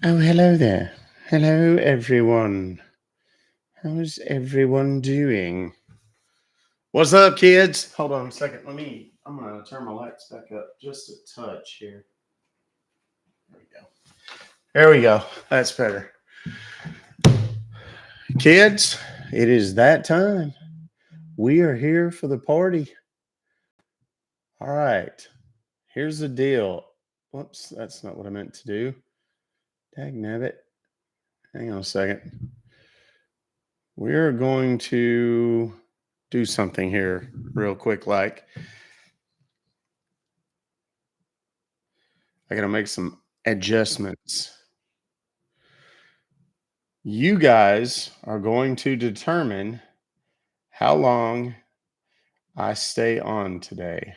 Oh, hello there. Hello, everyone. How's everyone doing? What's up, kids? Hold on a second. I'm going to turn my lights back up just a touch here. There we go. There we go. That's better. Kids, it is that time. We are here for the party. All right. Here's the deal. Whoops, that's not what I meant to do. Dag nabbit. Hang on a second. We're going to do something here real quick. I got to make some adjustments. You guys are going to determine how long I stay on today.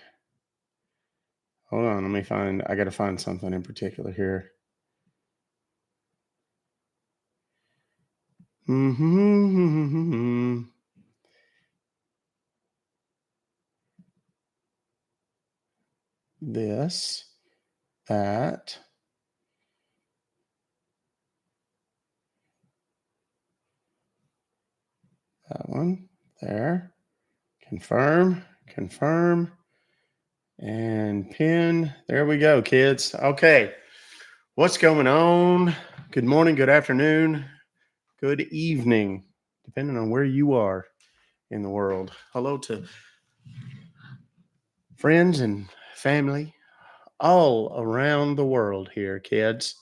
Hold on, I got to find something in particular here. This, that, that one, there. Confirm, and pin. There we go, kids. Okay. What's going on? Good morning, good afternoon, good evening, depending on where you are in the world. Hello to friends and family all around the world here, kids.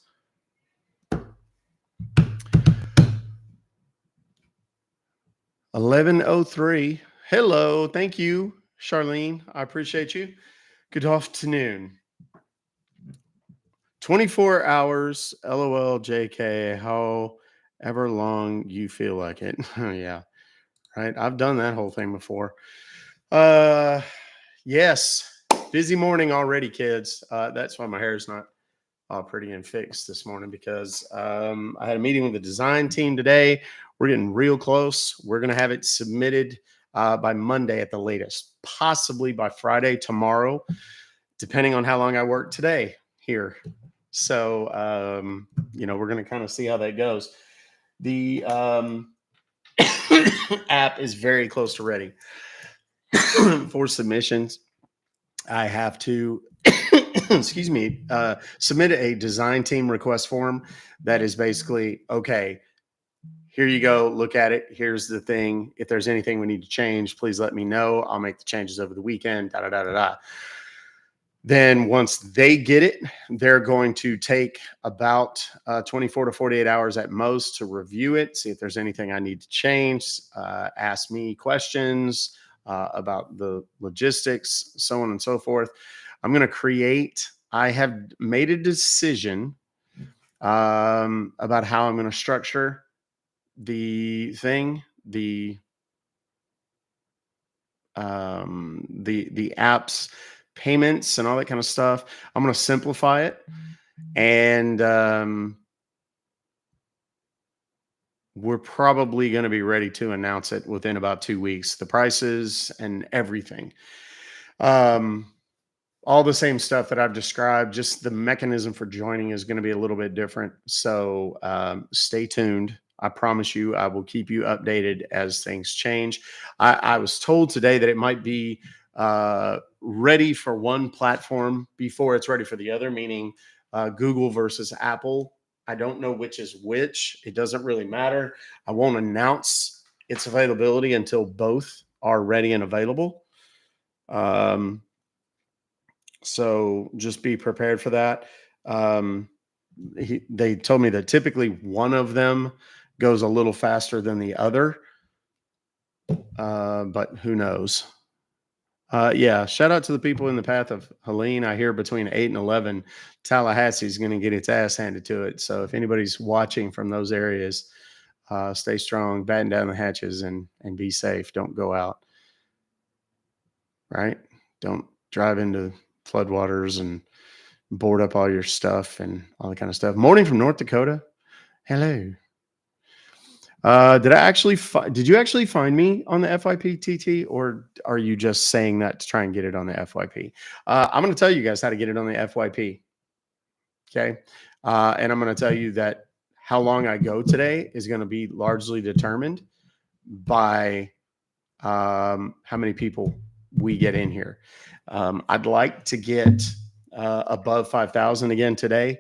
11:03. Hello. Thank you, Charlene. I appreciate you. Good afternoon. 24 hours, LOL, JK, however long you feel like it. Yeah, right. I've done that whole thing before. Uh, yes, busy morning already, kids. That's why my hair is not all pretty and fixed this morning because I had a meeting with the design team today. We're getting real close. We're going to have it submitted by Monday at the latest, possibly by Friday tomorrow, depending on how long I work today here. So, we're going to kind of see how that goes. The app is very close to ready for submissions. I have to, excuse me, submit a design team request form that is basically, okay, here you go, look at it. Here's the thing. If there's anything we need to change, please let me know. I'll make the changes over the weekend, da da da da da. Then once they get it, they're going to take about 24 to 48 hours at most to review it, see if there's anything I need to change, ask me questions about the logistics, so on and so forth. I'm going to I have made a decision about how I'm going to structure the thing, the apps payments and all that kind of stuff. I'm going to simplify it, and we're probably going to be ready to announce it within about 2 weeks, the prices and everything. All the same stuff that I've described, just the mechanism for joining is going to be a little bit different. So stay tuned. I promise you, I will keep you updated as things change. I was told today that it might be ready for one platform before it's ready for the other, meaning Google versus Apple. I don't know which is which. It doesn't really matter. I won't announce its availability until both are ready and available. So just be prepared for that. Um, they told me that typically one of them goes a little faster than the other, but who knows? Yeah, shout out to the people in the path of Helene. I hear between 8 and 11, Tallahassee is going to get its ass handed to it. So if anybody's watching from those areas, stay strong, batten down the hatches, and be safe. Don't go out, right? Don't drive into floodwaters and board up all your stuff and all that kind of stuff. Morning from North Dakota. Hello. Did you actually find me on the FYP or are you just saying that to try and get it on the FYP? I'm going to tell you guys how to get it on the FYP. Okay. And I'm going to tell you that how long I go today is going to be largely determined by how many people we get in here. I'd like to get above 5,000 again today.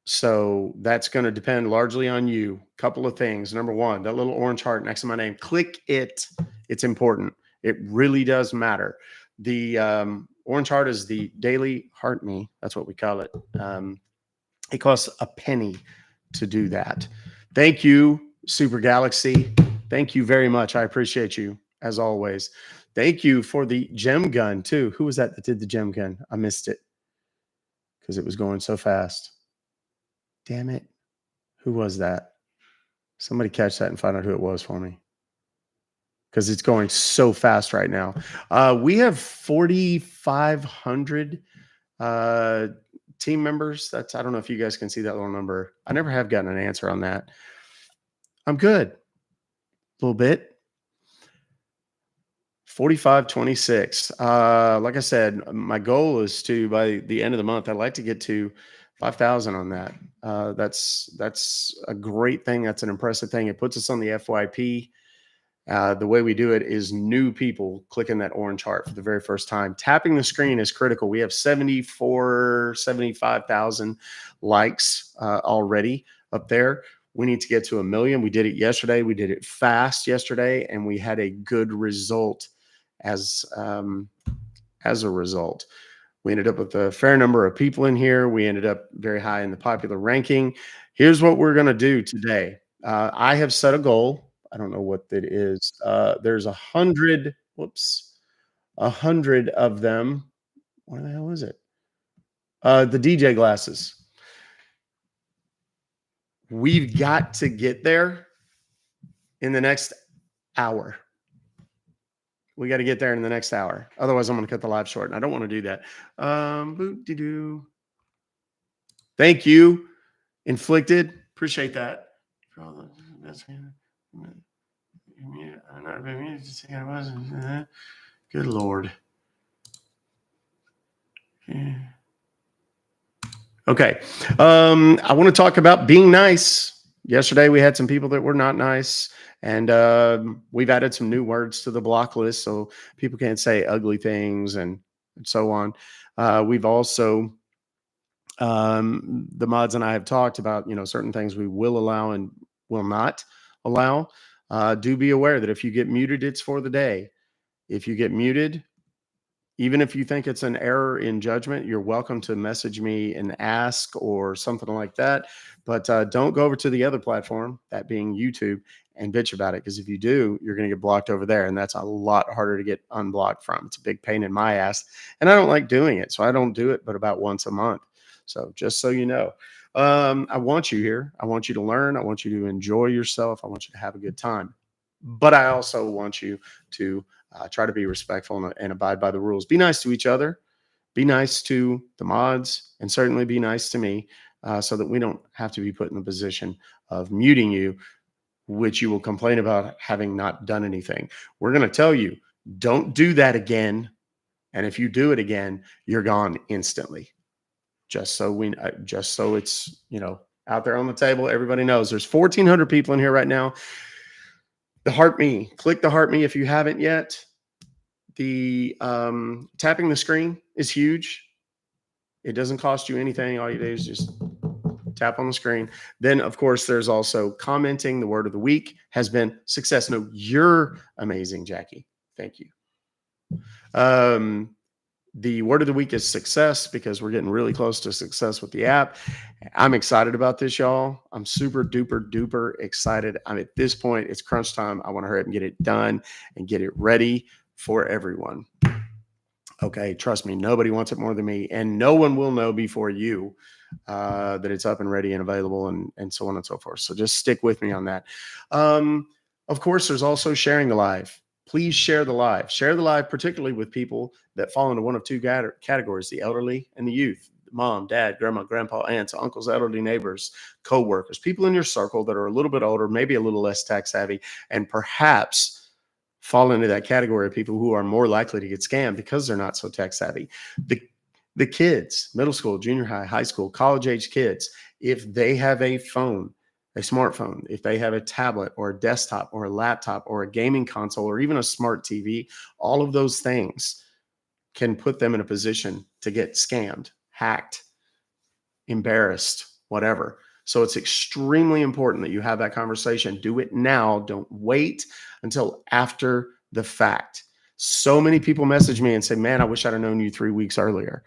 So that's going to depend largely on you. Couple of things. Number one, that little orange heart next to my name, click it. It's important. It really does matter. The orange heart is the daily heart me. That's what we call it. It costs a penny to do that. Thank you, Super Galaxy. Thank you very much. I appreciate you as always. Thank you for the gem gun too. Who was that did the gem gun? I missed it because it was going so fast. Damn it. Who was that? Somebody catch that and find out who it was for me. Because it's going so fast right now. We have 4,500 team members. That's, I don't know if you guys can see that little number. I never have gotten an answer on that. I'm good. A little bit. 4526. Like I said, my goal is to, by the end of the month, I'd like to get to 5,000 on that. That's a great thing. That's an impressive thing. It puts us on the FYP. The way we do it is new people clicking that orange heart for the very first time. Tapping the screen is critical. We have 75,000 likes already up there. We need to get to 1 million. We did it yesterday. We did it fast yesterday, and we had a good result as a result. We ended up with a fair number of people in here. We ended up very high in the popular ranking. Here's what we're going to do today. I have set a goal. I don't know what that is. There's 100, 100 of them. What the hell is it? The DJ glasses. We've got to get there in the next hour. We got to get there in the next hour. Otherwise, I'm going to cut the live short, and I don't want to do that. Thank you, Inflicted. Appreciate that. Good Lord. Okay. I want to talk about being nice. Yesterday, we had some people that were not nice, and we've added some new words to the block list so people can't say ugly things and so on. We've also, the mods and I have talked about, certain things we will allow and will not allow. Do be aware that if you get muted, it's for the day. If you get muted, even if you think it's an error in judgment, you're welcome to message me and ask or something like that. But don't go over to the other platform, that being YouTube, and bitch about it. Because if you do, you're going to get blocked over there. And that's a lot harder to get unblocked from. It's a big pain in my ass. And I don't like doing it. So I don't do it but about once a month. So just so you know, I want you here. I want you to learn. I want you to enjoy yourself. I want you to have a good time. But I also want you to try to be respectful and abide by the rules. Be nice to each other. Be nice to the mods, and certainly be nice to me so that we don't have to be put in the position of muting you, which you will complain about having not done anything. We're going to tell you, don't do that again. And if you do it again, you're gone instantly. Just so it's, out there on the table, everybody knows. There's 1,400 people in here right now. The heart me, click the heart me if you haven't yet. The tapping the screen is huge. It doesn't cost you anything. All you do is just tap on the screen. Then, of course, there's also commenting. The word of the week has been success. No, you're amazing, Jackie. Thank you. The word of the week is success because we're getting really close to success with the app. I'm excited about this, y'all. I'm super duper duper excited. I'm at this point, it's crunch time. I want to hurry up and get it done and get it ready for everyone. Okay, trust me, nobody wants it more than me, and no one will know before you that it's up and ready and available and so on and so forth. So just stick with me on that. Of course, there's also sharing the live. Please share the live. Share the live, particularly with people that fall into one of two categories, the elderly and the youth. Mom, dad, grandma, grandpa, aunts, uncles, elderly neighbors, co-workers, people in your circle that are a little bit older, maybe a little less tech savvy, and perhaps fall into that category of people who are more likely to get scammed because they're not so tech savvy. The kids, middle school, junior high, high school, college age kids, if they have a phone, a smartphone, if they have a tablet or a desktop or a laptop or a gaming console or even a smart TV, all of those things can put them in a position to get scammed, hacked, embarrassed, whatever. So it's extremely important that you have that conversation. Do it now. Don't wait until after the fact. So many people message me and say, man, I wish I'd have known you 3 weeks earlier.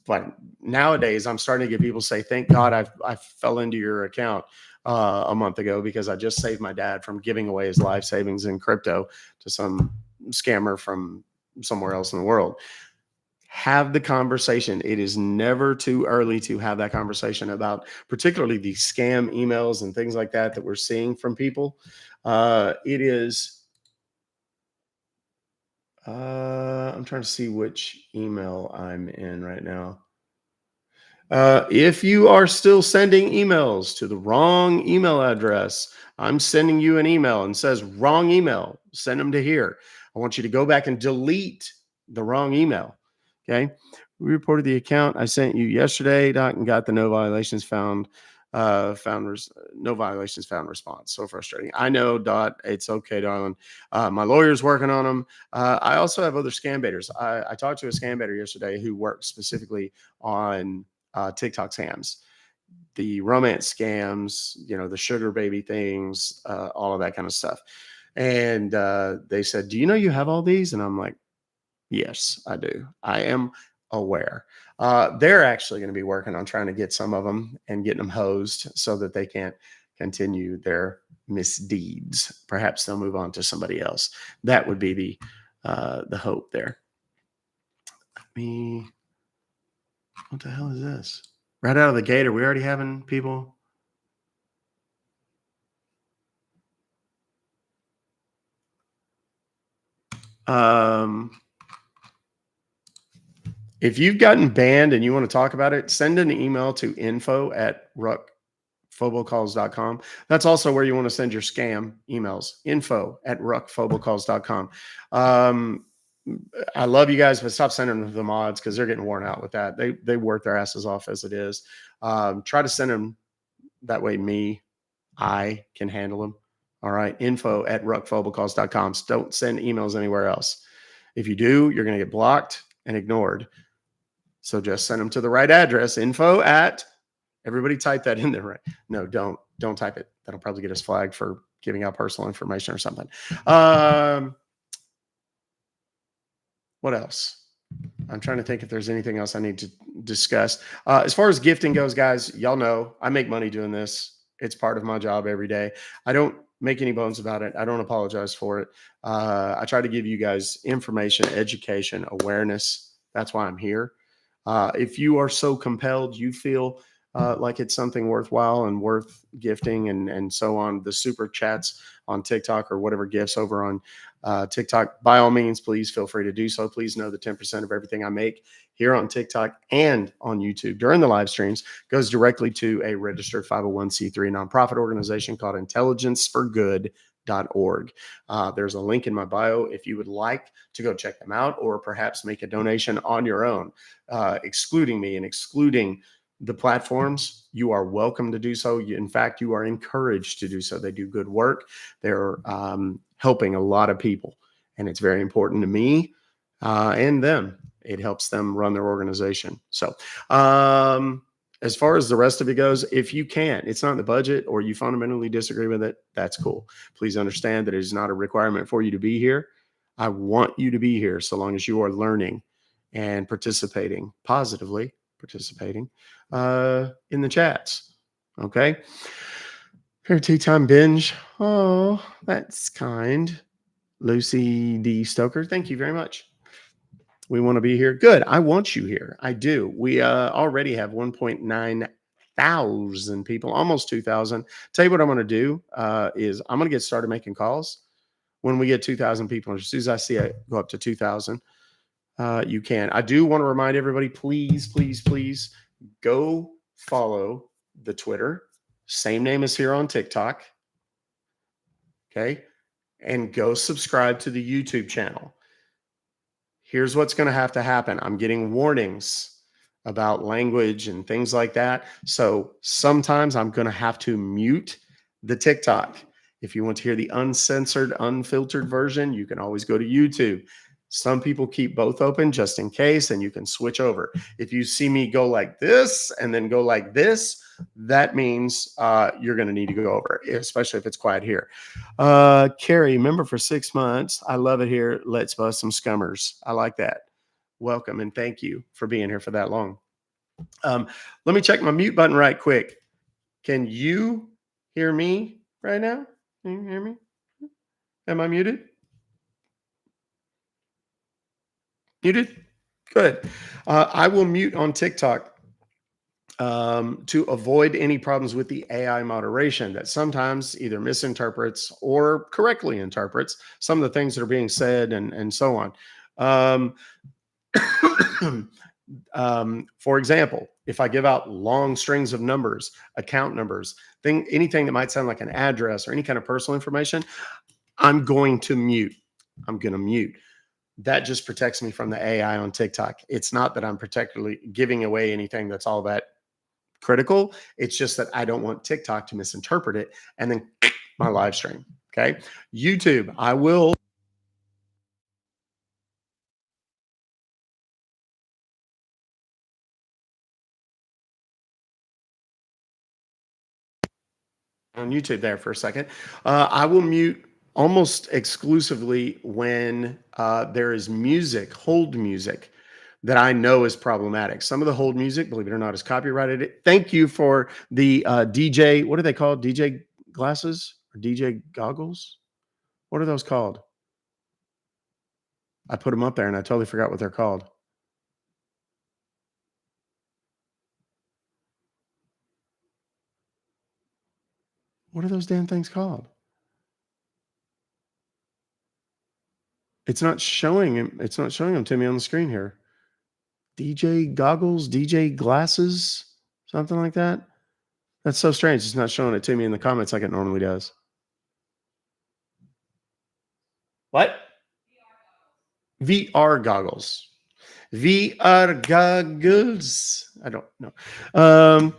But nowadays, I'm starting to get people say, thank God I fell into your account a month ago because I just saved my dad from giving away his life savings in crypto to some scammer from somewhere else in the world. Have the conversation. It is never too early to have that conversation about particularly the scam emails and things like that we're seeing from people. It is, I'm trying to see which email I'm in right now. If you are still sending emails to the wrong email address, I'm sending you an email and says wrong email. Send them to here. I want you to go back and delete the wrong email. Okay. We reported the account I sent you yesterday, Doc, and got the no violations found. No violations found response. So frustrating. I know, Dot. It's okay, darling. My lawyer's working on them. I also have other scam baiters. I talked to a scam baiter yesterday who worked specifically on TikTok scams, the romance scams, the sugar baby things, all of that kind of stuff. And they said, do you know you have all these? And I'm like, yes, I do. I am aware. They're actually going to be working on trying to get some of them and getting them hosed so that they can't continue their misdeeds. Perhaps they'll move on to somebody else. That would be the hope there. What the hell is this? Right out of the gate, are we already having people? If you've gotten banned and you want to talk about it, send an email to info@ruckfobocalls.com. That's also where you want to send your scam emails, info@ruckfobocalls.com. I love you guys, but stop sending them to the mods because they're getting worn out with that. They work their asses off as it is. Try to send them that way. I can handle them. All right. info@ruckfobocalls.com. Don't send emails anywhere else. If you do, you're going to get blocked and ignored. So just send them to the right address. Everybody type that in there, right? No, don't type it. That'll probably get us flagged for giving out personal information or something. What else? I'm trying to think if there's anything else I need to discuss. As far as gifting goes, guys, y'all know I make money doing this. It's part of my job every day. I don't make any bones about it. I don't apologize for it. I try to give you guys information, education, awareness. That's why I'm here. If you are so compelled, you feel like it's something worthwhile and worth gifting and so on, the super chats on TikTok or whatever gifts over on TikTok, by all means, please feel free to do so. Please know that 10% of everything I make here on TikTok and on YouTube during the live streams goes directly to a registered 501c3 nonprofit organization called intelligenceforgood.org. There's a link in my bio if you would like to go check them out or perhaps make a donation on your own, excluding me and excluding the platforms. You are welcome to do so. In fact, you are encouraged to do so. They do good work. They're helping a lot of people, and it's very important to me and them. It helps them run their organization. So as far as the rest of it goes, if you can't, it's not in the budget or you fundamentally disagree with it, that's cool. Please understand that it is not a requirement for you to be here. I want you to be here so long as you are learning and participating positively, in the chats. Okay. Fair tea time binge. Oh, that's kind. Lucy D. Stoker, thank you very much. We want to be here. Good. I want you here. I do. We already have 1.9 thousand people, almost 2,000. Tell you what I'm going to do is I'm going to get started making calls when we get 2,000 people. As soon as I see it go up to 2,000, you can. I do want to remind everybody, please, please, please go follow the Twitter. Same name as here on TikTok. Okay. And go subscribe to the YouTube channel. Here's what's going to have to happen. I'm getting warnings about language and things like that. So sometimes I'm going to have to mute the TikTok. If you want to hear the uncensored, unfiltered version, you can always go to YouTube. Some people keep both open just in case, and you can switch over. If you see me go like this and then go like this, that means you're going to need to go over, especially if it's quiet here. Carrie, member for 6 months. I love it here. Let's bust some scummers. I like that. Welcome and thank you for being here for that long. Let me check my mute button right quick. Can you hear me right now? Can you hear me? Am I muted? Muted? Good. I will mute on TikTok to avoid any problems with the AI moderation that sometimes either misinterprets or correctly interprets some of the things that are being said and so on. For example, if I give out long strings of numbers, account numbers, anything that might sound like an address or any kind of personal information, I'm going to mute. I'm going to mute. That just protects me from the AI on TikTok. It's not that I'm particularly giving away anything that's all that critical. It's just that I don't want TikTok to misinterpret it and then my live stream. Okay. YouTube, I will. On YouTube there for a second. I will mute almost exclusively when there is music, hold music that I know is problematic. Some of the hold music, believe it or not, is copyrighted. Thank you for the DJ. What are they called? DJ glasses or DJ goggles? What are those called? I put them up there and I totally forgot what they're called. What are those damn things called? It's not showing him. It's not showing them to me on the screen here. DJ goggles, DJ glasses, something like that. That's so strange. It's not showing it to me in the comments like it normally does. What? VR goggles. VR goggles. I don't know.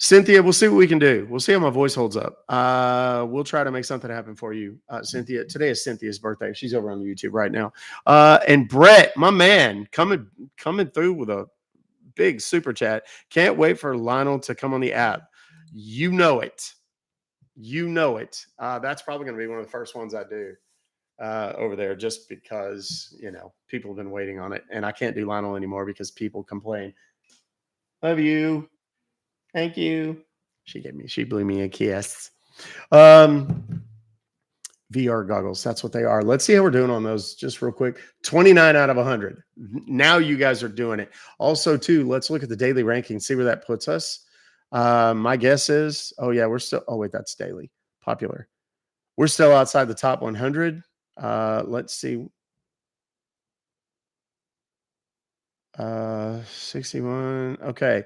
Cynthia, we'll see what we can do. We'll see how my voice holds up. We'll try to make something happen for you, Cynthia. Today is Cynthia's birthday. She's over on YouTube right now. And Brett, my man, coming through with a big super chat. Can't wait for Lionel to come on the app. You know it. You know it. That's probably going to be one of the first ones I do over there, just because people have been waiting on it, and I can't do Lionel anymore because people complain. Love you. Thank you. She blew me a kiss. VR goggles. That's what they are. Let's see how we're doing on those just real quick. 29 out of 100. Now you guys are doing it. Also, too, let's look at the daily ranking, see where that puts us. My guess is, we're still, wait, that's daily. Popular. We're still outside the top 100. Let's see. 61. Okay.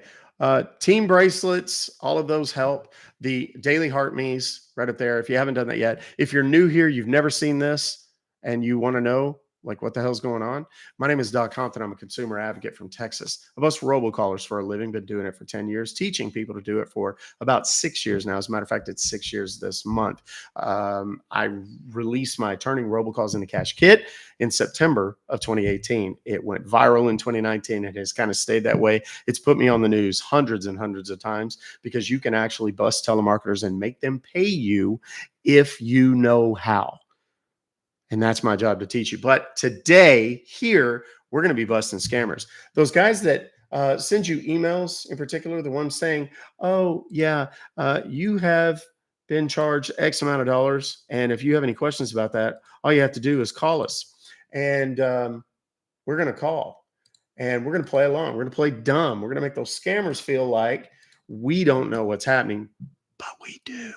Team bracelets, all of those help. The daily heart me's right up there. If you haven't done that yet, if you're new here, you've never seen this, and you want to know like what the hell's going on, my name is Doc Compton. I'm a consumer advocate from Texas. I bust robocallers for a living, been doing it for 10 years, teaching people to do it for about 6 years now. As a matter of fact, it's 6 years this month. I released my Turning Robocalls into Cash kit in September of 2018. It went viral in 2019. It has kind of stayed that way. It's put me on the news hundreds and hundreds of times because you can actually bust telemarketers and make them pay you if you know how. And that's my job to teach you. But today, here, we're going to be busting scammers. Those guys that send you emails, in particular, the ones saying, oh, yeah, you have been charged X amount of dollars. And if you have any questions about that, all you have to do is call us. And we're going to call. And we're going to play along. We're going to play dumb. We're going to make those scammers feel like we don't know what's happening, but we do.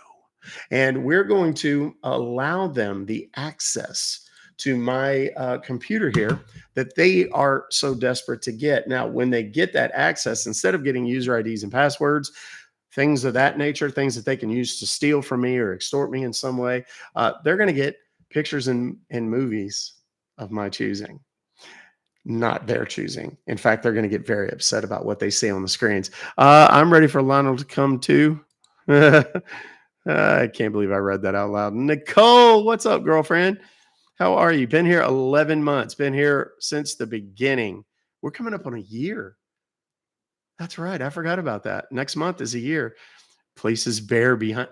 And we're going to allow them the access to my computer here that they are so desperate to get. Now, when they get that access, instead of getting user IDs and passwords, things of that nature, things that they can use to steal from me or extort me in some way, they're going to get pictures and movies of my choosing. not their choosing. In fact, they're going to get very upset about what they see on the screens. I'm ready for Lionel to come too. I can't believe I read that out loud. Nicole, what's up, girlfriend? How are you? Been here 11 months. Been here since the beginning. We're coming up on a year. That's right. I forgot about that. Next month is a year. Places bear behind.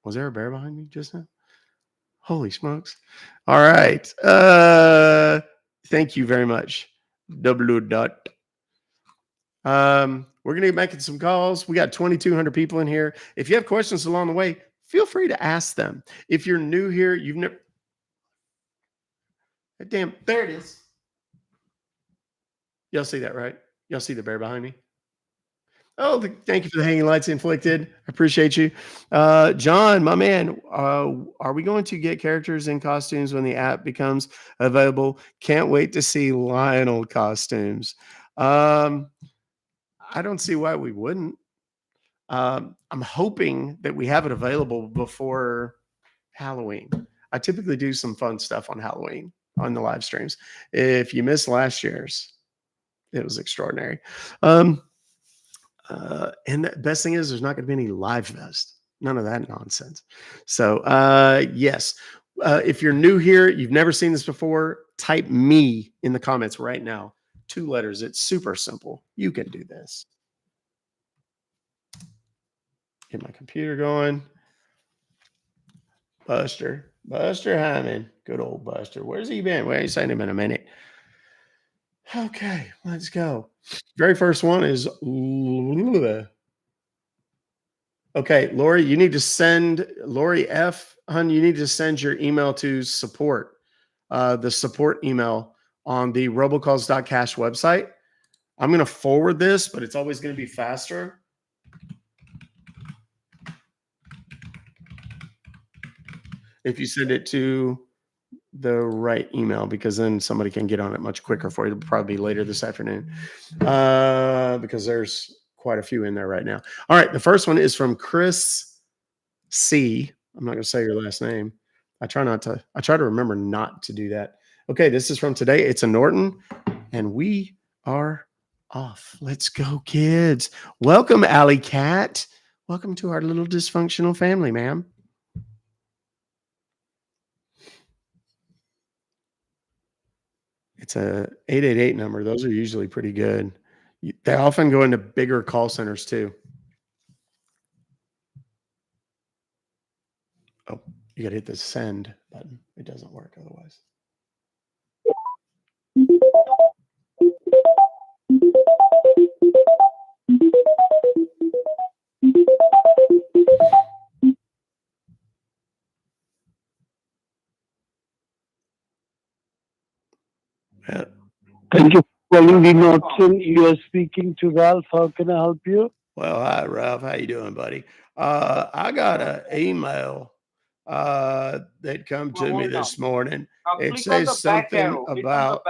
Was there a bear behind me just now? Holy smokes. All right. Thank you very much. W. Dot. We're going to be making some calls. We got 2,200 people in here. If you have questions along the way, feel free to ask them. If you're new here, you've never. Damn, there it is. Y'all see that, right? Y'all see the bear behind me? Oh, thank you for the hanging lights inflicted. I appreciate you. John, my man, are we going to get characters in costumes when the app becomes available? Can't wait to see Lionel costumes. I don't see why we wouldn't. I'm hoping that we have it available before Halloween. I typically do some fun stuff on Halloween on the live streams. If you missed last year's, it was extraordinary. And the best thing is there's not going to be any live vest. None of that nonsense. So yes, if you're new here, you've never seen this before, type me in the comments right now. 2 letters. It's super simple. You can do this. Get my computer going. Buster Hyman. Good old Buster. Where's he been? We ain't seen him in a minute. Okay, let's go. Very first one is okay, Lori, you need to send Lori F. Hun, you need to send your email to support, the support email on the robocalls.cash website. I'm going to forward this, but it's always going to be faster. If you send it to the right email, because then somebody can get on it much quicker for you. It'll probably be later this afternoon because there's quite a few in there right now. All right. The first one is from Chris C. I'm not going to say your last name. I try to remember not to do that. Okay. This is from today. It's a Norton and we are off. Let's go, kids. Welcome, Alley Cat. Welcome to our little dysfunctional family, ma'am. It's a 888 number. Those are usually pretty good. They often go into bigger call centers too. Oh, you got to hit the send button. It doesn't work otherwise. Yeah. Thank you for calling the Norton. You are speaking to Ralph. How can I help you? Well, hi, Ralph. How you doing, buddy? I got an email that come to me this morning. It says something about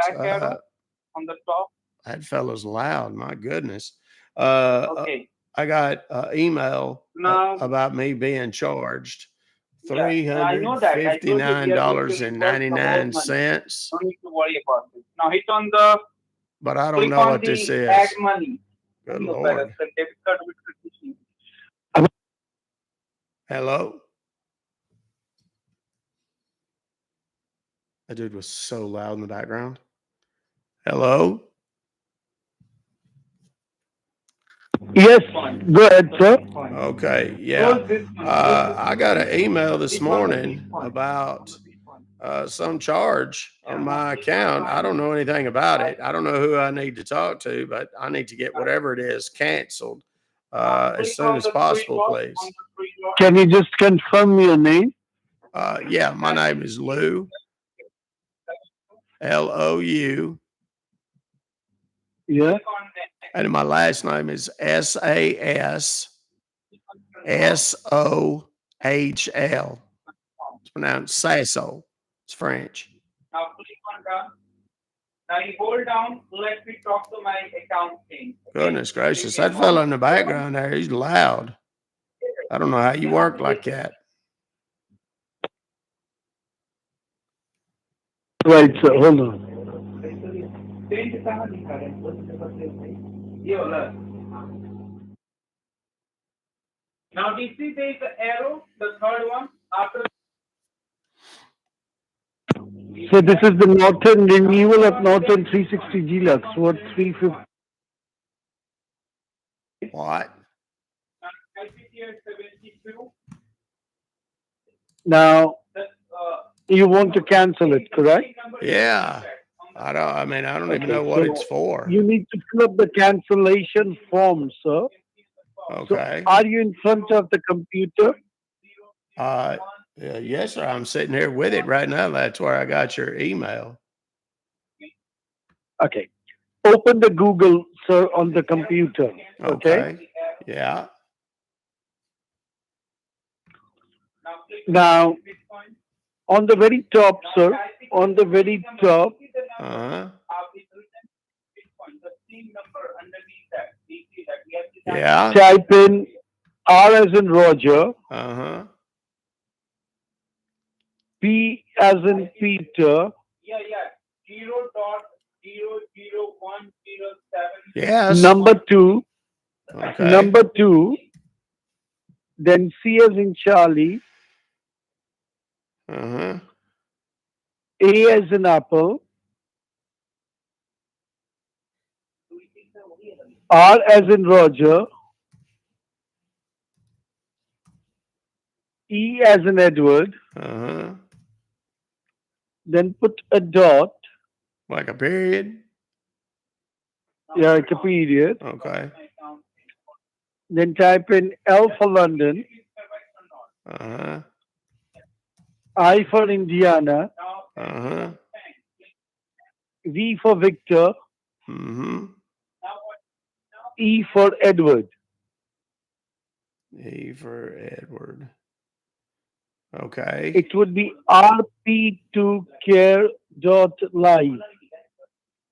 on the top. That fellow's loud. My goodness. Okay. I got an email about me being charged $359.99. Don't need to worry about it. Now hit on the. But I don't know what this is. Add money. Good Lord. Hello? That dude was so loud in the background. Hello? Yes, go ahead, sir. Okay, yeah. I got an email this morning about some charge on my account. I don't know anything about it. I don't know who I need to talk to, but I need to get whatever it is canceled as soon as possible, please. Can you just confirm your name? Yeah, my name is Lou. Lou. Yeah. And my last name is SASSOHL. It's pronounced Sasso. It's French. Now click on done. Now you hold down. Let me talk to my account team. Goodness gracious. That fella in the background there, he's loud. I don't know how you work like that. Right, sir. Hold on. Change कहाँ दिखा रहे हैं? बस ये वाला. Now do you see there is the arrow, the third one after. So this is the Norton renewal of Norton 360 Glux. What 350? What? IPTR 72. Now you want to cancel it, correct? Yeah. I don't even know what so it's for. You need to fill up the cancellation form, sir. Okay. So are you in front of the computer? Yes, sir. I'm sitting here with it right now. That's where I got your email. Okay. Open the Google, sir, on the computer. Okay. Yeah. Now, on the very top, sir, on the very top, Yeah. type in R as in Roger, P as in Peter, 0.00107. Yes. number 2, Okay. number 2, then C as in Charlie, A as in Apple, R as in Roger, E as in Edward, then put a dot, Like a period. yeah, like a period, Okay. then type in L for London, I for Indiana, V for Victor, E for Edward. E for Edward. Okay. It would be rp2care.live.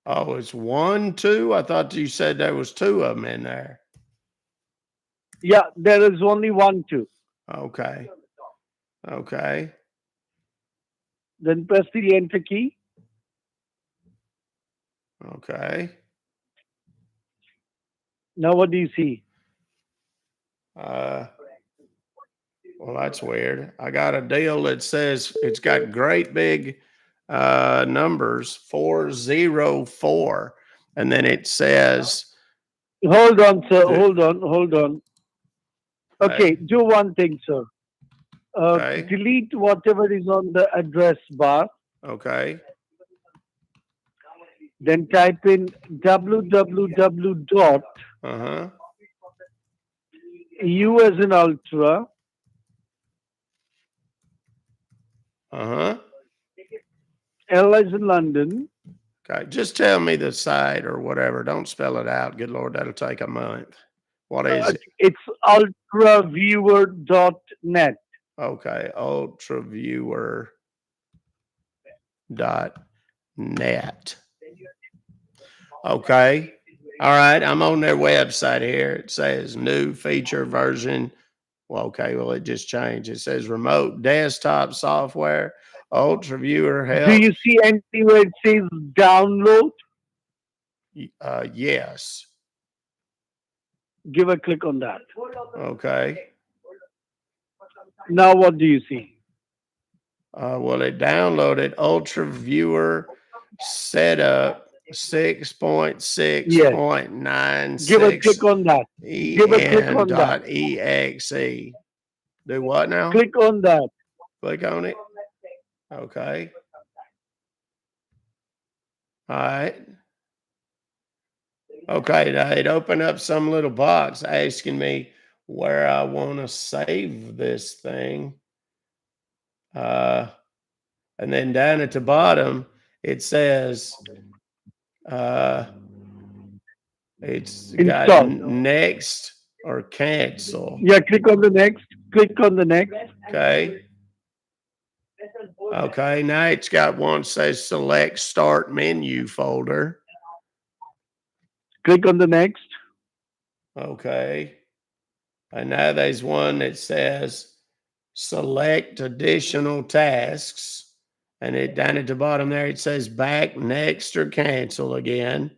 Oh, it's 1, 2. I thought you said there was 2 of them in there. Yeah, there is only 1, 2. Okay. Okay. Then press the enter key. Okay. Now what do you see? Well, that's weird. I got a deal that says it's got great big numbers 404, and then it says. Hold on, sir. Hold on. Okay, do one thing, sir. Okay. Delete whatever is on the address bar. Okay. Then type in www dot U as in ultra, L as in London. Okay. Just tell me the site or whatever. Don't spell it out. Good Lord, that'll take a month. What is it? It's ultraviewer.net. Okay. Ultraviewer.net. Okay. All right. I'm on their website here. It says new feature version. Well, okay. Well, it just changed. It says remote desktop software, Ultraviewer help. Do you see anywhere it says download? Yes. Give a click on that. Okay. Now what do you see? Well, it downloaded Ultraviewer setup 6.6.96. Give a click on that. Give a click on that. .exe. Do what now? Click on that. Click on it. Okay. All right. Okay, now it opened up some little box asking me where I want to save this thing. And then down at the bottom, it says it's got next or cancel. Yeah, click on the next. Click on the next. Okay. Okay, now it's got one that says select start menu folder. Click on the next. Okay. And now there's one that says select additional tasks. And it down at the bottom there, it says back, next, or cancel again.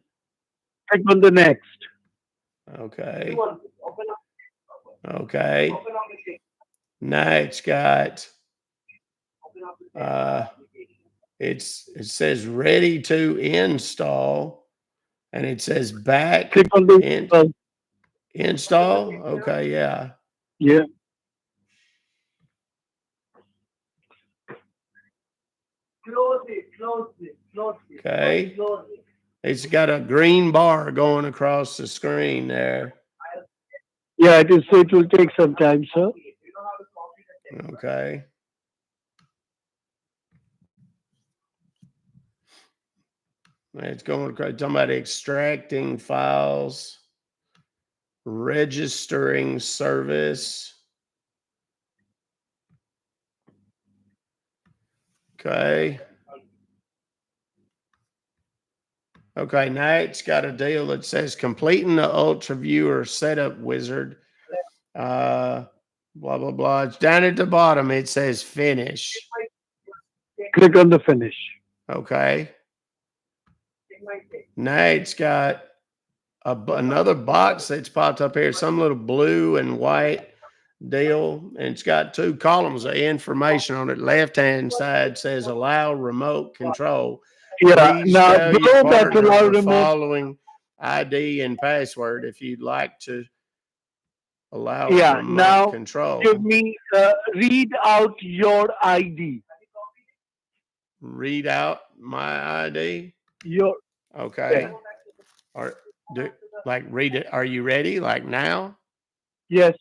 Click on the next. Okay. Okay. Now it's got it says ready to install, and it says back Click on the install. Okay, yeah. Yeah. Okay. It's got a green bar going across the screen there. Yeah, it is. It will take some time, sir. Okay. It's going across. Talking about extracting files, registering service. Okay. Okay, now it's got a deal that says completing the Ultra Viewer setup wizard. Blah, blah, blah. It's down at the bottom. It says finish. Click on the finish. Okay. Now it's got another box that's popped up here, some little blue and white deal, and it's got two columns of information on it. Left-hand side says allow remote control. Yeah. Please Now tell your below that partner allow the remote. following ID and password if you'd like to allow Yeah. remote Now control. give me read out your ID. Read out my ID. Your Okay. yeah. Or like read it. Are you ready? Like now? Yes.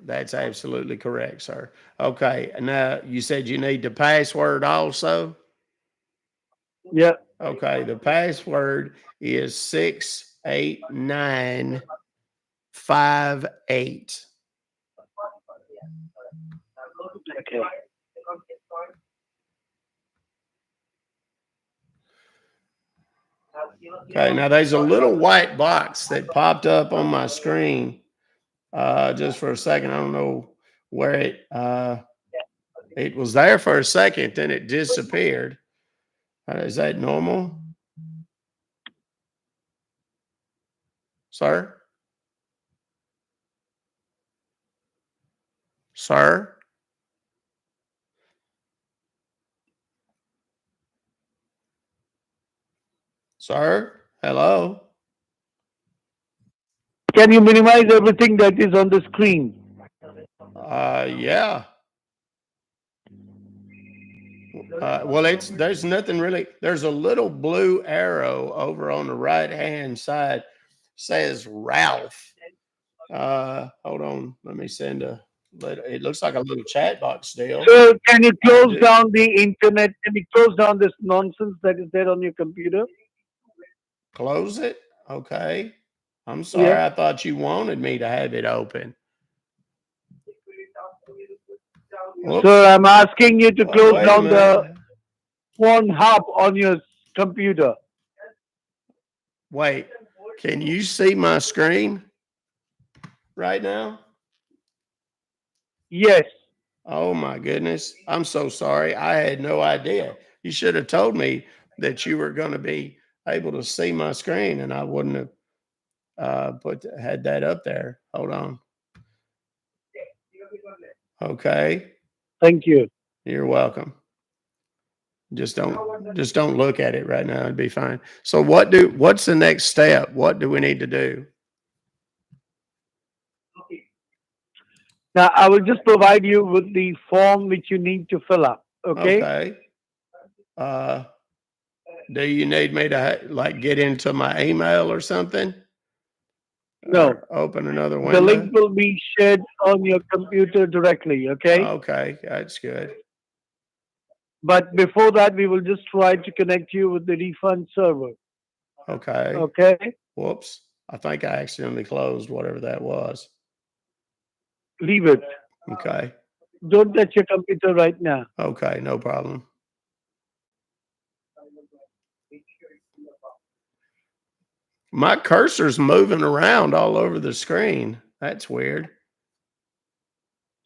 That's absolutely correct, sir. Okay. Now you said you need the password also. Yeah. Okay. The password is 68958. Okay. Okay. Now there's a little white box that popped up on my screen just for a second. I don't know where it was there for a second, then it disappeared. Is that normal, sir? Sir? Sir? Hello? Can you minimize everything that is on the screen? Yeah. Well, there's nothing really. There's a little blue arrow over on the right hand side, says Ralph. Hold on, let me send a. It looks like a little chat box deal. So can you close down the internet? Can you close down this nonsense that is there on your computer? Close it. Okay. I'm sorry. Yeah. I thought you wanted me to have it open. Whoops. So I'm asking you to close Wait a down the minute. phone hub on your computer. Wait. Can you see my screen right now? Yes. Oh my goodness. I'm so sorry. I had no idea. You should have told me that you were going to be able to see my screen and I wouldn't have had that up there. Hold on. Okay. Thank you. You're welcome. Just don't look at it right now. It'd be fine. So what's the next step? What do we need to do? Now I will just provide you with the form which you need to fill up. Okay. Okay. Do you need me to like get into my email or something? No. Or open another The window? link will be shared on your computer directly, okay? Okay, that's good. But before that, we will just try to connect you with the refund server, Okay. okay? Whoops. I think I accidentally closed whatever that was. Leave it. Okay. Don't touch your computer right now. Okay, no problem. My cursor's moving around all over the screen. That's weird.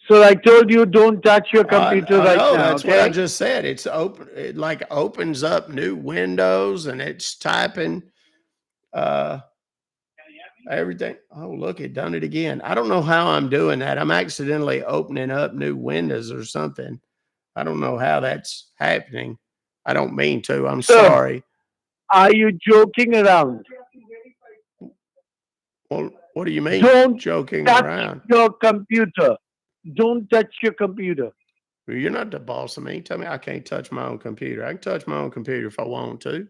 So I told you don't touch your computer I right know, now, that's what I okay? just said. It's open. It like opens up new windows and it's typing everything. Oh, look, it done it again. I don't know how I'm doing that. I'm accidentally opening up new windows or something. I don't know how that's happening. I don't mean to. I'm Sir, sorry. are you joking around? Well, what do you mean Don't joking touch around? your computer. Don't touch your computer. Well, you're not the boss of me. Tell me I can't touch my own computer. I can touch my own computer if I want to.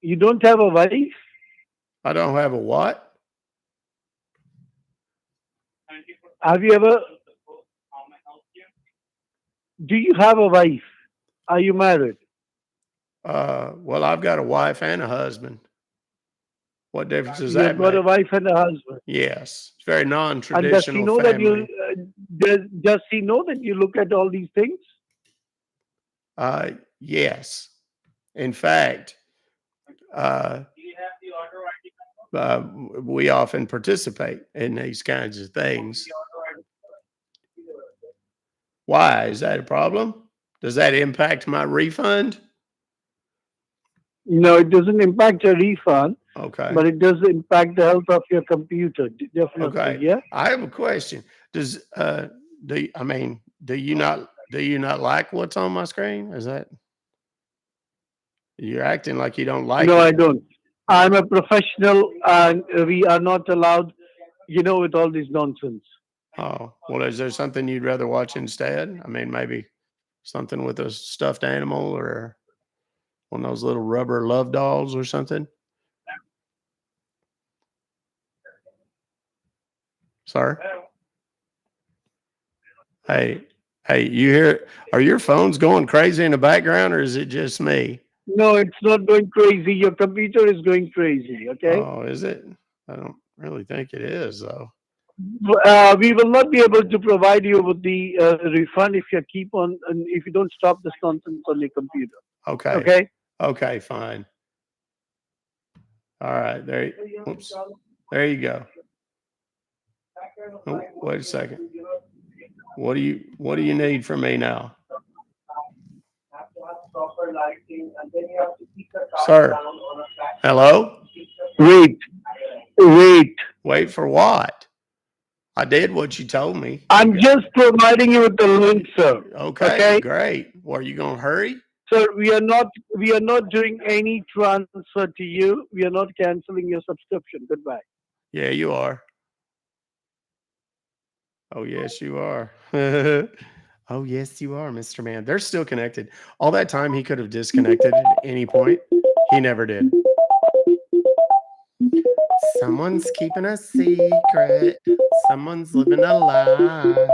You don't have a wife? I don't have a what? Have you ever? Do you have a wife? Are you married? Well, I've got a wife and a husband. What difference does You've that got a make? wife and a husband. Yes, it's very And does he non-traditional know that you? family. Does he know that you look at all these things? Yes. In fact, uh, we often participate in these kinds of things. Why? Is that a problem? Does that impact my refund? No, it doesn't impact your refund, Okay. but it does impact the health of your computer. Definitely, Okay. yeah. I have a question. Does do you not like what's on my screen? Is that you're acting like you don't like No, I it? don't. I'm a professional, and we are not allowed, with all this nonsense. Oh, well, is there something you'd rather watch instead? I mean, maybe something with a stuffed animal or one of those little rubber love dolls or something? Sir? Hey, hey, you hear are your phones going crazy in the background or is it just me? No, it's not going crazy. Your computer is going crazy. Okay. Oh, is it? I don't really think it is though. We will not be able to provide you with the refund if you keep on and if you don't stop this nonsense on your computer. Okay. Okay. Okay, fine. All right. Oops. There you go. Oh, wait a second. What do you need from me now? Sir. Hello? Wait. Wait. Wait for what? I did what you told me. I'm just providing you with the link, sir. Okay, Okay. great. Well, are you gonna hurry? Sir, we are not doing any transfer to you. We are not canceling your subscription. Goodbye. Yeah, you are. Oh, yes, you are. Oh, yes, you are, Mr. Man. They're still connected. All that time he could have disconnected at any point. He never did. Someone's keeping a secret. Someone's living a lie.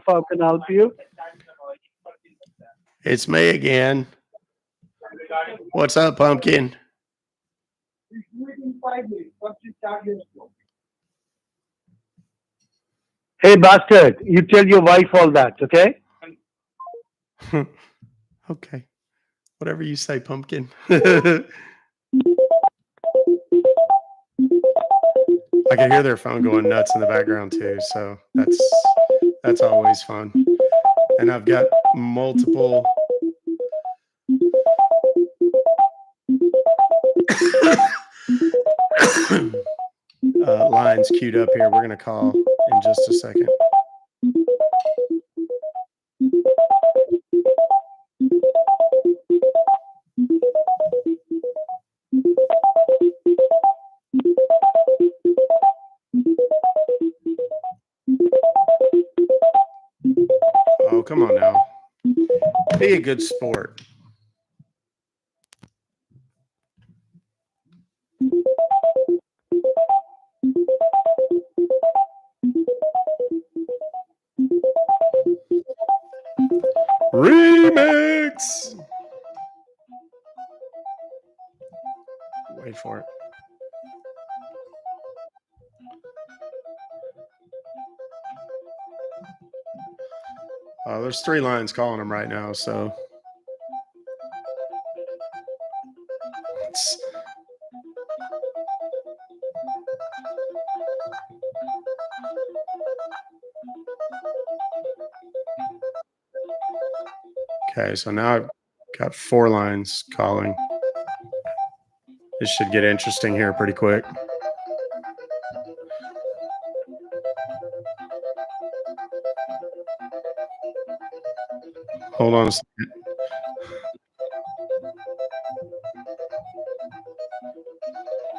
How can I help you? It's me again. What's up, pumpkin? Hey, bastard! You tell your wife all that, okay? Okay. Whatever you say, pumpkin. I can hear their phone going nuts in the background too, so that's always fun. And I've got multiple lines queued up here. We're going to call in just a second. Oh, come on now. Be a good sport. Remix. Wait for it. There's 3 lines calling him right now, so okay, so now I've got 4 lines calling. This should get interesting here pretty quick. Hold on a second.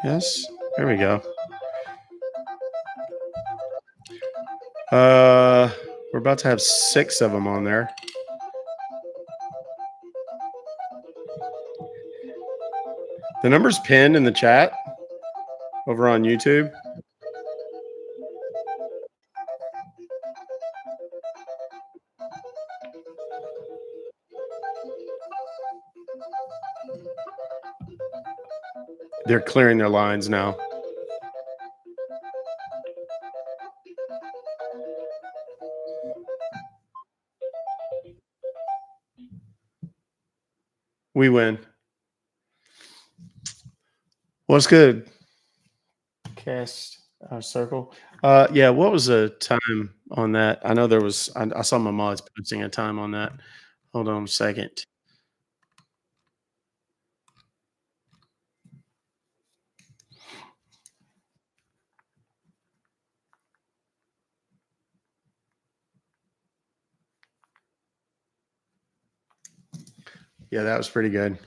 Yes, there we go. We're about to have 6 of them on there. The number's pinned in the chat over on YouTube. They're clearing their lines now. We win. What's good? Cast circle. Yeah, what was the time on that? I know there was, I saw my mods posting a time on that. Hold on a second. Yeah, that was pretty good.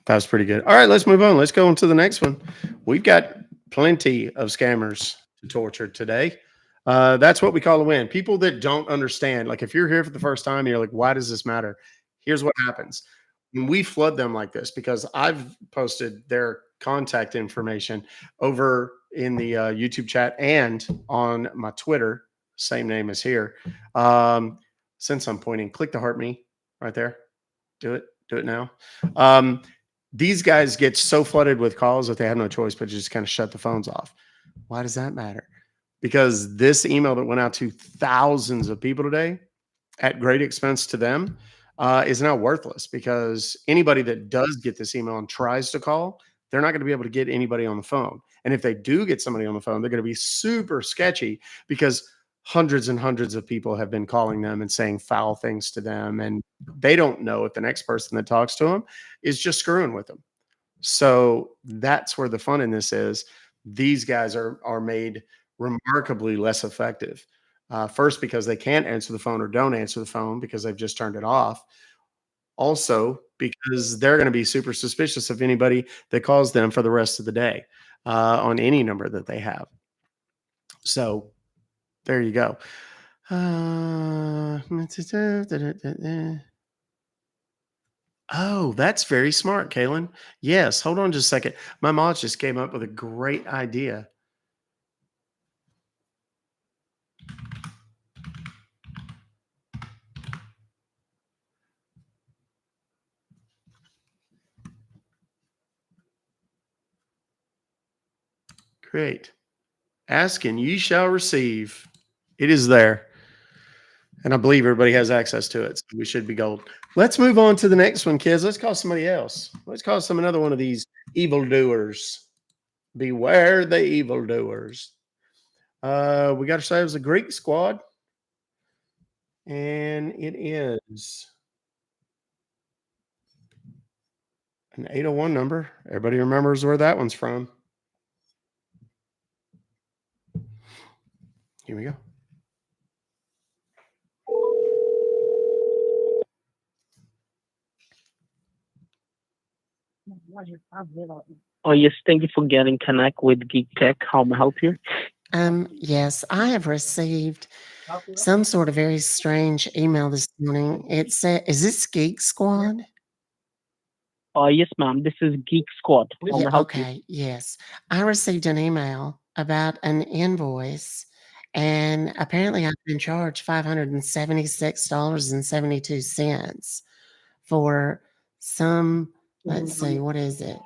That was pretty good. All right, let's move on. Let's go on to the next one. We've got plenty of scammers to torture today. That's what we call a win. People that don't understand, like if you're here for the first time, you're like, why does this matter? Here's what happens. When we flood them like this, because I've posted their contact information over in the YouTube chat and on my Twitter, same name as here. Since I'm pointing, click the heart me right there. Do it now. These guys get so flooded with calls that they have no choice but just kind of shut the phones off. Why does that matter? Because this email that went out to thousands of people today at great expense to them is now worthless, because anybody that does get this email and tries to call, they're not going to be able to get anybody on the phone. And if they do get somebody on the phone, they're going to be super sketchy, because hundreds and hundreds of people have been calling them and saying foul things to them. And they don't know if the next person that talks to them is just screwing with them. So that's where the fun in this is. These guys are made remarkably less effective. First, because they can't answer the phone or don't answer the phone because they've just turned it off. Also, because they're going to be super suspicious of anybody that calls them for the rest of the day on any number that they have. So there you go. Oh, that's very smart, Kaylin. Yes, hold on just a second. My mods just came up with a great idea. Great. Ask and ye shall receive. It is there. And I believe everybody has access to it. So we should be gold. Let's move on to the next one, kids. Let's call somebody else. Let's call another one of these evildoers. Beware the evildoers. We got ourselves a Greek squad. And it is an 801 number. Everybody remembers where that one's from. Here we go. Oh, yes, thank you for getting connect with Geek Tech. How may I help you? Yes, I have received some sort of very strange email this morning. It said, "Is this Geek Squad?" Oh, yes, ma'am. This is Geek Squad. How Yeah, may I help you? okay, yes. I received an email about an invoice, and apparently I've been charged $576.72 for some, let's see, what is it?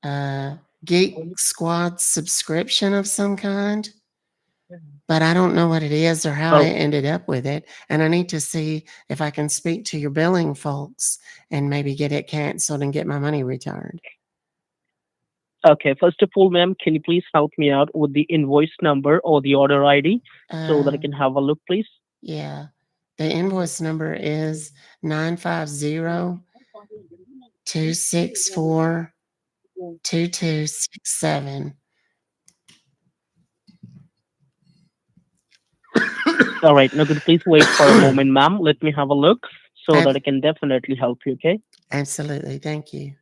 Uh, Geek Squad subscription of some kind. But I don't know what it is or how I Oh, ended up with it, and I need to see if I can speak to your billing folks and maybe get it canceled and get my money returned. okay. First of all, ma'am, can you please help me out with the invoice number or the order ID so that I Uh, can have a look, please? yeah. The invoice number is 950-264-2267. All right. Now, could you please wait for a moment, ma'am? Let me have a look so that Ab- I can definitely help you, okay? Absolutely. Thank you.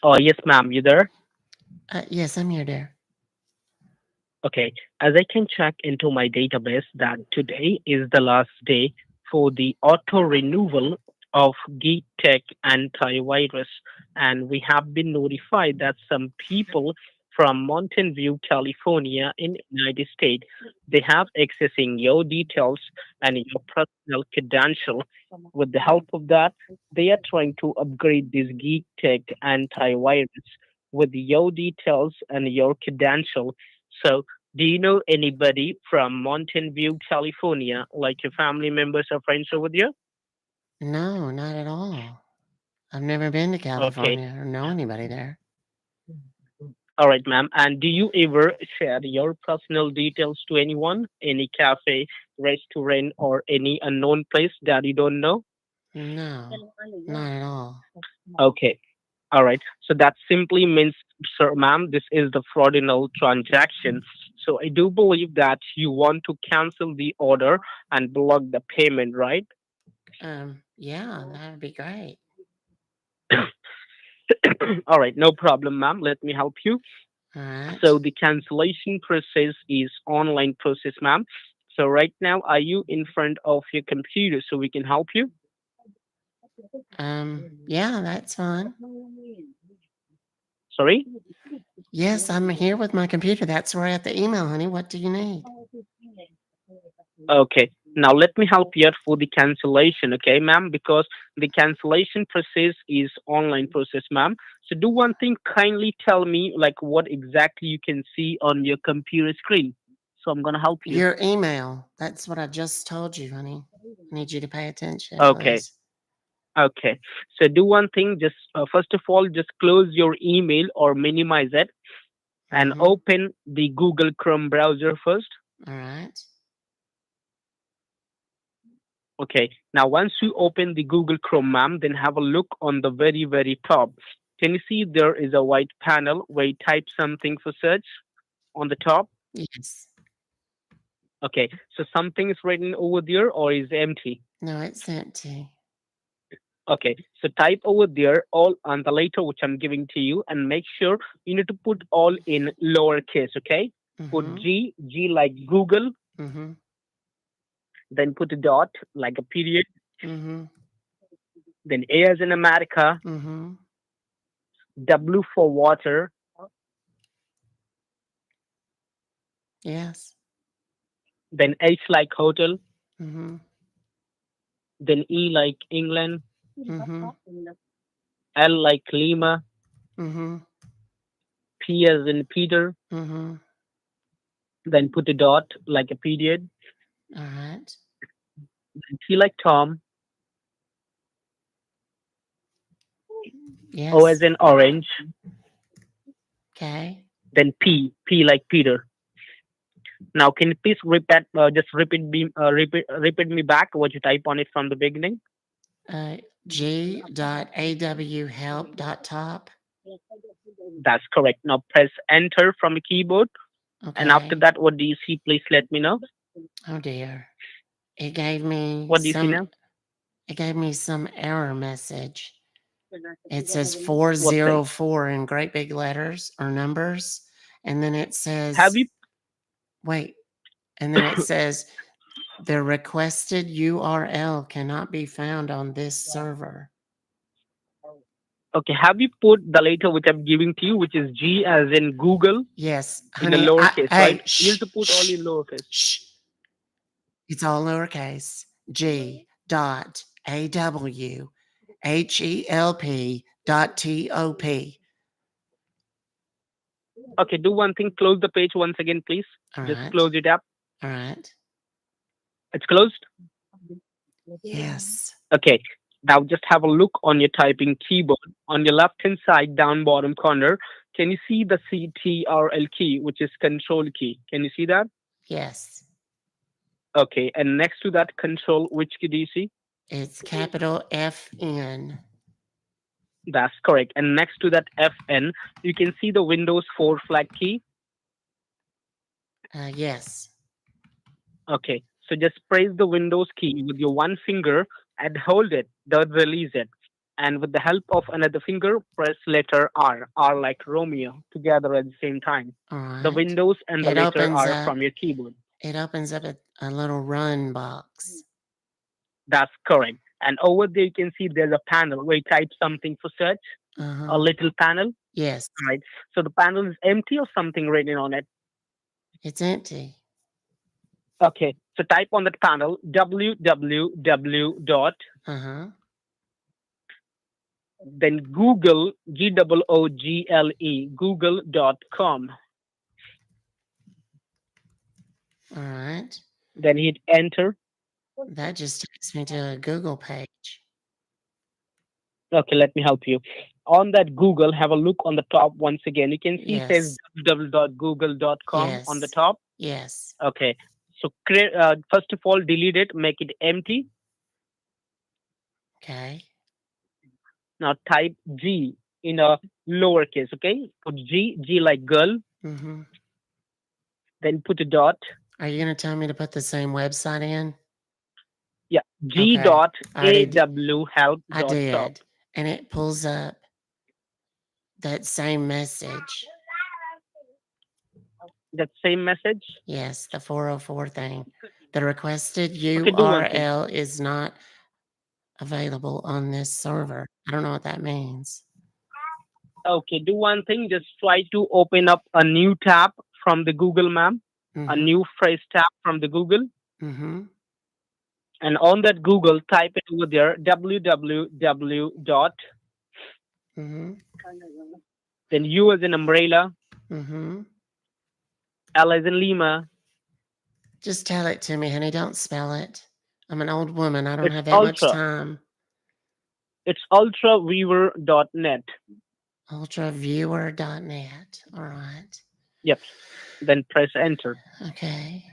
Oh, yes, ma'am. You there? Yes, I'm here, dear. Okay, as I can check into my database that today is the last day for the auto renewal of Geek Tech antivirus, and we have been notified that some people from Mountain View, California, in United States, they have accessing your details and your personal credential. With the help of that, they are trying to upgrade this Geek Tech antivirus with your details and your credential. So do you know anybody from Mountain View, California, like your family members or friends over there? No, not at all. I've never been to Okay. California or know anybody there. All right, ma'am. And do you ever share your personal details to anyone, any cafe, restaurant, or any unknown place that you don't know? No, not at all. Okay. All right. So that simply means, sir, ma'am, this is the fraudulent transaction. So I do believe that you want to cancel the order and block the payment, right? Yeah, that would be great. All right, no problem, ma'am. Let me help you. All right. So the cancellation process is online process, ma'am. So right now, are you in front of your computer so we can help you? Yeah, that's fine. Sorry? Yes, I'm here with my computer. That's where I got the email, honey. What do you need? Okay. Now let me help you out for the cancellation, okay, ma'am? Because the cancellation process is online process, ma'am. So do one thing, kindly tell me like what exactly you can see on your computer screen. So I'm gonna help you. Your email. That's what I just told you, honey. I need you to pay attention, Okay. please. Okay. So do one thing, just first of all, just close your email or minimize it and Mm-hmm. open the Google Chrome browser first. All right. Okay. Now, once you open the Google Chrome, ma'am, then have a look on the very, very top. Can you see there is a white panel where you type something for search on the top? Yes. Okay. So something is written over there or is empty? No, it's empty. Okay. So type over there all on the letter which I'm giving to you and make sure you need to put all in lowercase. Okay. Put Mm-hmm. G like Google, Mm-hmm. then put a dot like a period, Mm-hmm. then A as in America, Mm-hmm. W for water, Yes. then H like hotel, Mm-hmm. then E like England, Mm-hmm. L like Lima, Mm-hmm. P as in Peter, Mm-hmm. then put a dot like a period, All right. then T like Tom, O as Yes. in orange, Okay. then P like Peter. Now, can you please repeat me back what you type on it from the beginning? G.awhelp.top. That's correct. Now press enter from the keyboard. And after Okay. that, what do you see? Please let me know. Oh dear. It gave me What do you see some now? it gave me some error message. It says What thing? 404 in great big letters or numbers. And then it Have says, you wait, and then it says the requested URL cannot be found on this server. okay? Have you put the letter which I'm giving to you, which is G as in Google Yes, in the honey. lowercase, right? Hey, You have shh, to put all shh, in lowercase. shh. It's all lowercase. G.awhelp.top. Okay, do one thing. Close the page once again, please. All Just right. close it up. All right. It's closed. Yes. Okay. Now just have a look on your typing keyboard. On your left hand side, down bottom corner, can you see the CTRL key, which is control key? Can you see that? Yes. Okay. And next to that control, which key do you see? It's capital FN. That's correct. And next to that FN, you can see the Windows 4 flag key. Yes. Okay. So just press the Windows key with your one finger and hold it. Don't release it. And with the help of another finger, press letter R, R like Romeo, together at the same time. All The right. Windows and the It letter opens R up. from your keyboard. It opens up a little run box. That's correct. And over there, you can see there's a panel where you type something for search, a Uh-huh. little panel. Yes. Right. So the panel is empty or something written on it. It's empty. Okay. So type on that panel www dot Uh-huh. then Google Google Google.com. All right. Then hit enter. That just takes me to a Google page. Okay, let me help you. On that Google, have a look on the top once again. You can see it says Yes. www.google.com on the Yes. top. Yes. Okay. So first of all, delete it, make it empty. Okay. Now type G in a lowercase. Okay, put G like girl. Mm-hmm. Then put a dot. Are you gonna tell me to put the same website in? Yeah, G Okay. dot I already did. AW help I dot top. did. And it pulls up that same message. That same message. Yes, the 404 thing. The requested Okay, do one thing. URL is not available on this server. I don't know what that means. Okay, do one thing. Just try to open up a new tab from the Google map, a Mm-hmm. new phrase tab from the Google. Mm-hmm. And on that Google, type it over there www dot Mm-hmm. then U as in umbrella, Mm-hmm. L as in Lima. Just tell it to me, honey. Don't spell it. I'm an old woman. I don't It's have that much ultra. time. It's ultraviewer.net. Ultraviewer.net. All right. Yep. Then press enter. Okay.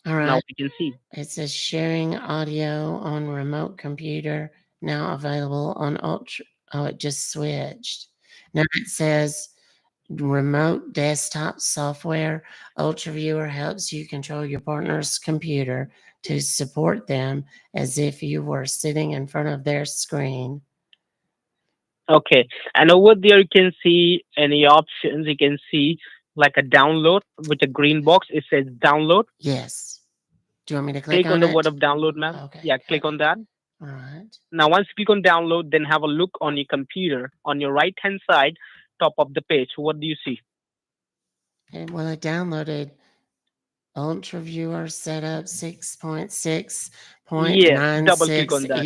All Now right. we can see. It says sharing audio on remote computer now available on Ultra. Oh, it just switched. Now it says remote desktop software. UltraViewer helps you control your partner's computer to support them as if you were sitting in front of their screen. Okay. And over there, you can see any options. You can see like a download with a green box. It says download. Yes. Do you want me to click Click on on the word it? of download, ma'am. Okay. Yeah, click on that. All right. Now, once you click on download, then have a look on your computer. On your right hand side, top of the page, what do you see? And well, it downloaded UltraViewer setup 6.6.96 Double click on that.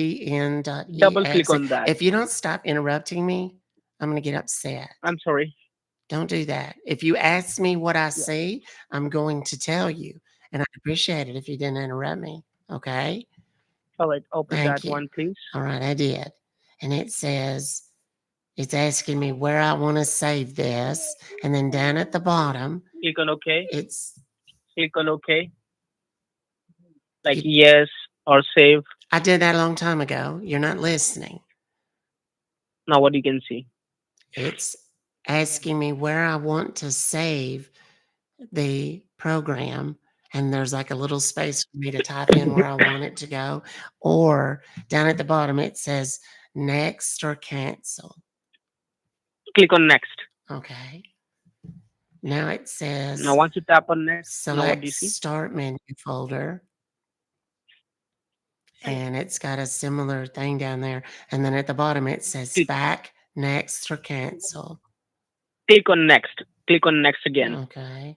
Double click en.exe. on that. If you don't stop interrupting me, I'm going to get upset. I'm sorry. Don't do that. If you ask me what I Yeah. see, I'm going to tell you. And I'd appreciate it if you didn't interrupt me. Okay? All right, open Thank that you. one, please. All right, I did. And it says, it's asking me where I want to save this. And then down at the bottom, Click on OK. it's Click on OK, like You- yes or save. I did that a long time ago. You're not listening. Now what you can see. It's asking me where I want to save the program, and there's like a little space for me to type in where I want it to go. Or down at the bottom, it says next or cancel. Click on next. Okay. Now it says Now once you tap on next, now what do select you see? start menu folder. And it's got a similar thing down there. And then at the bottom, it says Click, back, next, or cancel. click on next. Click on next again. Okay.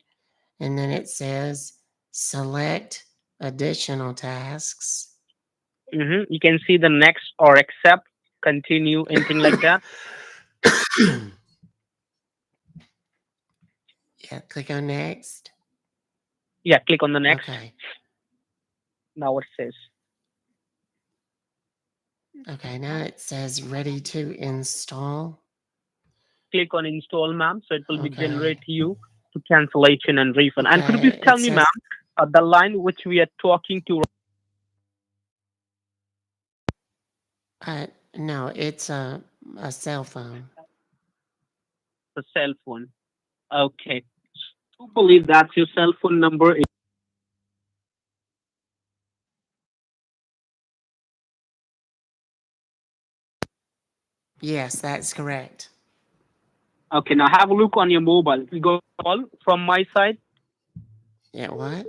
And then it says select additional tasks. You can see the next or accept, continue, anything like that. Yeah, click on next. Yeah, click on the next. Okay. Now what it says. Okay, now it says ready to install. Click on install, ma'am. So it will be Okay. generate you to cancellation and refund. And could you Okay, please tell it me, says ma'am, the line which we are talking to no, it's a cell phone. the cell phone? Okay. So, believe that's your cell phone number. Yes, that's correct. Okay, now have a look on your mobile. You go call from my side. Yeah, what?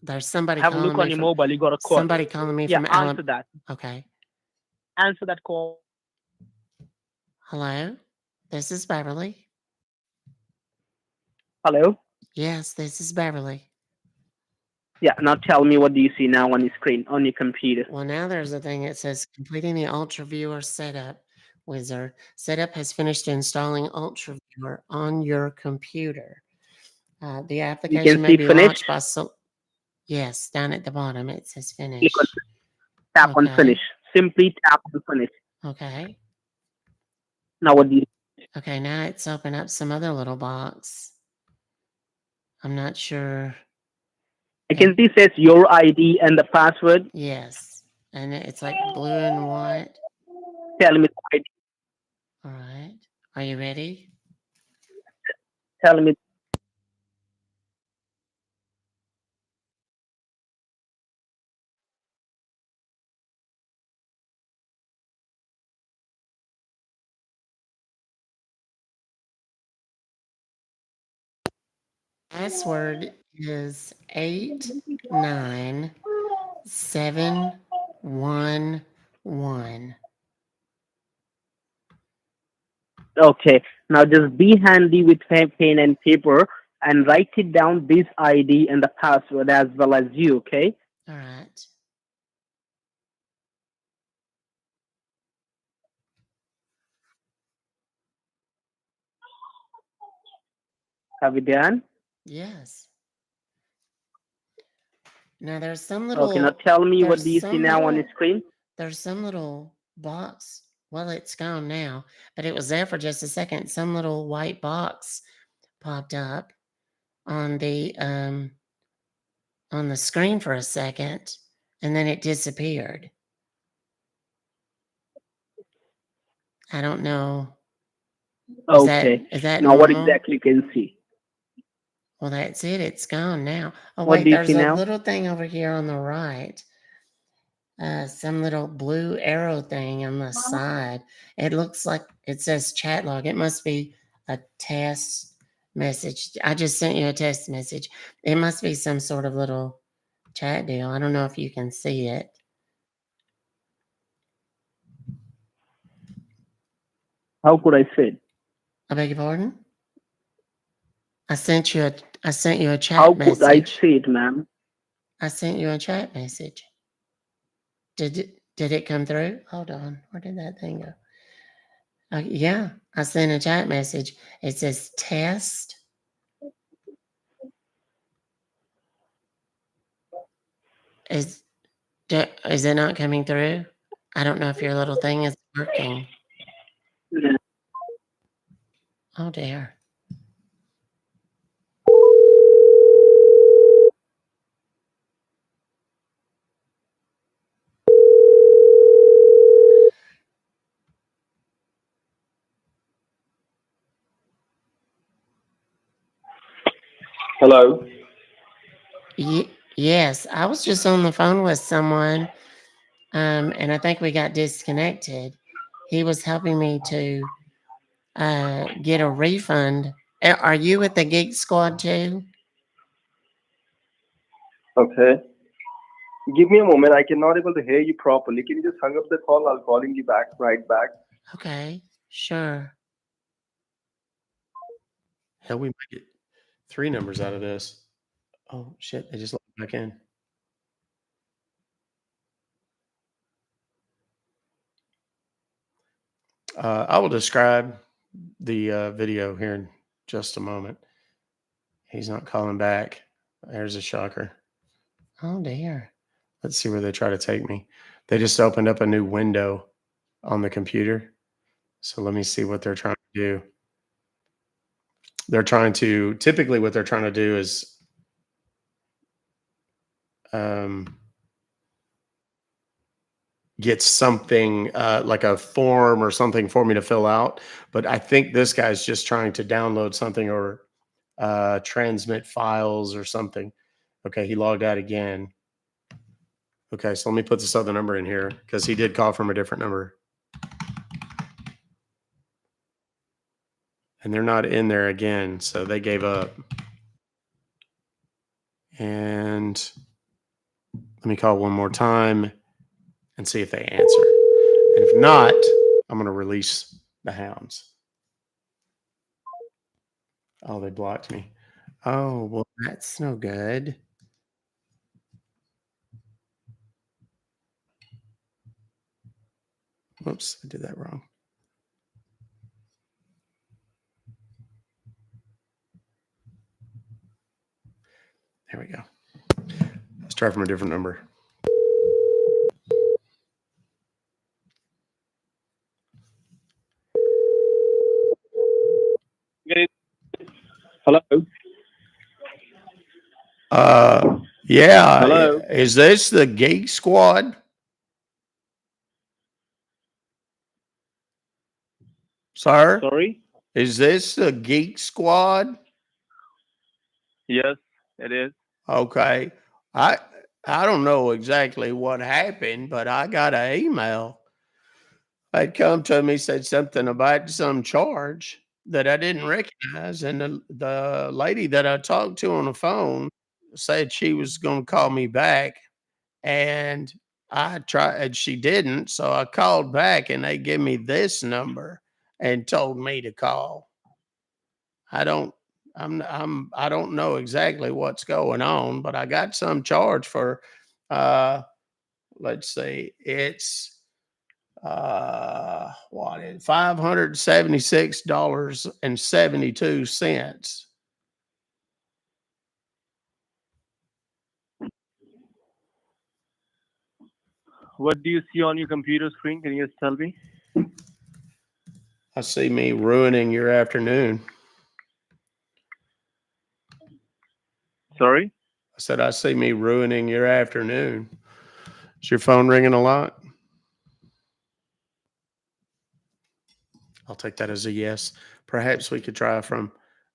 There's somebody Have a calling look me on your from mobile. You got a call. somebody calling me Yeah, from answer Alabama. that. Okay. Answer that call. Hello? This is Beverly. Hello? Yes, this is Beverly. Yeah, now tell me what do you see now on your screen, on your computer? Well, now there's a thing that says completing the Ultra Viewer setup wizard. Setup has finished installing Ultra Viewer on your computer. The You application can may see be finish. launched by yes, down at the bottom it says Click on finish. tap on finish. Okay. Simply tap on finish. Okay. Now what do you Okay, now it's opened up some other little box. I'm not sure. I can see says your ID and the password. Yes. And it's like blue and white. Tell me the ID. All right. Are you ready? Tell me Password is 89711. okay. Now just be handy with pen and paper and write it down this ID and the password as well as you, okay? All right. Have you done? Yes. Now there's some Okay, now little tell me what there's do you see some now on the little screen? there's some little box. Well, it's gone now, but it was there for just a second. Some little white box popped up on the screen for a second, and then it disappeared. I don't know. Okay. Is that Now what normal? exactly you can see? Well, that's it. It's gone now. Oh, What wait, do you see there's a now? little thing over here on the right. Some little blue arrow thing on the side. It looks like it says chat log. It must be a test message. I just sent you a test message. It must be some sort of little chat deal. I don't know if you can see it. How could I say it? I beg your pardon? I sent you a How chat could I message. say it, ma'am? I sent you a chat message. Did it come through? Hold on. Where did that thing go? Yeah, I sent a chat message. It says test. Is is it not coming through? I don't know if your little thing is working. Oh dear. Hello. Yes, I was just on the phone with someone, and I think we got disconnected. He was helping me to get a refund. Are you with the Geek Squad too? Okay. Give me a moment. I cannot able to hear you properly. Can you just hang up the call? I'll calling you back right back. Okay, sure. Hell, we might get 3 numbers out of this. Oh shit! They just let me back in. I will describe the video here in just a moment. He's not calling back. There's a shocker. Oh dear. Let's see where they try to take me. They just opened up a new window on the computer. So let me see what they're trying to do. Typically what they're trying to do is get something like a form or something for me to fill out. But I think this guy's just trying to download something or transmit files or something. Okay, he logged out again. Okay, so let me put this other number in here because he did call from a different number. And they're not in there again, so they gave up. And let me call one more time and see if they answer. And if not, I'm going to release the hounds. Oh, they blocked me. Oh, well, that's no good. Whoops, I did that wrong. There we go. Let's try from a different number. Hello. Yeah. Hello. Is this the Geek Squad? Sir? Sorry. Is this the Geek Squad? Yes, it is. Okay. I don't know exactly what happened, but I got an email. It come to me, said something about some charge that I didn't recognize. And the lady that I talked to on the phone said she was going to call me back. And I tried, and she didn't. So I called back and they gave me this number and told me to call. I don't I don't know exactly what's going on, but I got some charge for let's see, it's what is $576.72. What do you see on your computer screen? Can you just tell me? I see me ruining your afternoon. Sorry. I said I see me ruining your afternoon. Is your phone ringing a lot? I'll take that as a yes. Perhaps we could try from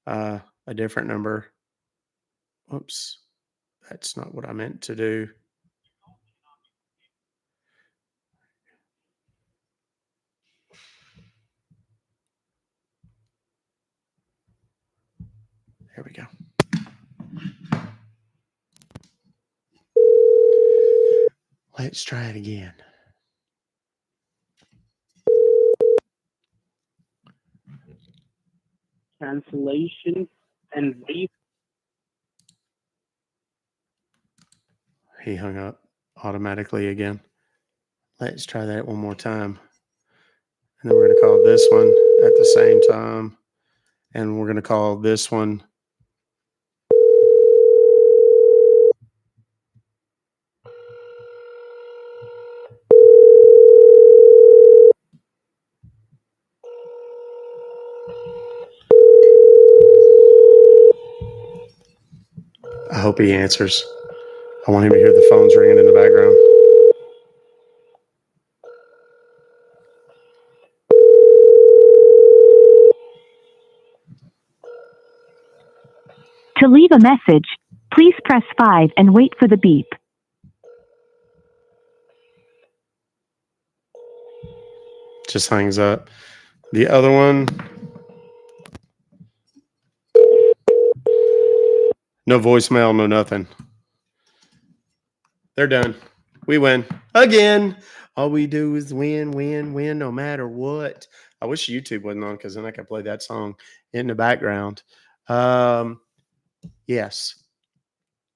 a different number. Oops, that's not what I meant to do. There we go. Let's try it again. Cancellation and refund. He hung up automatically again. Let's try that one more time. And then we're going to call this one at the same time. And we're going to call this one. I hope he answers. I want him to hear the phones ringing in the background. To leave a message, please press 5 and wait for the beep. Just hangs up. The other one, no voicemail, no nothing. They're done. We win again. All we do is win, win, win, no matter what. I wish YouTube wasn't on because then I could play that song in the background. Yes.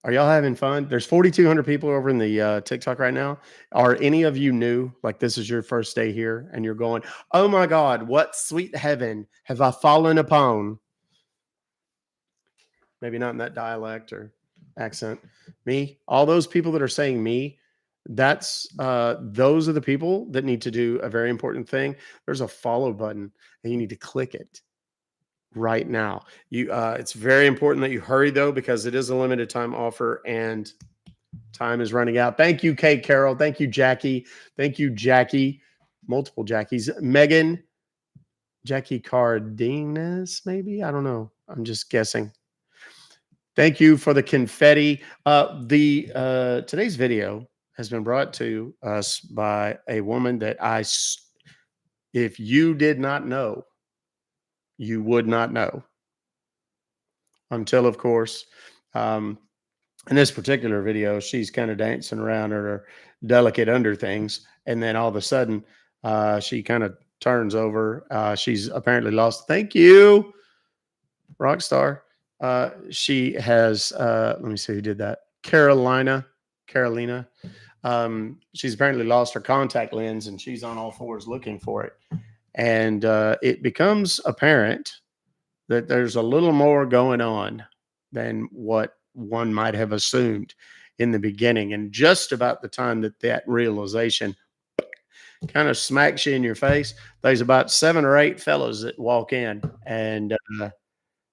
Are y'all having fun? There's 4,200 people over in the TikTok right now. Are any of you new? Like this is your first day here and you're going, oh my God, what sweet heaven have I fallen upon? Maybe not in that dialect or accent. Me, all those people that are saying me, that's those are the people that need to do a very important thing. There's a follow button and you need to click it right now. It's very important that you hurry though, because it is a limited time offer and time is running out. Thank you, Kate Carroll. Thank you, Jackie. Thank you, Jackie. Multiple Jackies. Megan, Jackie Cardenas, maybe? I don't know. I'm just guessing. Thank you for the confetti. Today's video has been brought to us by a woman that if you did not know, you would not know until, of course, in this particular video, she's kind of dancing around her delicate under things. And then all of a sudden, she kind of turns over. She's apparently lost. Thank you, Rockstar. She has, let me see who did that. Carolina. She's apparently lost her contact lens and she's on all fours looking for it. And it becomes apparent that there's a little more going on than what one might have assumed in the beginning. And just about the time that realization kind of smacks you in your face, there's about 7 or 8 fellows that walk in and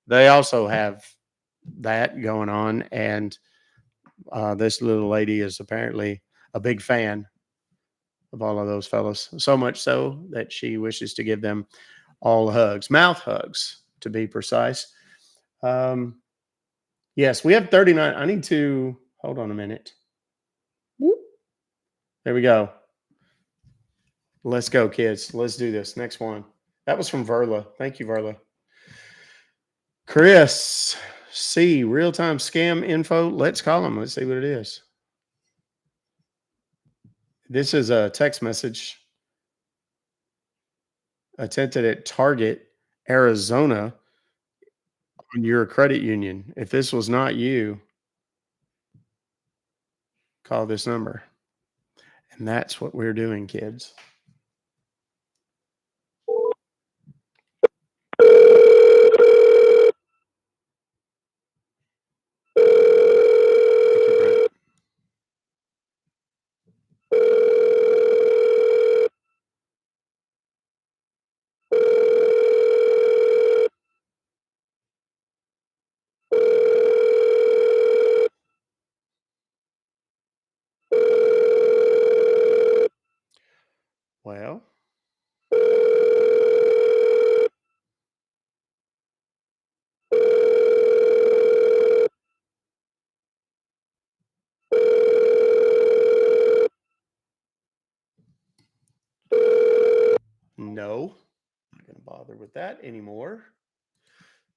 they also have that going on. And this little lady is apparently a big fan of all of those fellows, so much so that she wishes to give them all hugs, mouth hugs to be precise. Yes, we have 39. I need to hold on a minute. Whoop. There we go. Let's go, kids. Let's do this. Next one. That was from Verla. Thank you, Verla. Chris C. Real-time scam info. Let's call them. Let's see what it is. This is a text message attempted at Target, Arizona, on your credit union. If this was not you, call this number. And that's what we're doing, kids. Well, no, not going to bother with that anymore.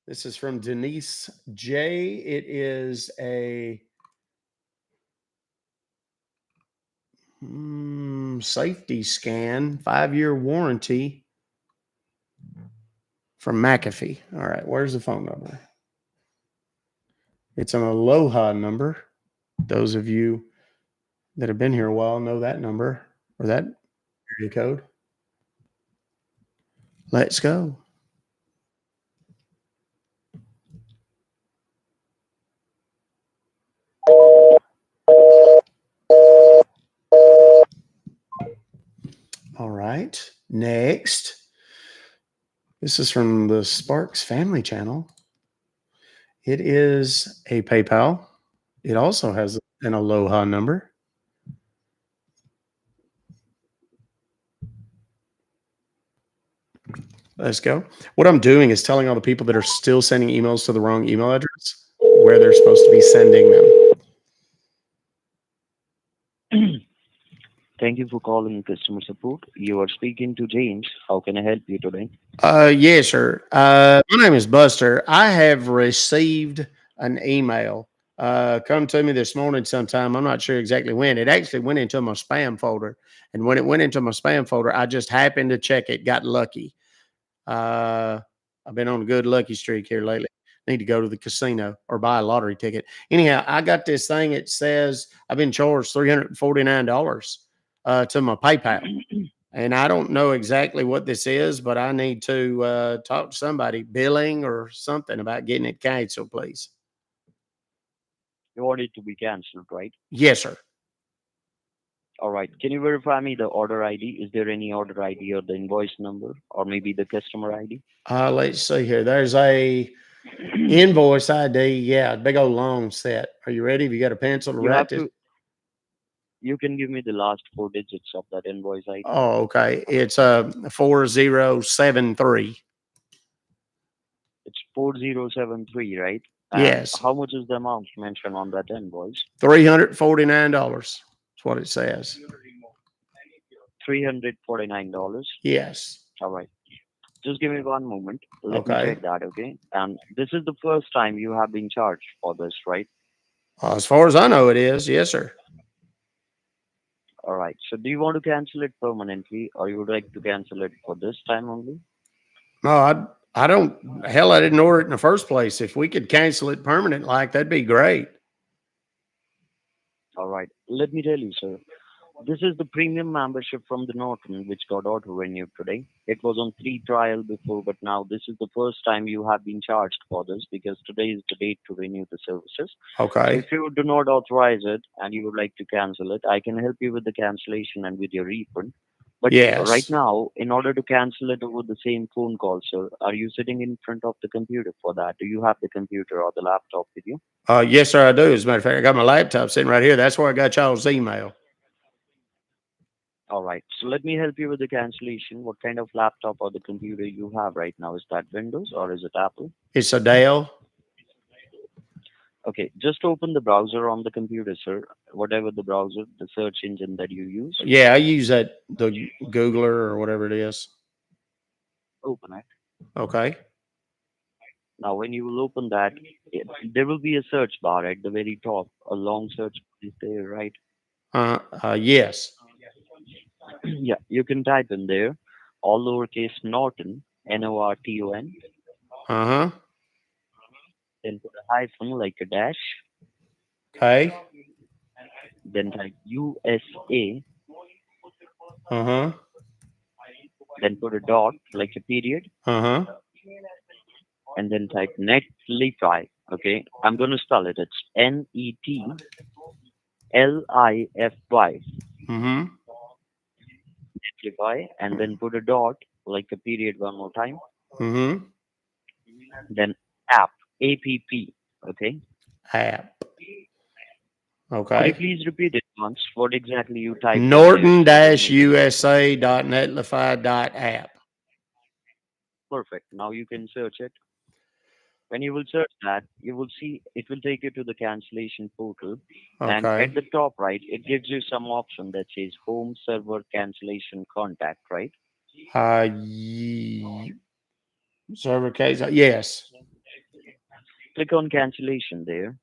This is from Denise J. It is a safety scan, 5-year warranty from McAfee. All right, where's the phone number? It's an Aloha number. Those of you that have been here a while know that number or that area code. Let's go. All right. Next. This is from the Sparks Family Channel. It is a PayPal. It also has an Aloha number. Let's go. What I'm doing is telling all the people that are still sending emails to the wrong email address where where they're supposed to be sending them. Thank you for calling customer support. You are speaking to James. How can I help you today? Yes, sir. My name is Buster. I have received an email come to me this morning sometime. I'm not sure exactly when. It actually went into my spam folder. And when it went into my spam folder, I just happened to check it, got lucky. I've been on a good lucky streak here lately. Need to go to the casino or buy a lottery ticket. Anyhow, I got this thing. It says I've been charged $349 to my PayPal. And I don't know exactly what this is, but I need to talk to somebody, billing or something, about getting it canceled, please. You want it to be canceled, right? Yes, sir. All right. Can you verify me the order ID? Is there any order ID or the invoice number or maybe the customer ID? Let's see here. There's a invoice ID. Yeah, big old long set. Are you ready? Have you got a pencil to You write have this? to. You can give me the last four digits of that invoice ID. Oh, okay. It's 4073. It's 4073, right? And Yes, how much is the amount mentioned on that invoice? $349. That's what it says. $349. Yes. All right. Just give me one moment. Let me Okay. check that, okay? And this is the first time you have been charged for this, right? As far as I know, it is. Yes, sir. All right. So do you want to cancel it permanently or you would like to cancel it for this time only? No, I don't. Hell, I didn't order it in the first place. If we could cancel it permanent, like that'd be great. All right. Let me tell you, sir. This is the premium membership from the Norton, which got auto renewed today. It was on free trial before, but now this is the first time you have been charged for this because today is the date to renew the services. So Okay. if you do not authorize it and you would like to cancel it, I can help you with the cancellation and with your refund. But right Yes. now, in order to cancel it over the same phone call, sir, are you sitting in front of the computer for that? Do you have the computer or the laptop with you? Yes, sir. I do. As a matter of fact, I got my laptop sitting right here. That's where I got y'all's email. All right. So let me help you with the cancellation. What kind of laptop or the computer you have right now? Is that Windows or is it Apple? It's a Dell. Okay, just open the browser on the computer, sir. Whatever the browser, the search engine that you use, Yeah, I use the Googler or whatever it is. open it. Okay. Now, when you will open that, there will be a search bar at the very top. A long search bar is there, right? Yes. Yeah, you can type in there, all lowercase Norton, Norton, Uh-huh. then put a hyphen like a dash, Okay. then type USA, Uh-huh. then put a dot like a period, Uh-huh. and then type Netlify. Okay, I'm going to spell it. It's Netlify, Mm-hmm. Netlify, and then put a dot like a period one more time. Mm-hmm. Then app, app. Okay, App. could you Okay. please repeat it once? What exactly you typed in there? Norton-usa.netlify.app. Perfect. Now you can search it. When you will search that, you will see it will take you to the cancellation portal. And at Okay. the top right, it gives you some option that says home server cancellation contact, right? Ye- Server case. Yes. Click on cancellation there.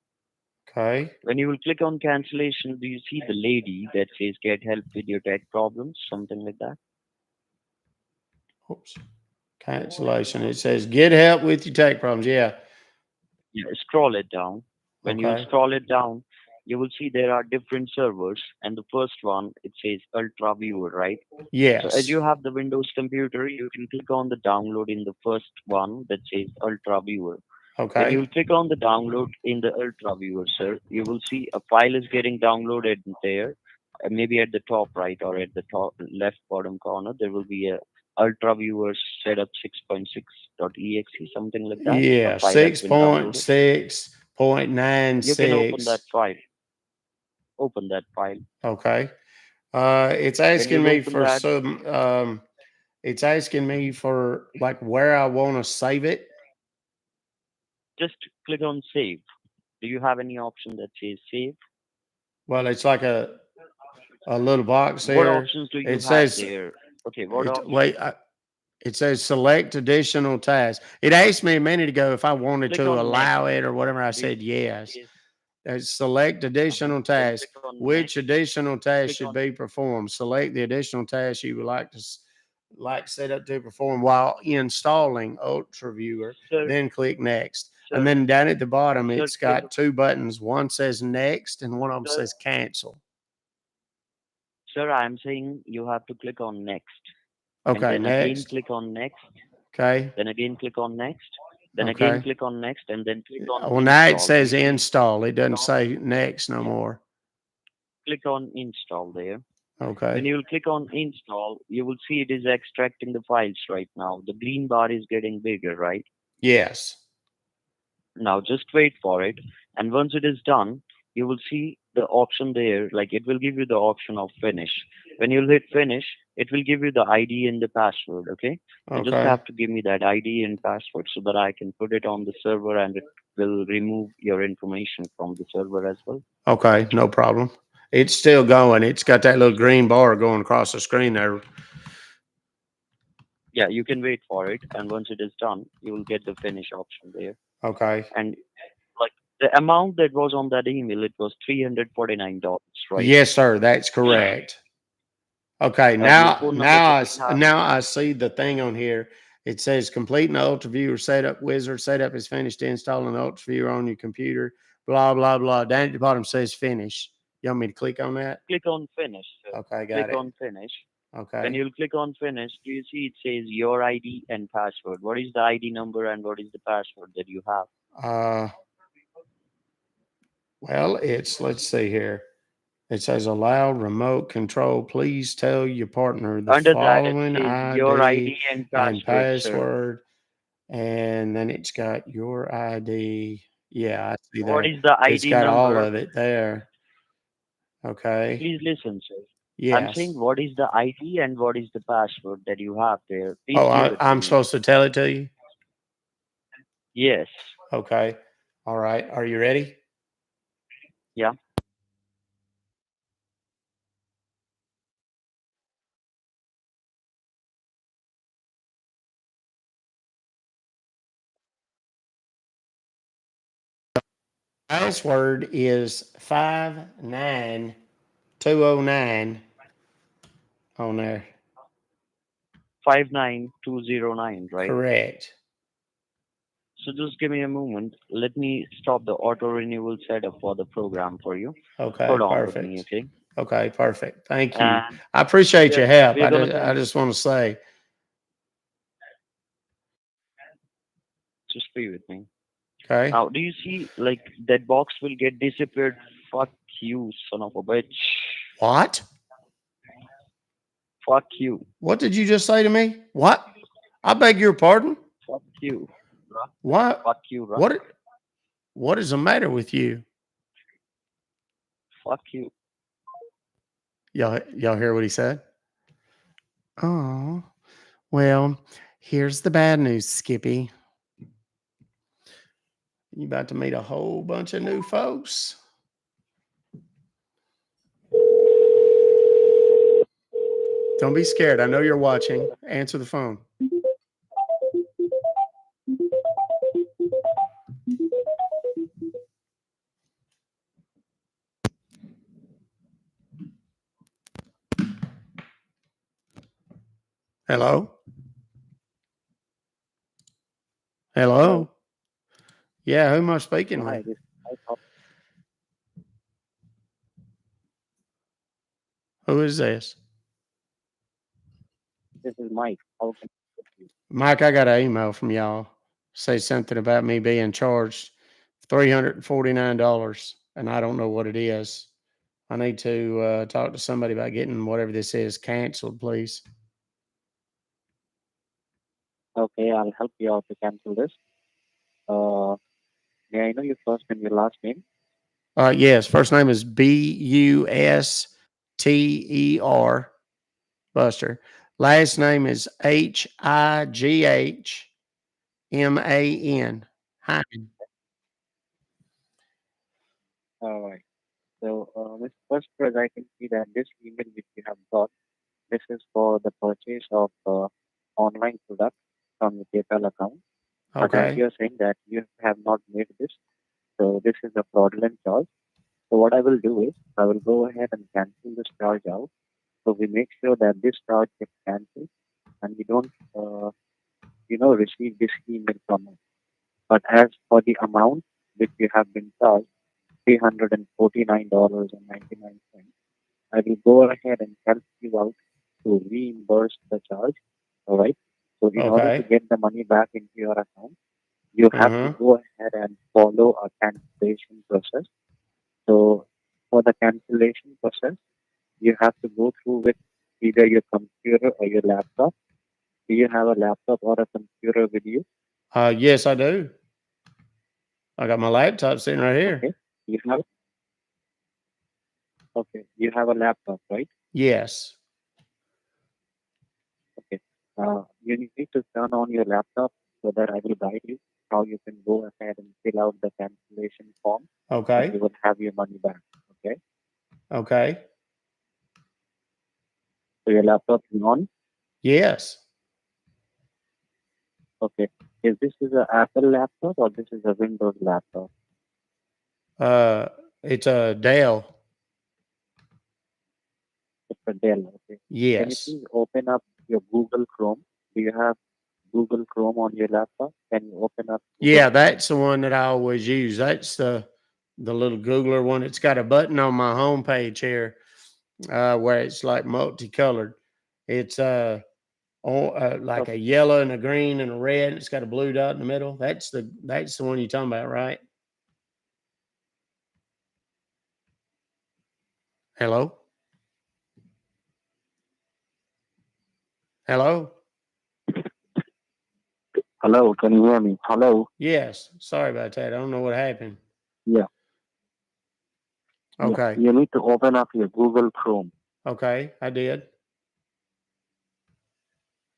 Okay. When you will click on cancellation, do you see the lady that says get help with your tech problems? Something like that? Oops. Cancellation. It says get help with your tech problems. Yeah. Yeah, scroll it down. When you Okay. scroll it down, you will see there are different servers, and the first one it says Ultra Viewer, right? So as Yes. you have the Windows computer, you can click on the download in the first one that says Ultra Viewer. When you Okay. will click on the download in the Ultra Viewer, sir, you will see a file is getting downloaded there. Maybe at the top right or at the top left bottom corner, there will be a Ultra Viewer setup 6.6.exe, something like that. A Yeah. file has been downloaded. 6.6.96. You can open that file. Open that file. Okay. It's When asking you me open for that, some it's asking me for like where I want to save it. just click on save. Do you have any option that says save? Well, it's like a little box What here. options do you It have says there? Okay, what it. options? Wait, it says select additional tasks. It asked me a minute ago if I wanted Click to on next. allow it or whatever. I Do you said yes. see? Select additional Then tasks. click on Which next. additional task Click should on be performed? Select the additional task you would like to set up to perform while installing UltraViewer. sir. Then click next. And Sir, then down at the bottom, sir, it's got two buttons. One says next, and one of them sir, says cancel. sir. I'm saying you have to click on next, and Okay, then again next. click on next. Okay. Then again click on next. Then again Okay. click on next, and then click on Well, now it install. Do says you see? install. It doesn't say next no more. Click on install there. When Okay. you will click on install, you will see it is extracting the files right now. The green bar is getting bigger, right? Yes. Now just wait for it. And once it is done, you will see the option there, like it will give you the option of finish. When you'll hit finish, it will give you the ID and the password, okay? You just Okay. have to give me that ID and password so that I can put it on the server and it will remove your information from the server as well. Okay. No problem. It's still going. It's got that little green bar going across the screen there. Yeah, you can wait for it. And once it is done, you will get the finish option there. Okay. And like the amount that was on that email, it was $349, right? Yes, sir. That's correct. Okay. And your phone number that you have. Now I see the thing on here. It says completing the UltraViewer setup wizard. Setup is finished. Installing the UltraViewer on your computer. Blah, blah, blah. Down at the bottom says finish. You want me to click on that? Click on finish, sir. Okay. Got Click it. on finish. When Okay. you'll click on finish, do you see it says your ID and password? What is the ID number and what is the password that you have? Well, let's see here. It says allow remote control. Please tell your partner the Under that, it following says your ID ID and and password, sir. password. And then it's got your ID. Yeah, I see What there. is the It's ID got all number? of it there. Okay. Please listen, sir. I'm saying Yes. what is the ID and what is the password that you have there? Please Oh, give it to I'm me. supposed to tell it to you? Yes. Okay. All right. Are you ready? Yeah. Password is 59209 on there. 59209, right? Correct. So just give me a moment. Let me stop the auto renewal setup for the program for you. Okay, Hold on with me, perfect. okay? Okay, perfect. Thank you. And I appreciate your help. we're gonna I just want to say, just be with me. okay. Now, do you see like that box will get disappeared? Fuck you, son of a bitch. What? Fuck you. What did you just say to me? What? I beg your pardon? Fuck you. Ruck. What? Fuck you, Ruck. What is the matter with you? Fuck you. Y'all hear what he said? Oh, well, here's the bad news, Skippy. You about to meet a whole bunch of new folks. Don't be scared. I know you're watching. Answer the phone. Hello? Hello? Yeah, who am I speaking Hi, with? Who is this? this is Mike. How can I help you? Mike, I got an email from y'all. Say something about me being charged $349, and I don't know what it is. I need to talk to somebody about getting whatever this is canceled, please. Okay, I'll help you out to cancel this. May I know your first and your last name? Yes, first name is Buster. Buster. Last name is Highman. Hyman. All right. So, Mr. Buster, as I can see that this email which you have got, this is for the purchase of online product from your PayPal account. But as Okay. you're saying that you have not made this, so this is a fraudulent charge. So what I will do is I will go ahead and cancel this charge out. So we make sure that this charge gets cancelled and we don't, receive this email from us. But as for the amount which you have been charged, $349.99, I will go ahead and help you out to reimburse the charge. All right. So in order to Okay. get the money back into your account, you have to Uh-huh. go ahead and follow a cancellation process. So for the cancellation process, you have to go through with either your computer or your laptop. Do you have a laptop or a computer with you? Yes, I do. I got my laptop sitting right here. Okay. You have You have a laptop, right? Yes. Okay. You need to turn on your laptop so that I will guide you how you can go ahead and fill out the cancellation form and Okay. you will have your money back. Okay. Okay. So your laptop is on. Yes. Okay. Is this is a Apple laptop or this is a Windows laptop? Uh, it's a Dell. It's a Dell. Okay. Can you Yes. please open up your Google Chrome? Do you have Google Chrome on your laptop? Can you open up Google Yeah, Chrome? that's the one that I always use. That's the little Googler one. It's got a button on my homepage here, where it's like multicolored. It's like Okay. a yellow and a green and a red. And it's got a blue dot in the middle. That's the one you're talking about, right? Hello? Hello? Hello. Can you hear me? Hello. Yes. Sorry about that. I don't know what happened. Yeah. Yeah. Okay. You need to open up your Google Chrome. Okay. I did.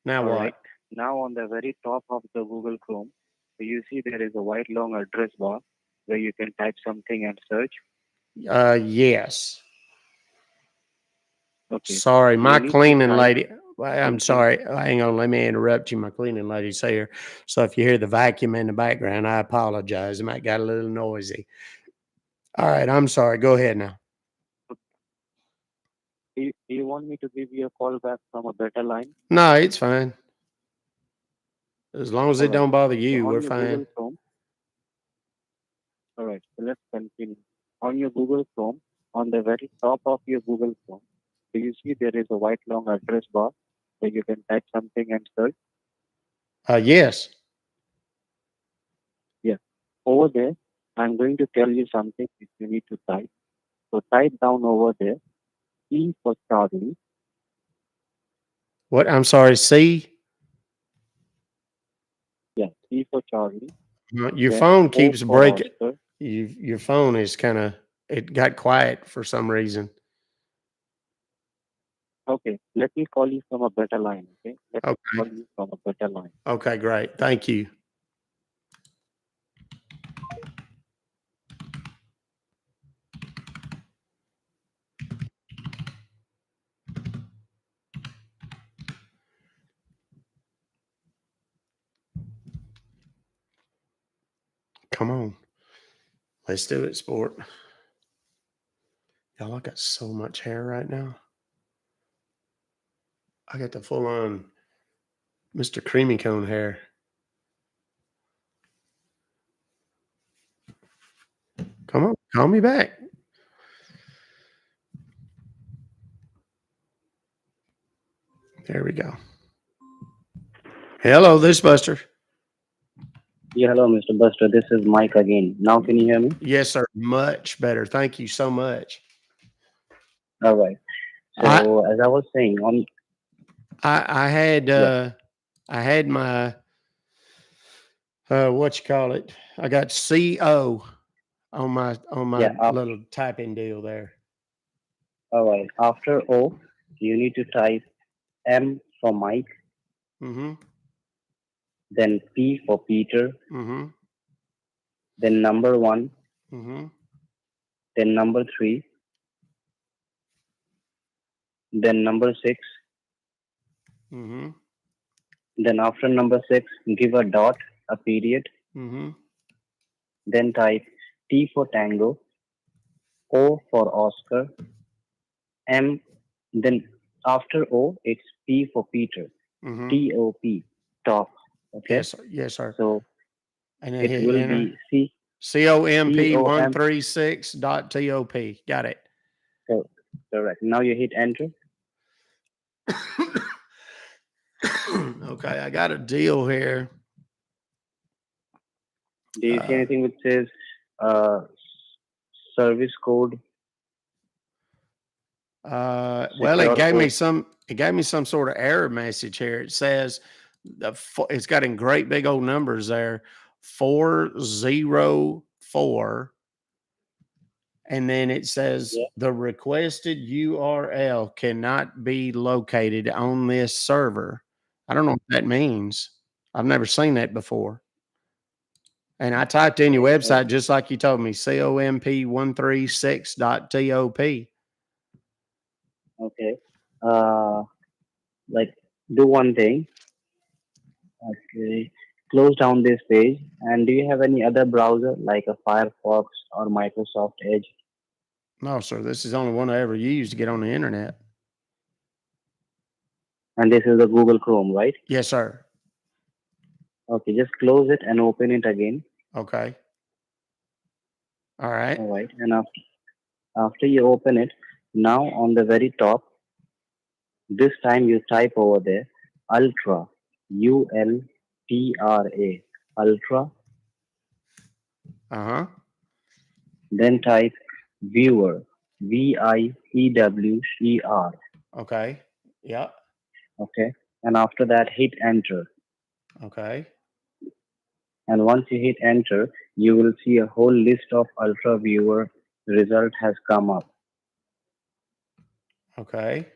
Now All right. what? Now on the very top of the Google Chrome, you see there is a white long address bar where you can type something and search. Yes. Okay. Sorry, You my need to cleaning type lady. I'm something. sorry. Hang on. Let me interrupt you. My cleaning lady's here. So if you hear the vacuum in the background, I apologize. It might got a little noisy. All right. I'm sorry. Go ahead now. Do you want me to give you a call back from a better line? No, it's fine. As long as All it right. don't bother So you, we're on your fine. Google Chrome, all right. So let's continue. On your Google Chrome, on the very top of your Google Chrome, do you see there is a white long address bar where you can type something and search? Yes. Yeah. Over there, I'm going to tell you something which you need to type. So type down over there, E for Charlie. What? I'm sorry. C. Yeah, E for Charlie. Your Then phone O keeps for breaking. Oscar. Your phone is it got quiet for some reason. Okay, let me call you from a better line. Okay, let me Okay. call you from a better line. Okay. Great. Thank you. Come on. Let's do it, sport. Y'all, I got so much hair right now. I got the full on Mr. Creamy Cone hair. Come on, call me back. There we go. Hello, this is Buster. Yeah, hello, Mr. Buster. This is Mike again. Now, can you hear me? Yes, sir. Much better. Thank you so much. All right. I So, as I was saying, I had yeah, I had my what you call it? I got CO on my yeah. little typing deal there. All right. After O, you need to type M for Mike, Mm-hmm. then P for Peter, Mm-hmm. then number one, Mm-hmm. then number 3, then number 6, Mm-hmm. then after number 6, give a dot, a period, Mm-hmm. then type T for Tango, O for Oscar, M, then after O, it's P for Peter, Mm-hmm. TOP, top. Okay, Yes, sir. Yes, sir. so And then it hit will enter. be C COM. COMP136.top. Got it. So correct. Now you hit enter. Okay, I got a deal here. Do you see anything which says uh, service code, Well, it secure gave me code? some. It gave me some sort of error message here. It says it's got in great big old numbers there, 404, and then it says Yeah. the requested URL cannot be located on this server. I don't know what that means. I've never seen that before. And I typed in your website just like you told me, COMP136.top. Okay. Like do one thing. Okay. Close down this page. And do you have any other browser like a Firefox or Microsoft Edge? No, sir. This is the only one I ever used to get on the internet. And this is the Google Chrome, right? Yes, sir. Okay. Just close it and open it again. Okay. All right. All right. And after you open it, now on the very top, this time you type over there Ultra, ULTRA, Ultra, Uh-huh. then type Viewer, VIEWER. Okay. Yep. Okay. And after that, hit enter. Okay. And once you hit enter, you will see a whole list of Ultra Viewer result has come up. Okay.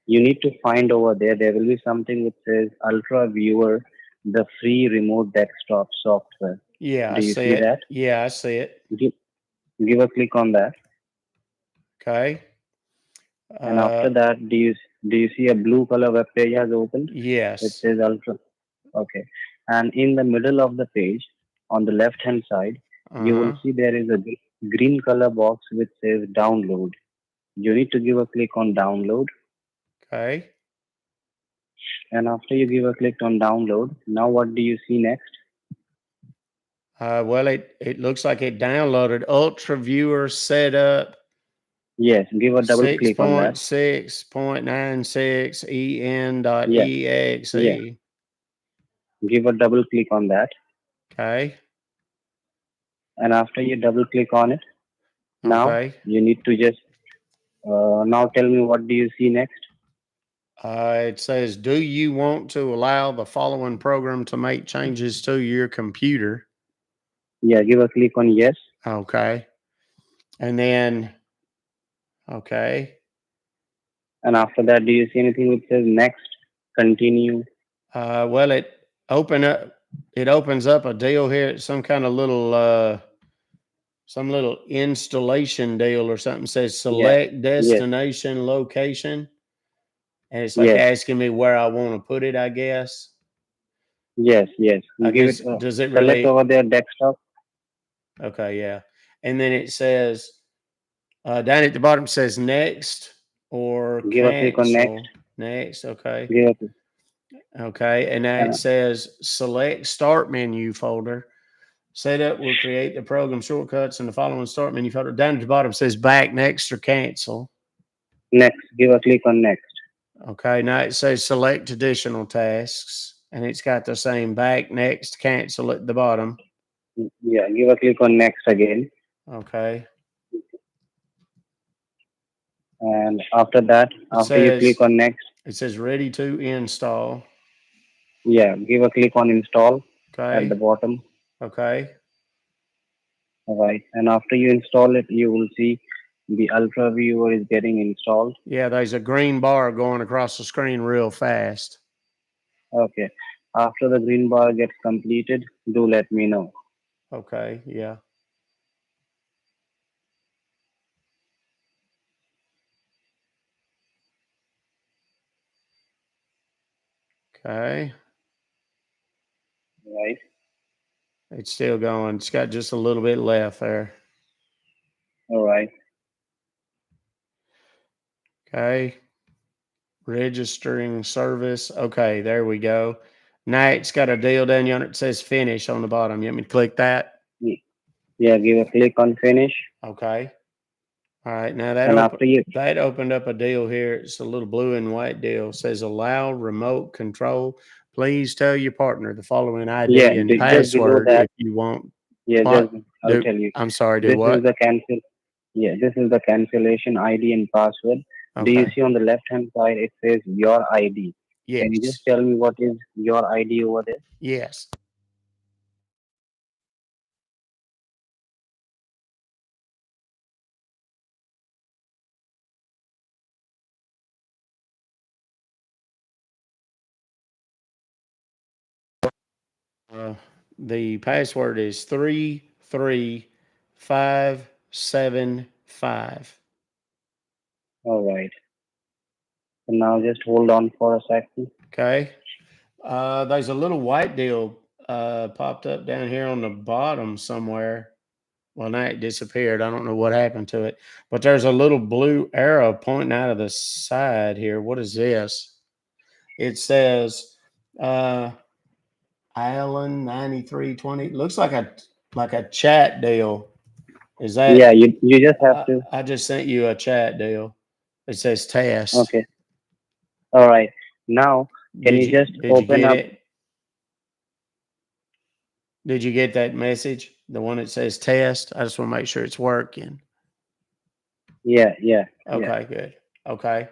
You need to find over there, there will be something which says Ultra Viewer, the free remote desktop software. Yeah, I Do you see see it. that? Yeah, I see it. Give a click on that. Okay. And after that, do you see a blue color web page has opened? It Yes. says Ultra. Okay. And in the middle of the page, on the left hand side, you will Uh-huh. see there is a green color box which says download. You need to give a click on download. Okay. And after you give a click on download, now what do you see next? Well, it looks like it downloaded Ultra Viewer Setup Yes, give a double click on that. 6.6.96 Yes, yes. en.exe. Give a double click on that. Okay. And after you double click on it, now Okay. you need to just now tell me what do you see next? It says, do you want to allow the following program to make changes to your computer? Yeah, give a click on yes. Okay. And then, okay. And after that, do you see anything which says next, continue? Well, it opens up a deal here. It's some kind of some little installation deal or something. It says Yeah, select yes, destination location. And it's like yes, asking me where I want to put it, I guess. yes, yes. Give it, Does it select really? over there desktop. Okay, yeah. And then it says, down at the bottom it says next or Give a click on next. cancel. Next, okay. Give a click. Okay, and now it And, says select start menu folder. Setup will create the program shortcuts in the following start menu folder. Down at the bottom it says back, next, or cancel. next. Give a click on next. Okay, now it says select additional tasks, and it's got the same back, next, cancel at the bottom. Yeah, give a click on next again. Okay. And after that, after you click on next, It says ready to install. yeah, give a click on install at the Okay. bottom. Okay. All right. And after you install it, you will see the Ultra Viewer is getting installed. Yeah, there's a green bar going across the screen real fast. Okay. After the green bar gets completed, do let me know. Okay. Yeah. Okay. Right. It's still going. It's got just a little bit left there. All right. Okay. Registering service. Okay, there we go. Now it's got a deal down yonder. It says finish on the bottom. You want me to click that? Yeah, give a click on finish. Okay. All right. Now And after you, that opened up a deal here. It's a little blue and white deal. It says allow remote control. Please tell your partner the following ID yeah, and just below password that, if you want. yeah, What? I'll tell you. I'm sorry, do This is what? the cancel. Yeah, this is the cancellation ID and password. Do you Okay. see on the left hand side it says your ID? Can you just Yes. tell me what is your ID over there? Yes. The password is 33575. All right. So now just hold on for a second. Okay. There's a little white deal popped up down here on the bottom somewhere. Well, now it disappeared. I don't know what happened to it, but there's a little blue arrow pointing out of the side here. What is this? It says Allen 9320. Looks like a chat deal. Is that? Yeah, you just have to. I just sent you a chat deal. It says test. Okay. All right. Now, can you just Did you open get up? it? Did you get that message? The one that says test? I just want to make sure it's working. Yeah, yeah. Okay, good. Okay.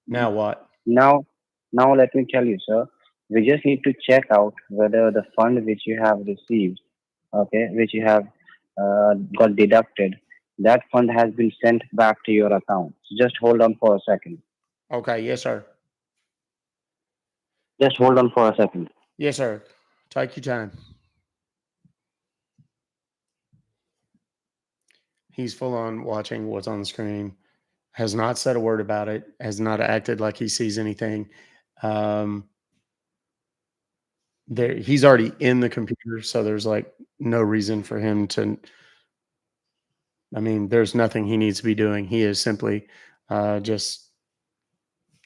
Now what? Now, now let me tell you, sir. We just need to check out whether the fund which you have received, okay, which you have got deducted, that fund has been sent back to your account. So just hold on for a second. Okay, yes, sir. Just hold on for a second. Yes, sir. Take your time. He's full on watching what's on the screen, has not said a word about it, has not acted like he sees anything. He's already in the computer, so there's like no reason for him to. I mean, there's nothing he needs to be doing. He is simply just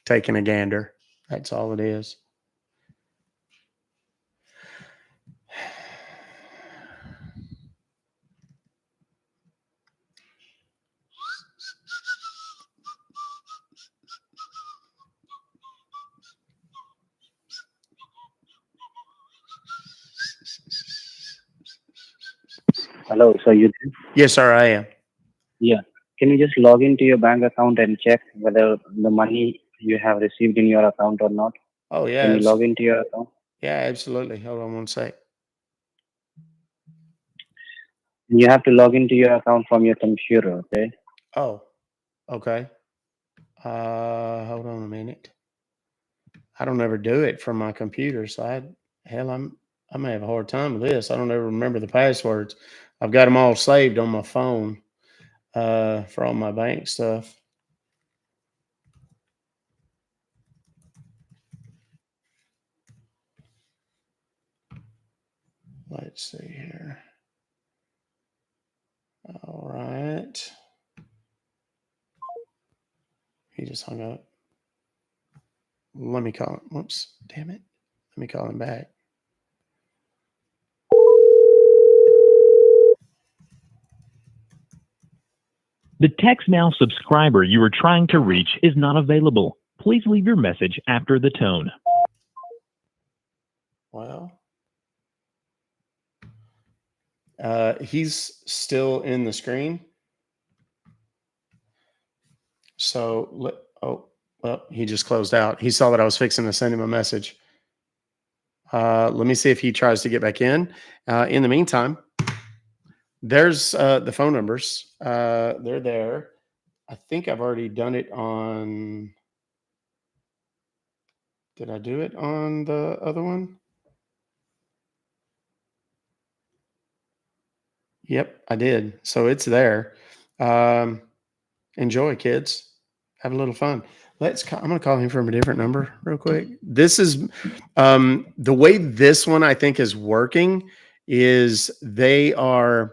taking a gander. That's all it is. Hello, so you there? Yes, sir, I am. Yeah. Can you just log into your bank account and check whether the money you have received in your account or not? Oh, yeah. Can you log into your account? Yeah, absolutely. Hold on one sec. You have to log into your account from your computer, okay? Oh, okay. Hold on a minute. I don't ever do it from my computer, so I may have a hard time with this. I don't ever remember the passwords. I've got them all saved on my phone for all my bank stuff. Let's see here. All right. He just hung up. Let me call him. Whoops, damn it. Let me call him back. The TextNow subscriber you are trying to reach is not available. Please leave your message after the tone. Well, he's still in the screen. So, well, he just closed out. He saw that I was fixing to send him a message. Let me see if he tries to get back in. In the meantime, there's the phone numbers. They're there. I think I've already done it on. Did I do it on the other one? Yep, I did. So it's there. Enjoy, kids. Have a little fun. I'm going to call him from a different number real quick. This is the way this one I think is working is they have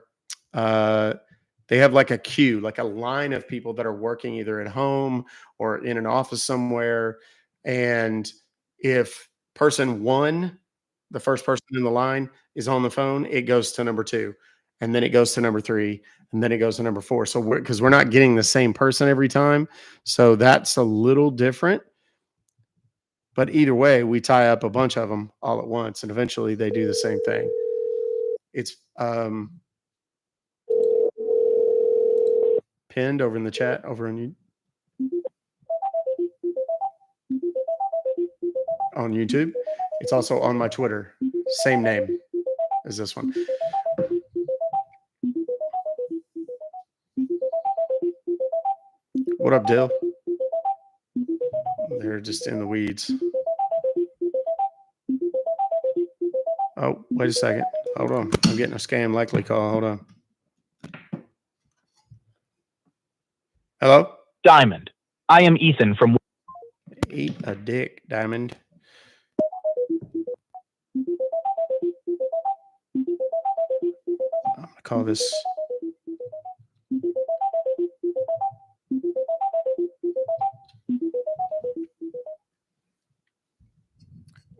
like a queue, like a line of people that are working either at home or in an office somewhere. And if person one, the first person in the line, is on the phone, it goes to number two, and then it goes to number three, and then it goes to number four. So because we're not getting the same person every time, so that's a little different. But either way, we tie up a bunch of them all at once, and eventually they do the same thing. It's pinned over in the chat over on YouTube. It's also on my Twitter. Same name as this one. What up, Dill? They're just in the weeds. Oh, wait a second. Hold on. I'm getting a scam likely call. Hold on. Hello? Diamond. I am Ethan from... Eat a dick, Diamond. I'm going to call this...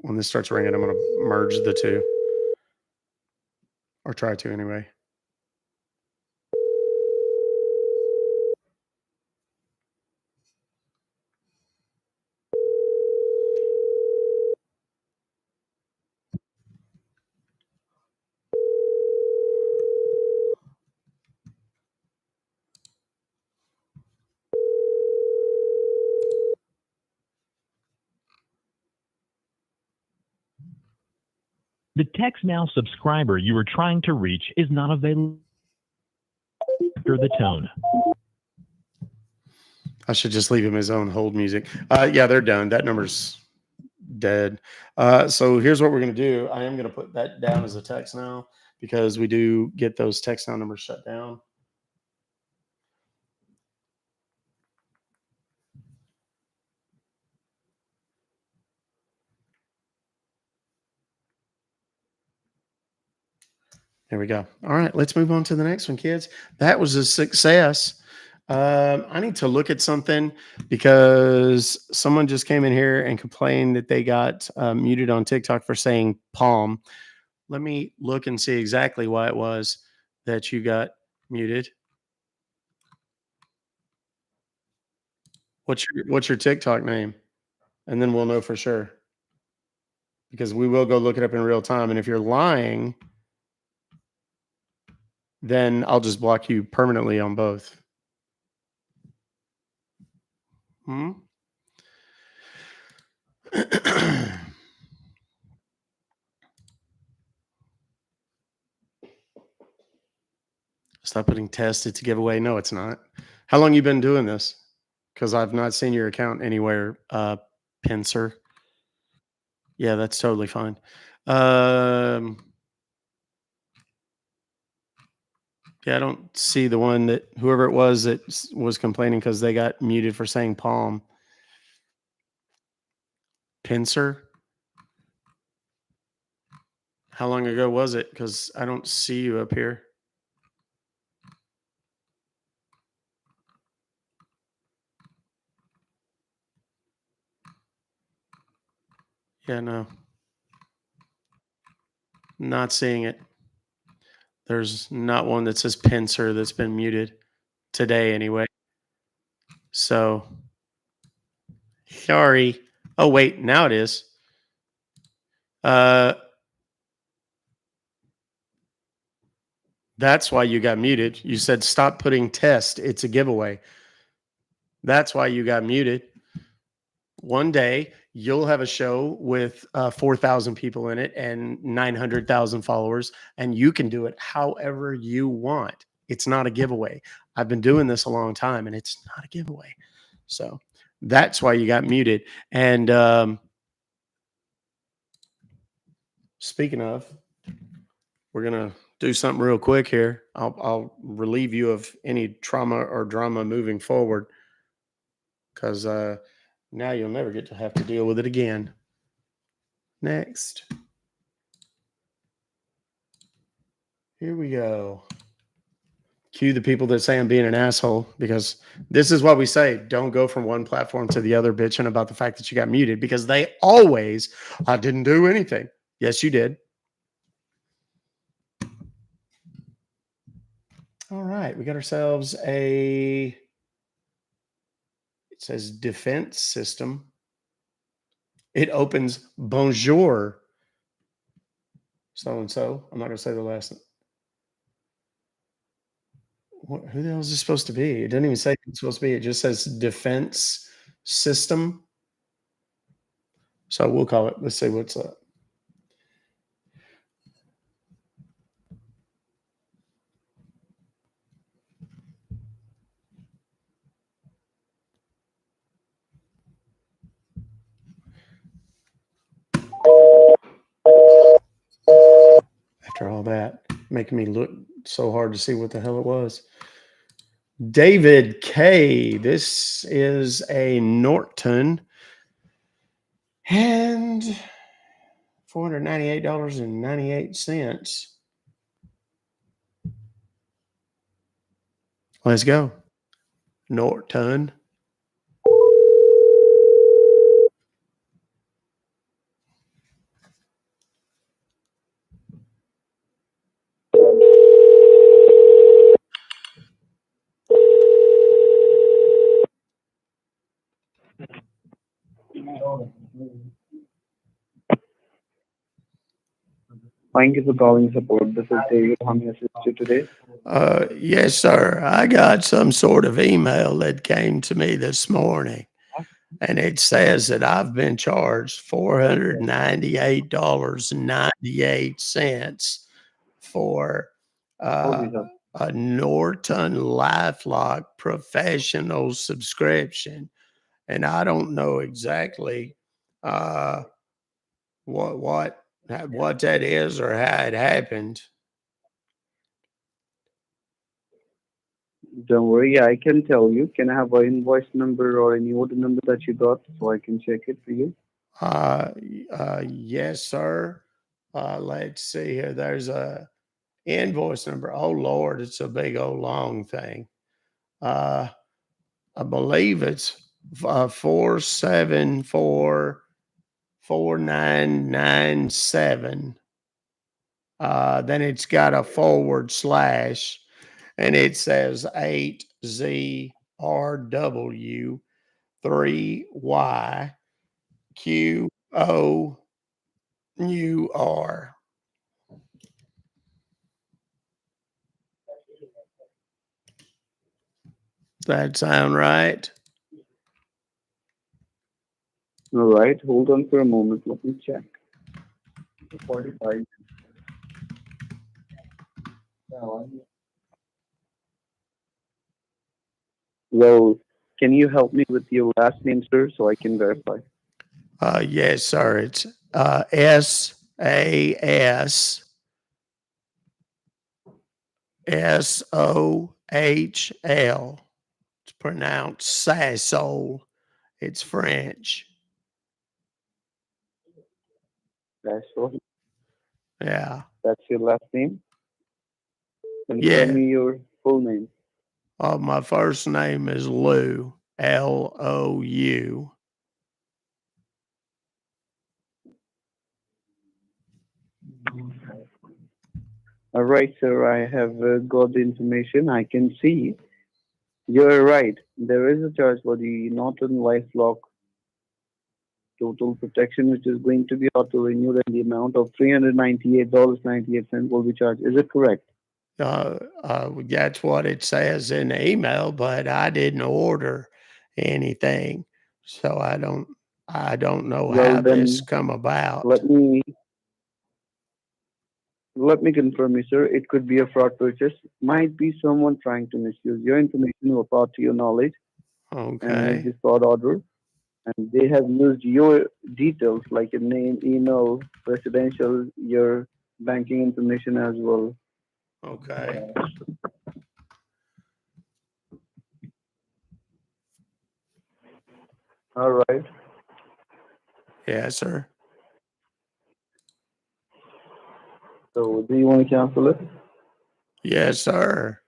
When this starts ringing, I'm going to merge the two. Or try to anyway. The Text Now subscriber you were trying to reach is not available after the tone. I should just leave him his own hold music. Yeah, they're done. That number's dead. So here's what we're going to do. I am going to put that down as a text now because we do get those text now numbers shut down. There we go. All right, let's move on to the next one, kids. That was a success. I need to look at something because someone just came in here and complained that they got muted on TikTok for saying palm. Let me look and see exactly why it was that you got muted. What's your TikTok name? And then we'll know for sure. Because we will go look it up in real time. And if you're lying, then I'll just block you permanently on both. Stop putting test. It's a giveaway. No, it's not. How long you been doing this? Because I've not seen your account anywhere, Pincer. Yeah, that's totally fine. Yeah, I don't see the one that whoever it was that was complaining because they got muted for saying palm. Pincer. How long ago was it? Because I don't see you up here. Yeah, no. Not seeing it. There's not one that says Pincer that's been muted today anyway. So, sorry. Oh, wait, now it is. That's why you got muted. You said stop putting test. It's a giveaway. That's why you got muted. One day you'll have a show with 4,000 people in it and 900,000 followers, and you can do it however you want. It's not a giveaway. I've been doing this a long time, and it's not a giveaway. So that's why you got muted. And speaking of, we're going to do something real quick here. I'll relieve you of any trauma or drama moving forward because Now you'll never get to have to deal with it again. Next. Here we go. Cue the people that say I'm being an asshole, because this is what we say. Don't go from one platform to the other bitching about the fact that you got muted, because they always, I didn't do anything. Yes, you did. All right. We got ourselves it says defense system. It opens bonjour. So-and-so. I'm not going to say the last name. Who the hell is this supposed to be? It doesn't even say who it's supposed to be. It just says defense system. So we'll call it. Let's see what's up. After all that, making me look so hard to see what the hell it was. David K. This is a Norton and $498.98. Let's go. Norton. Thank you for calling support. This is David. How may I assist you today? Yes, sir. I got some sort of email that came to me this morning, and it says that I've been charged $498.98 for a Norton LifeLock professional subscription, and I don't know exactly what that is or how it happened. Don't worry, I can tell you. Can I have an invoice number or any order number that you got so I can check it for you? Yes, sir. Let's see here. There's a invoice number. Oh Lord, it's a big old long thing. I believe it's 4744997. Then it's got a / and it says 8ZRW 3YQOUR. That sound right? All right, hold on for a moment. Let me check. 45. Well, can you help me with your last name, sir, so I can verify? Yes, sir. It's SASSOHL. It's pronounced Sassol. It's French. That's all. Yeah. That's your last name? And Yeah. tell me your full name. My first name is Lou, Lou. All right, sir. I have got the information. I can see. You're right. There is a charge for the Norton LifeLock total protection, which is going to be auto renewed, and the amount of $398.98 will be charged. Is it correct? That's what it says in the email, but I didn't order anything, so I don't know Well, how then this come about. let me confirm you, sir. It could be a fraud purchase. Might be someone trying to misuse your information without your knowledge and make Okay. this fraud order. And they have used your details like your name, email, residential, your banking information as well. Okay. All right. Yes, sir. So do you want to cancel it? Yes, sir.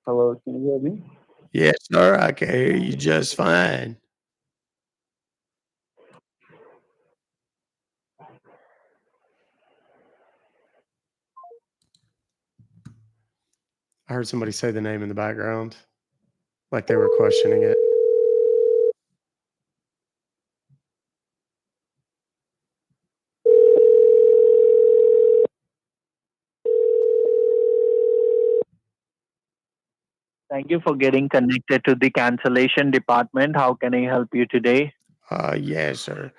Hello, can you hear me? Yes, sir. I can hear you just fine. I heard somebody say the name in the background, like they were questioning it. Thank you for getting connected to the cancellation department. How can I help you today? Yes, sir.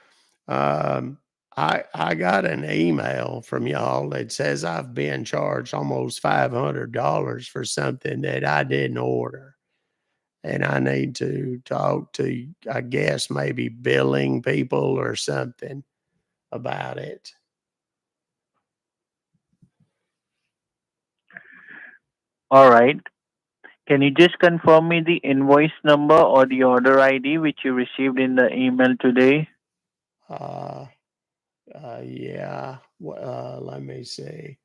Um, I got an email from y'all that says I've been charged almost $500 for something that I didn't order, and I need to talk to, I guess, maybe billing people or something about it. All right. Can you just confirm me the invoice number or the order ID which you received in the email today? Uh, yeah. Let me see.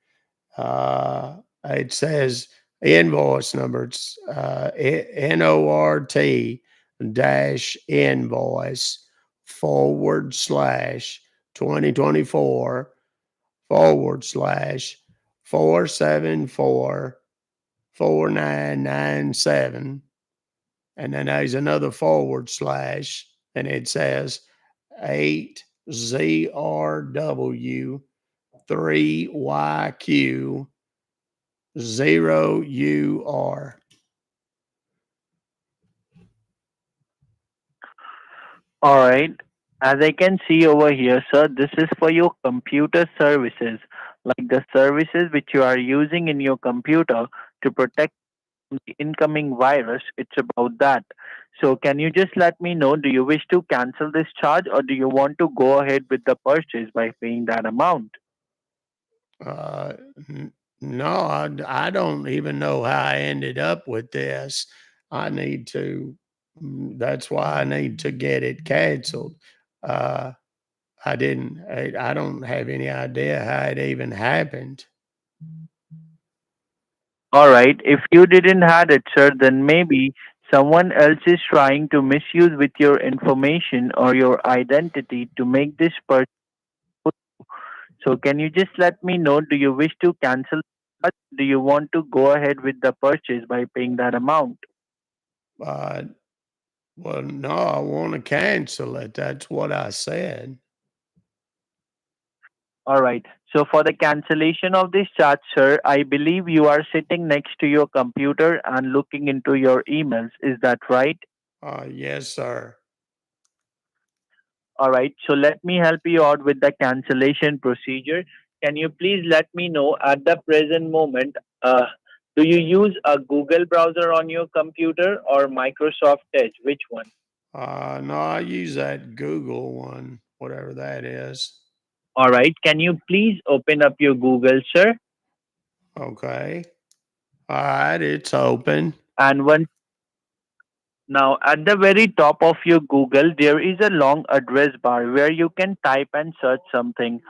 It says invoice number. It's NORT dash invoice / 2024 / 474 4997. And then there's another / and it says 8ZRW 3YQ 0UR. All right. As I can see over here, sir, this is for your computer services, like the services which you are using in your computer to protect from the incoming virus. It's about that. So, can you just let me know, do you wish to cancel this charge or do you want to go ahead with the purchase by paying that amount? Uh, no, I don't even know how I ended up with this. I need to, that's why I need to get it canceled. Uh, I don't have any idea how it even happened. All right. If you didn't had it, sir, then maybe someone else is trying to misuse with your information or your identity to make this purchase. So can you just let me know, do you wish to cancel that? Do you want to go ahead with the purchase by paying that amount? Uh, well, no, I want to cancel it. That's what I said. All right. So for the cancellation of this charge, sir, I believe you are sitting next to your computer and looking into your emails. Is that right? Yes, sir. All right. So let me help you out with the cancellation procedure. Can you please let me know at the present moment, do you use a Google browser on your computer or Microsoft Edge? Which one? No, I use that Google one, whatever that is. All right. Can you please open up your Google, sir? Okay. All right, it's open. And once now at the very top of your Google, there is a long address bar where you can type and search something.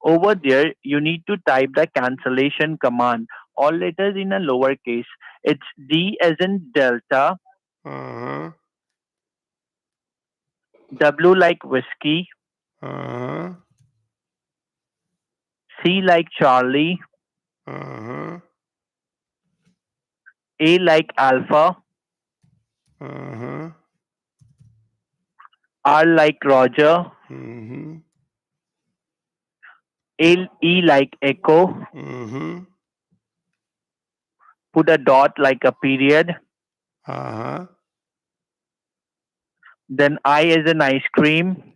Over there, you need to type the cancellation command, all letters in a lowercase. It's D as in Delta, Uh-huh. W like whiskey, Uh-huh. C like Charlie, Uh-huh. A like Alpha, Uh-huh. R like Roger, Mm-hmm. E like Echo, Mm-hmm. put a dot like a period, Uh-huh. then I as in ice cream,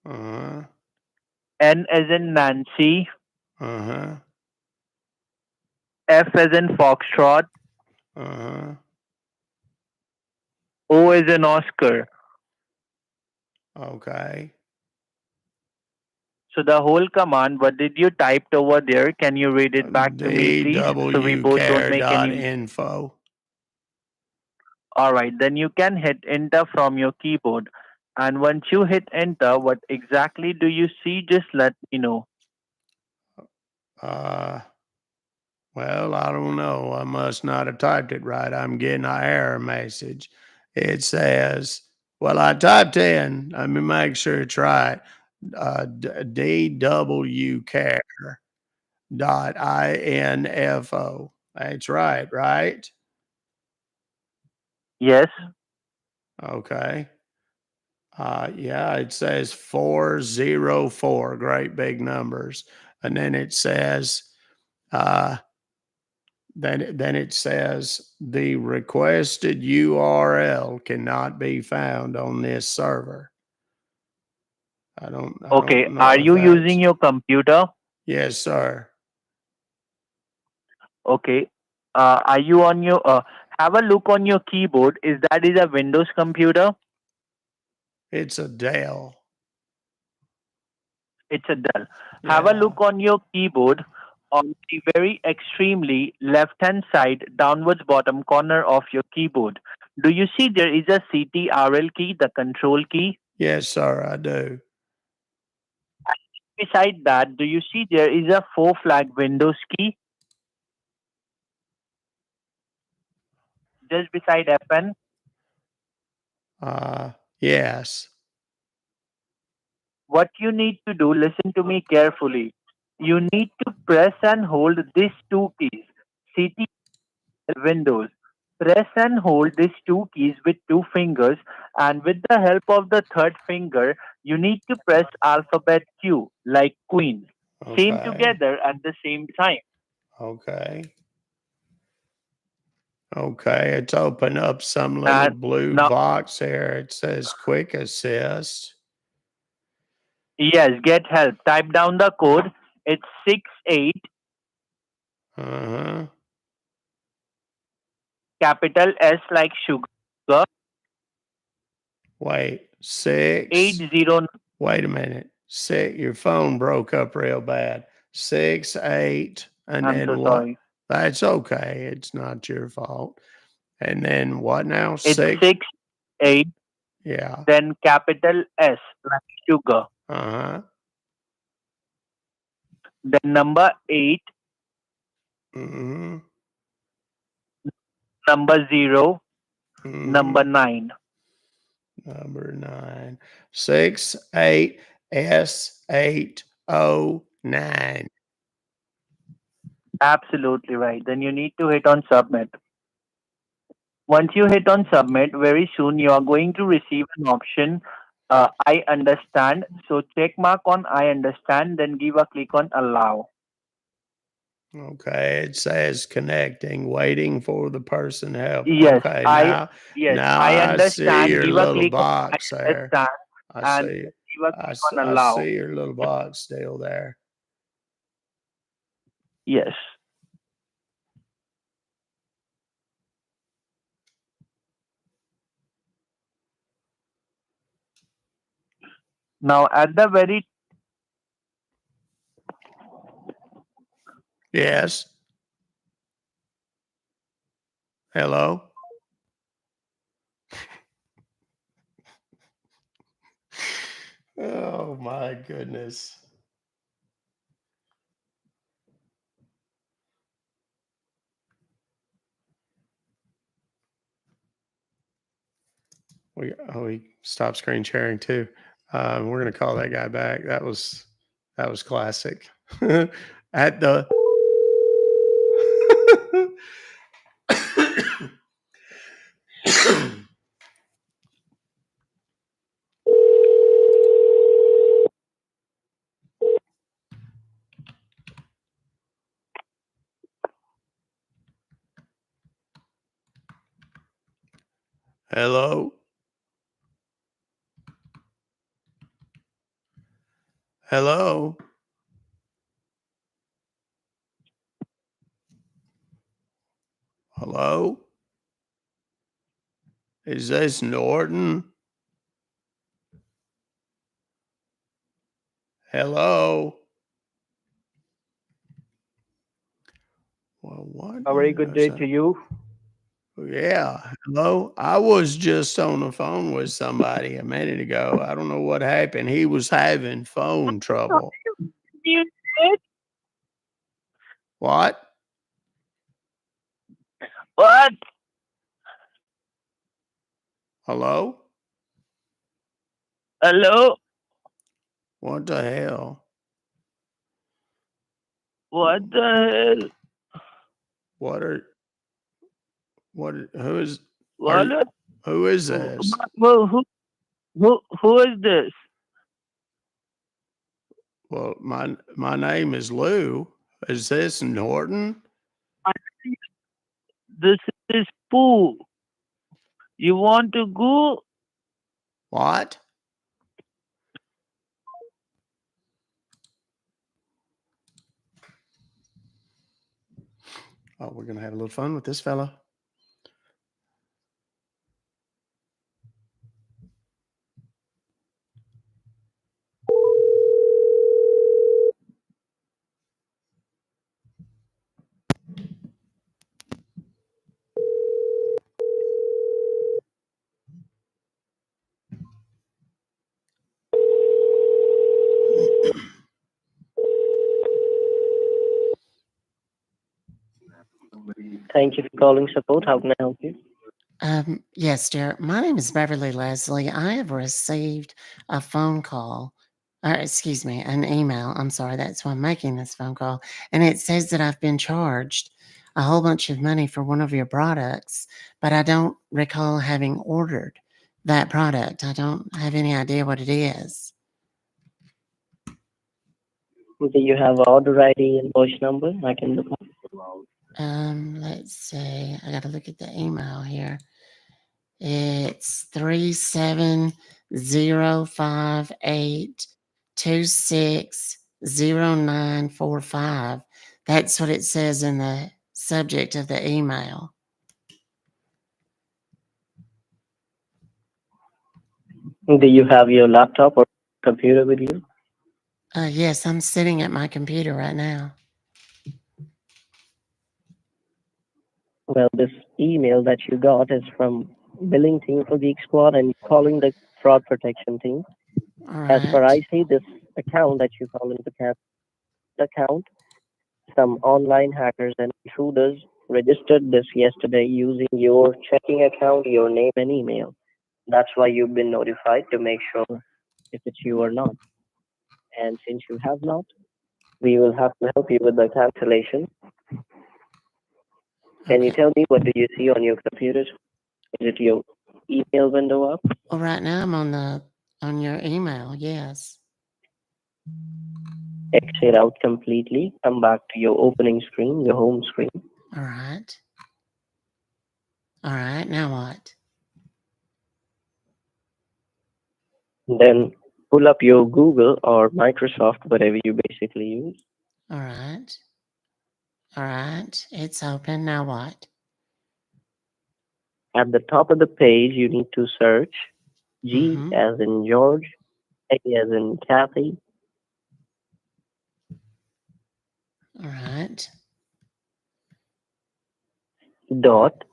Uh-huh. N as in Nancy, Uh-huh. F as in Foxtrot, Uh-huh. O as in Oscar. Okay. So the whole command, what did you type over there? Can you read it back to me, please? So we both don't make any. dwcare.info. All right, then you can hit enter from your keyboard. And once you hit enter, what exactly do you see? Just let me know. Well, I don't know. I must not have typed it right. I'm getting an error message. It says, well, I typed in, let me make sure it's right. dwcare.info. That's right? Yes. Okay. Yeah, it says 404, great big numbers. And then it says, then it says the requested URL cannot be found on this server. I Okay. don't Are know if you that's, using your computer? yes, sir. Okay. Are you on your? Have a look on your keyboard. Is a Windows computer? It's a Dell. It's a Dell. Have a Yeah. look on your keyboard on the very extremely left-hand side, downwards bottom corner of your keyboard. Do you see there is a CTRL key, the control key? Yes, sir, I do. Beside that, do you see there is a four flag Windows key just beside FN? Yes. What you need to do, listen to me carefully. You need to press and hold these two keys, CTRL Windows. Press and hold these two keys with two fingers, and with the help of the third finger, you need to press alphabet Q, like Queen. Same Okay. together at the same time. Okay. Okay. It's opened up some little And blue now, box here. It says quick assist. yes, get help. Type down the code. It's 68 Uh-huh. capital S like sugar Wait, 6. 80. Wait a minute. Your phone broke up real bad. 6, 8, and I'm so then what? sorry. That's okay. It's not your fault. And then what now? It's 6? 68, Yeah. then capital S like sugar. Uh-huh. Then number 8, Mm-hmm. number 0, number Mm-hmm. 9. Number 9. 6, 8, S, 8, O, 9. Absolutely right. Then you need to hit on submit. Once you hit on submit, very soon you are going to receive an option. I understand. So check mark on I understand, then give a click on allow. Okay, it says connecting, waiting for the person help. Yes, Okay, I yes, now I I see understand. your Give a little click on I box there. understand I and see, give a click on I allow. see your little box still there. Yes. Now at the very Yes. Hello. Oh my goodness. We stopped screen sharing too. We're gonna call that guy back. That was classic. At the hello. Hello. Hello. Is this Norton? Hello. Well, what? A very good day to you. Yeah. Hello. I was just on the phone with somebody a minute ago. I don't know what happened. He was having phone trouble. What? What? Hello? Hello? What the hell? What the hell? Who is What? who is this? Who is this? Well, my name is Lou. Is this Norton? This is Pooh. You want to go? What? Oh, we're gonna have a little fun with this fella. Thank you for calling support. How can I help you? Yes, dear. My name is Beverly Leslie. I have received a phone call, or excuse me, an email. I'm sorry, that's why I'm making this phone call. And it says that I've been charged a whole bunch of money for one of your products, but I don't recall having ordered that product. I don't have any idea what it is. Do you have order ID and invoice number? I can look up. Let's see. I got to look at the email here. It's 37058260945. That's what it says in the subject of the email. Do you have your laptop or computer with you? Yes, I'm sitting at my computer right now. Well, this email that you got is from billing team for Geek Squad and calling the fraud protection team. All As per I right. see, this account that you call into account, some online hackers and intruders registered this yesterday using your checking account, your name and email. That's why you've been notified to make sure if it's you or not. And since you have not, we will have to help you with the cancellation. Can you Okay. tell me what do you see on your computer? Is it your email window up? Well, right now I'm on your email. Yes. Exit out completely. Come back to your opening screen, your home screen. All right. All right. Now what? Then pull up your Google or Microsoft, whatever you basically use. All right. All right. It's open. Now what? At the top of the page, you need to search G Mm-hmm. as in George, A as in Kathy, All right. dot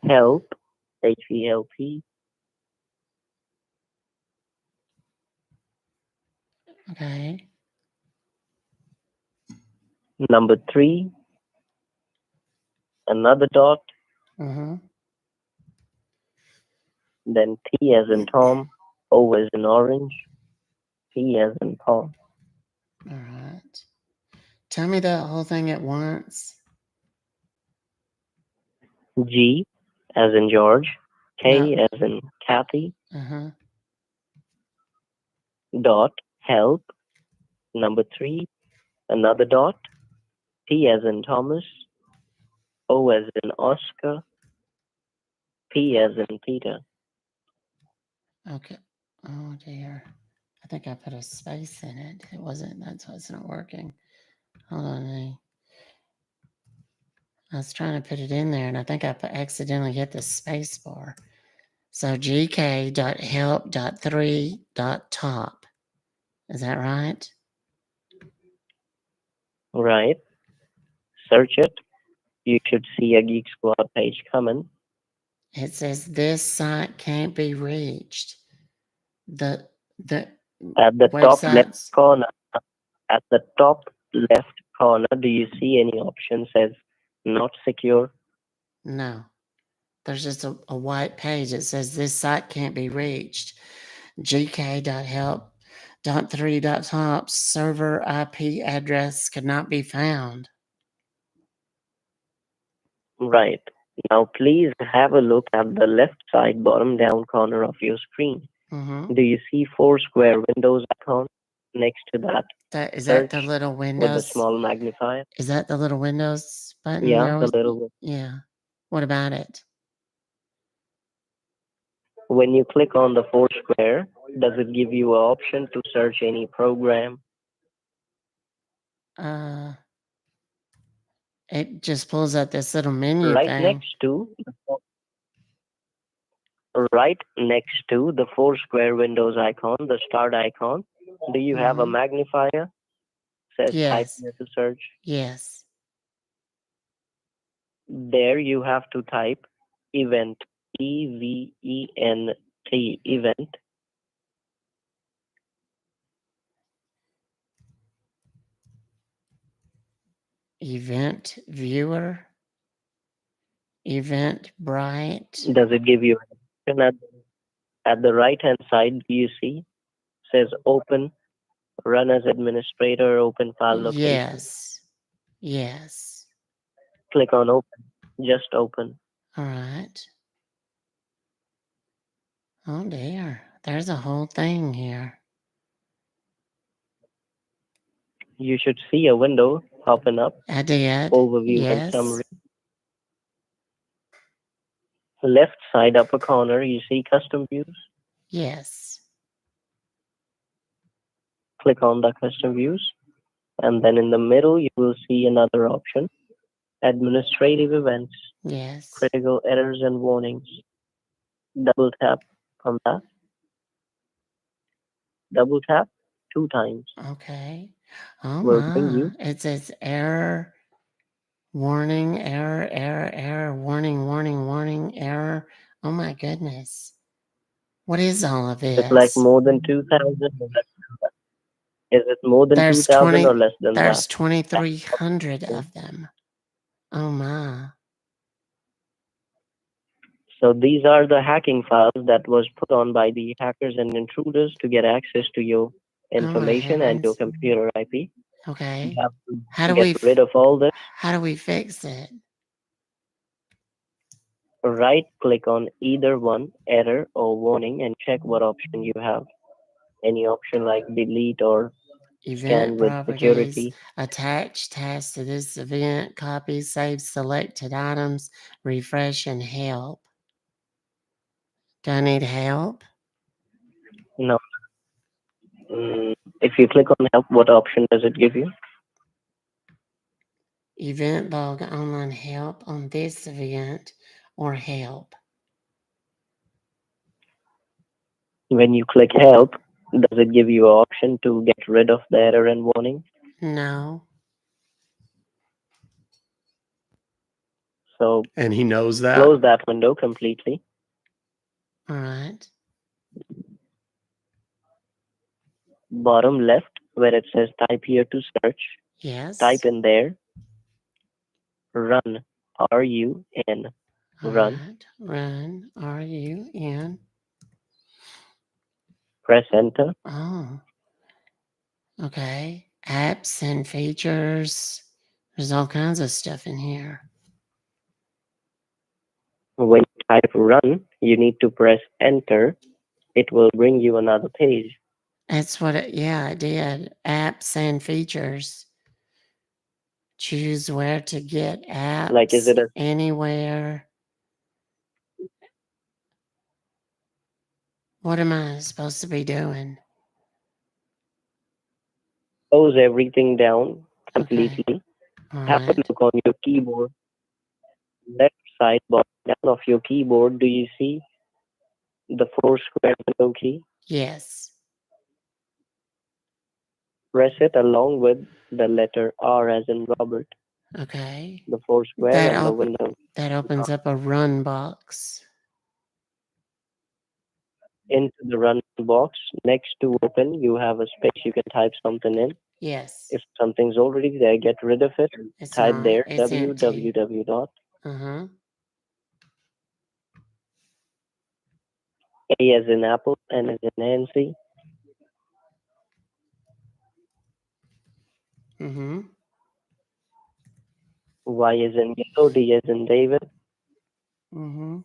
help, HELP, Okay. number 3, another dot, Mm-hmm. then T as in Tom, O as in orange, P as in Paul. All right. Tell me the whole thing at once. G as in George, K No. as in Kathy, Uh-huh. dot help, number 3, another dot, T as in Thomas, O as in Oscar, P as in Peter. Okay. Oh dear. I think I put a space in it. It wasn't. That's why it's not working. Hold on. I was trying to put it in there, and I think I accidentally hit the space bar. So gk.help.3.top. Is that right? Right. Search it. You should see a Geek Squad page coming. It says this site can't be reached. The At the top left websites. corner, at the top left corner, do you see any option says not secure? No. There's just a white page that says this site can't be reached. gk.help.3.top server IP address could not be found. Right. Now please have a look at the left side bottom down corner of your screen. Mm-hmm. Do you see 4 square windows icon next to that? Is Search that the little with the Windows? small magnifier. Is that the little Windows button? Yeah, you're the always- little. Yeah. What about it? When you click on the 4 square, does it give you an option to search any program? It just pulls up this little menu Right thing. next to the 4 square windows icon, the start icon, do you have a magnifier? Says type Yes. here to search. Yes. There you have to type event, EVENT, event. Event viewer. Event bright. Does it give you an option at the right hand side? Do you see? Says open, run as administrator, open file location. Yes. Yes. Click on open. Just open. All right. Oh dear. There's a whole thing here. You should see a window popping up. I did. Overview and Yes. summary. Left side upper corner, you see custom views. Yes. Click on the custom views. And then in the middle, you will see another option. Administrative events. Yes. Critical errors and warnings. Double tap on that. Double tap 2 times. Okay. Oh Will bring my. you. It says error. Warning, error, warning, error. Oh my goodness. What is all of this? It's like more than 2,000. Is it more than There's 2,000 or less than There's that? 2,300 of them. Oh my. So these are the hacking files that was put on by the hackers and intruders to get access to your information and your computer IP. Okay. You have to How do get rid of all this. How do we fix it? Right click on either one, error or warning, and check what option you have. Any option like delete or scan Event with properties. security. Attach tasks to this event. Copy, save selected items. Refresh and help. Do I need help? No. If you click on help, what option does it give you? Event log online help on this event or help. When you click help, does it give you an option to get rid of the error and warning? No. So And he knows that. close that window completely. All right. Bottom left, where it says type here to search, Yes. type in there, run, R-U-N, run. Right. Run, R-U-N. Press enter. Oh. Okay. Apps and features. There's all kinds of stuff in here. When you type run, you need to press enter. It will bring you another page. That's what it did. Apps and features. Choose where to get apps. Like, is it anywhere? What am I supposed to be doing? Close everything down completely. All Have right. a look on your keyboard. Left side bottom down of your keyboard, do you see the 4 square window key? Yes. Press it along with the letter R as in Robert, Okay. the four square That and the open window. that opens up a run box. Into the run box, next to open, you have a space you can type something in. Yes. If something's already there, get rid of it. It's Type not. there It's empty. www dot Uh-huh. A as in Apple, N as in Nancy, Mm-hmm. Y as in yellow, D as in David, Mm-hmm.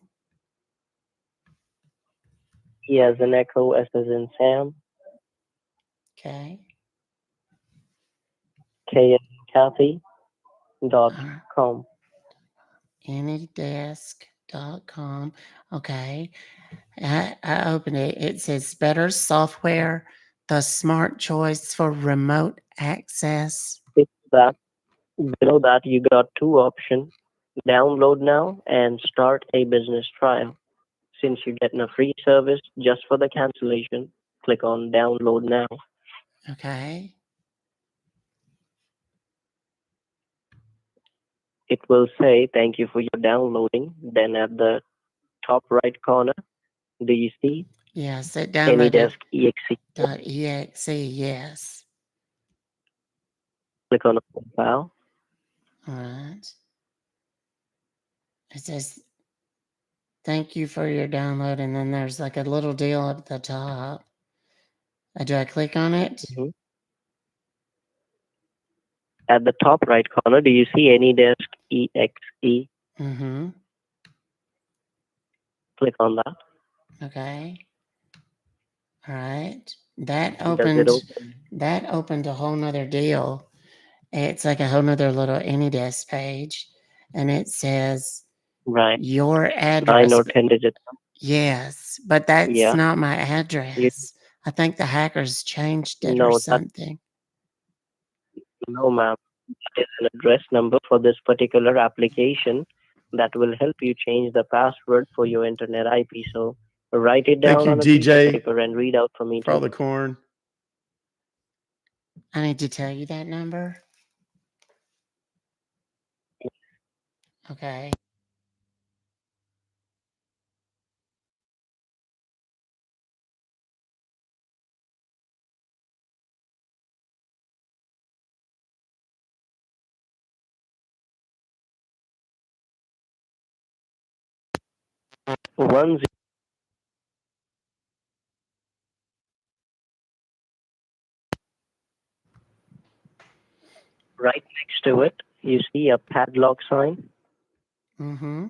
E as in Echo, S as in Sam, Okay. K as in Kathy, dot com. Anydesk.com. Okay. I opened it. It says better software, the smart choice for remote access. It's that below that you got two options: download now and start a business trial. Since you're getting a free service just for the cancellation, click on download now. Okay. It will say thank you for your downloading. Then at the top right corner, do you see Yes, it downloaded AnyDesk exe? .exe. Yes. Click on the file. All right. It says thank you for your download, and then there's like a little deal up at the top. Do I click on it? Mhm. At the top right corner, do you see AnyDesk exe? Mm-hmm. Click on that. Okay. All right. That Does it opened a whole nother deal. It's like a whole nother little AnyDesk page, and it says right? your 9 address. or 10 digits. Yes, but that's Yeah. not my address. I think the hackers changed it or No, that something. no, ma'am. That is an address number for this particular application that will help you change the password for your internet IP. So write it Thank down you, on a piece of DJ, paper and read out for me for all too. the corn. I need to tell you that number. Okay. One right next to it, you see a padlock sign. Mm-hmm.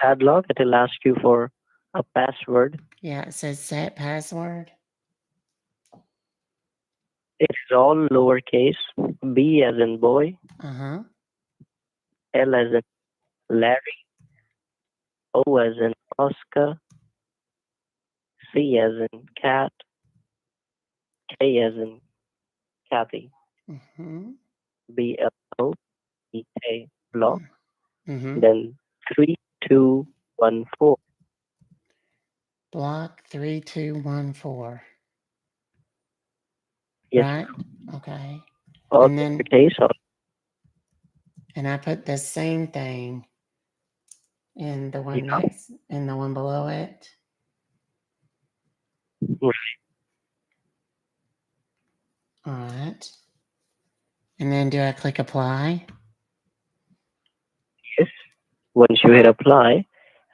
Padlock, it will ask you for a password. Yeah, it says set password. It's all lowercase. B as in boy, Uh-huh. L as in Larry, O as in Oscar, C as in cat, K as in Kathy, Mm-hmm. BLOCK, block, Mm-hmm. then 3214. Block 3214. Yes, Right? Okay. all And then lowercase. and I put the same thing in the one next in the one below it. All right. And then do I click apply? Yes. Once you hit apply,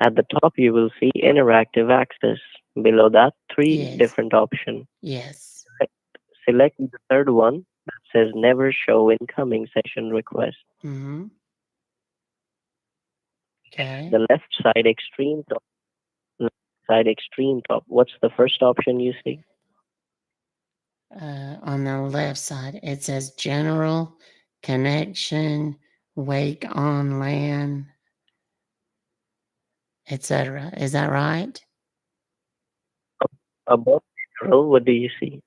at the top you will see interactive access. Below that, three Yes. different options. Yes. Select the third one that says never show incoming session request. Mm-hmm. Okay. The left side extreme top. Left side extreme top. What's the first option you see? On the left side, it says general connection, wake on LAN, etc. Is that right? Above general, what do you see?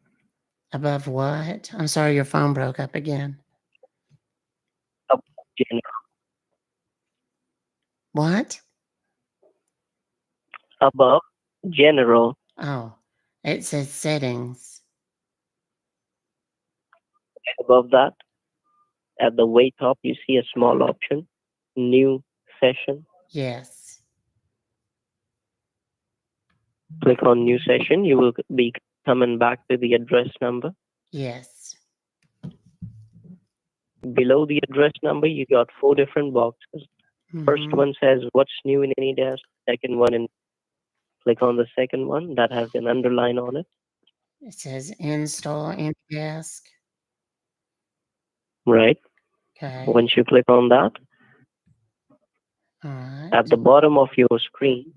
Above what? I'm sorry, your phone broke up again. Above general. What? Above general. Oh, It says settings. Above that, at the way top, you see a small option, new session. Yes. Click on new session. You will be coming back to the address number. Yes. Below the address number, you got 4 different boxes. First Mhm. one says what's new in AnyDesk. Second one, and click on the second one that has an underline on it. It says install AnyDesk. Right. Okay. Once you click on that, All right. at the bottom of your screen,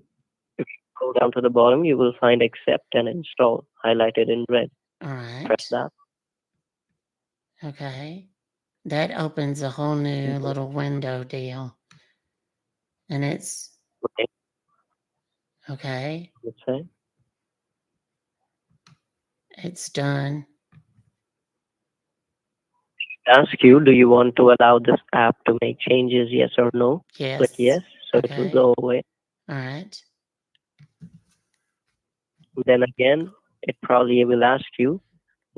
if you go down to the bottom, you will find accept and install highlighted in red. All right. Press that. Okay. That opens a whole new little window deal. And it's Okay. okay. Okay. It's done. Ask you, do you want to allow this app to make changes, yes or no? Yes. Click yes, so it will Okay. go away. All right. Then again, it probably will ask you,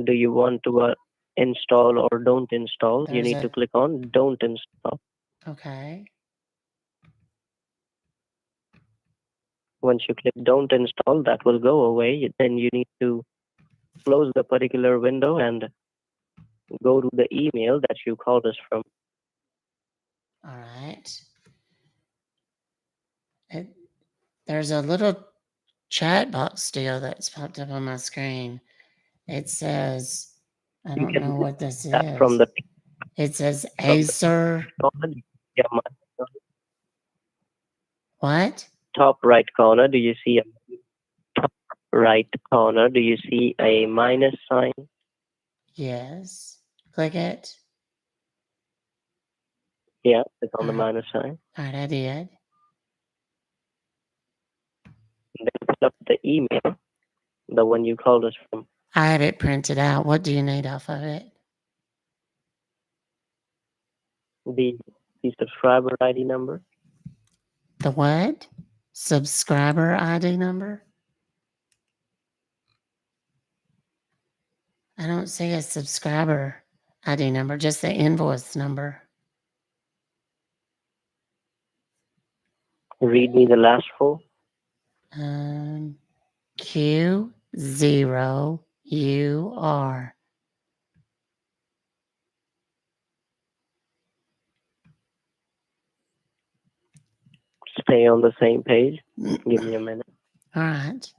do you want to install or don't install? You There's need a to click on don't install. okay. Once you click don't install, that will go away. Then you need to close the particular window and go to the email that you called us from. All right. There's a little chat box deal that's popped up on my screen. It says, I You don't can know do what this that is. from the It says from the Acer. yeah, What? top right corner. Do you see a top right corner? Do you see a minus sign? Yes. Click it. Yeah, click on the All right. minus sign. All right, I did. Then pull up the email, the one you called us from. I have it printed out. What do you need off of it? The subscriber ID number. The what? Subscriber ID number? I don't see a subscriber ID number, just the invoice number. Read me the last 4. Q0UR. Stay on the same page. Give me a minute. All right.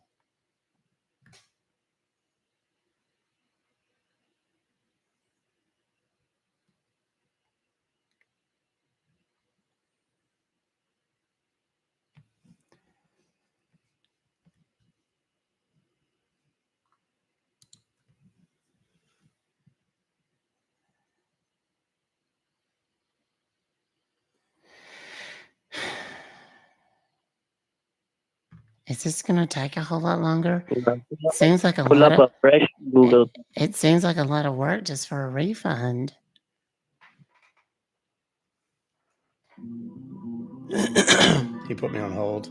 Is this going to take a whole lot longer? It seems like a Pull lot up of a fresh Google. it seems like a lot of work just for a refund. He put me on hold.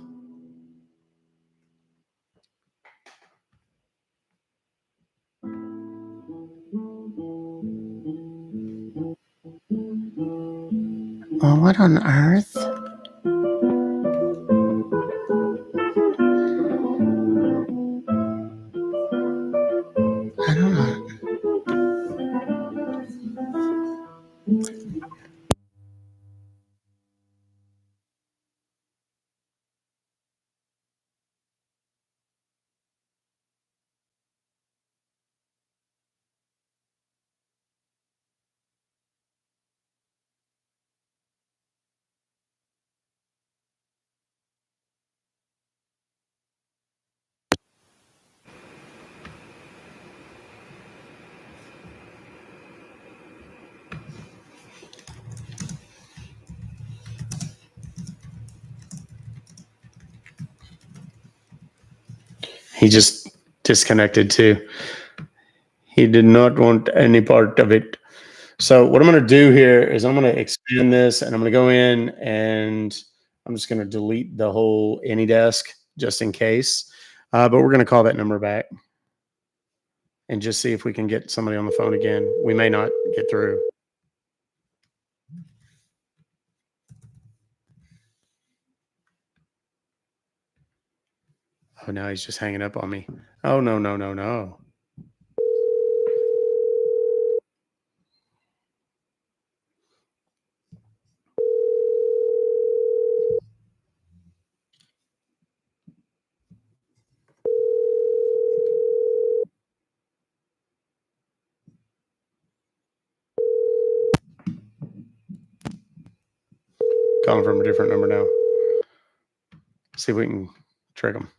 Well, what on earth? I don't know. He just disconnected too. He did not want any part of it. So what I'm going to do here is I'm going to expand this and I'm going to go in and I'm just going to delete the whole AnyDesk just in case. But we're going to call that number back. and just see if we can get somebody on the phone again. We may not get through. Oh, now he's just hanging up on me. Oh, no, no, no, no. Calling from a different number now. See if we can trick them.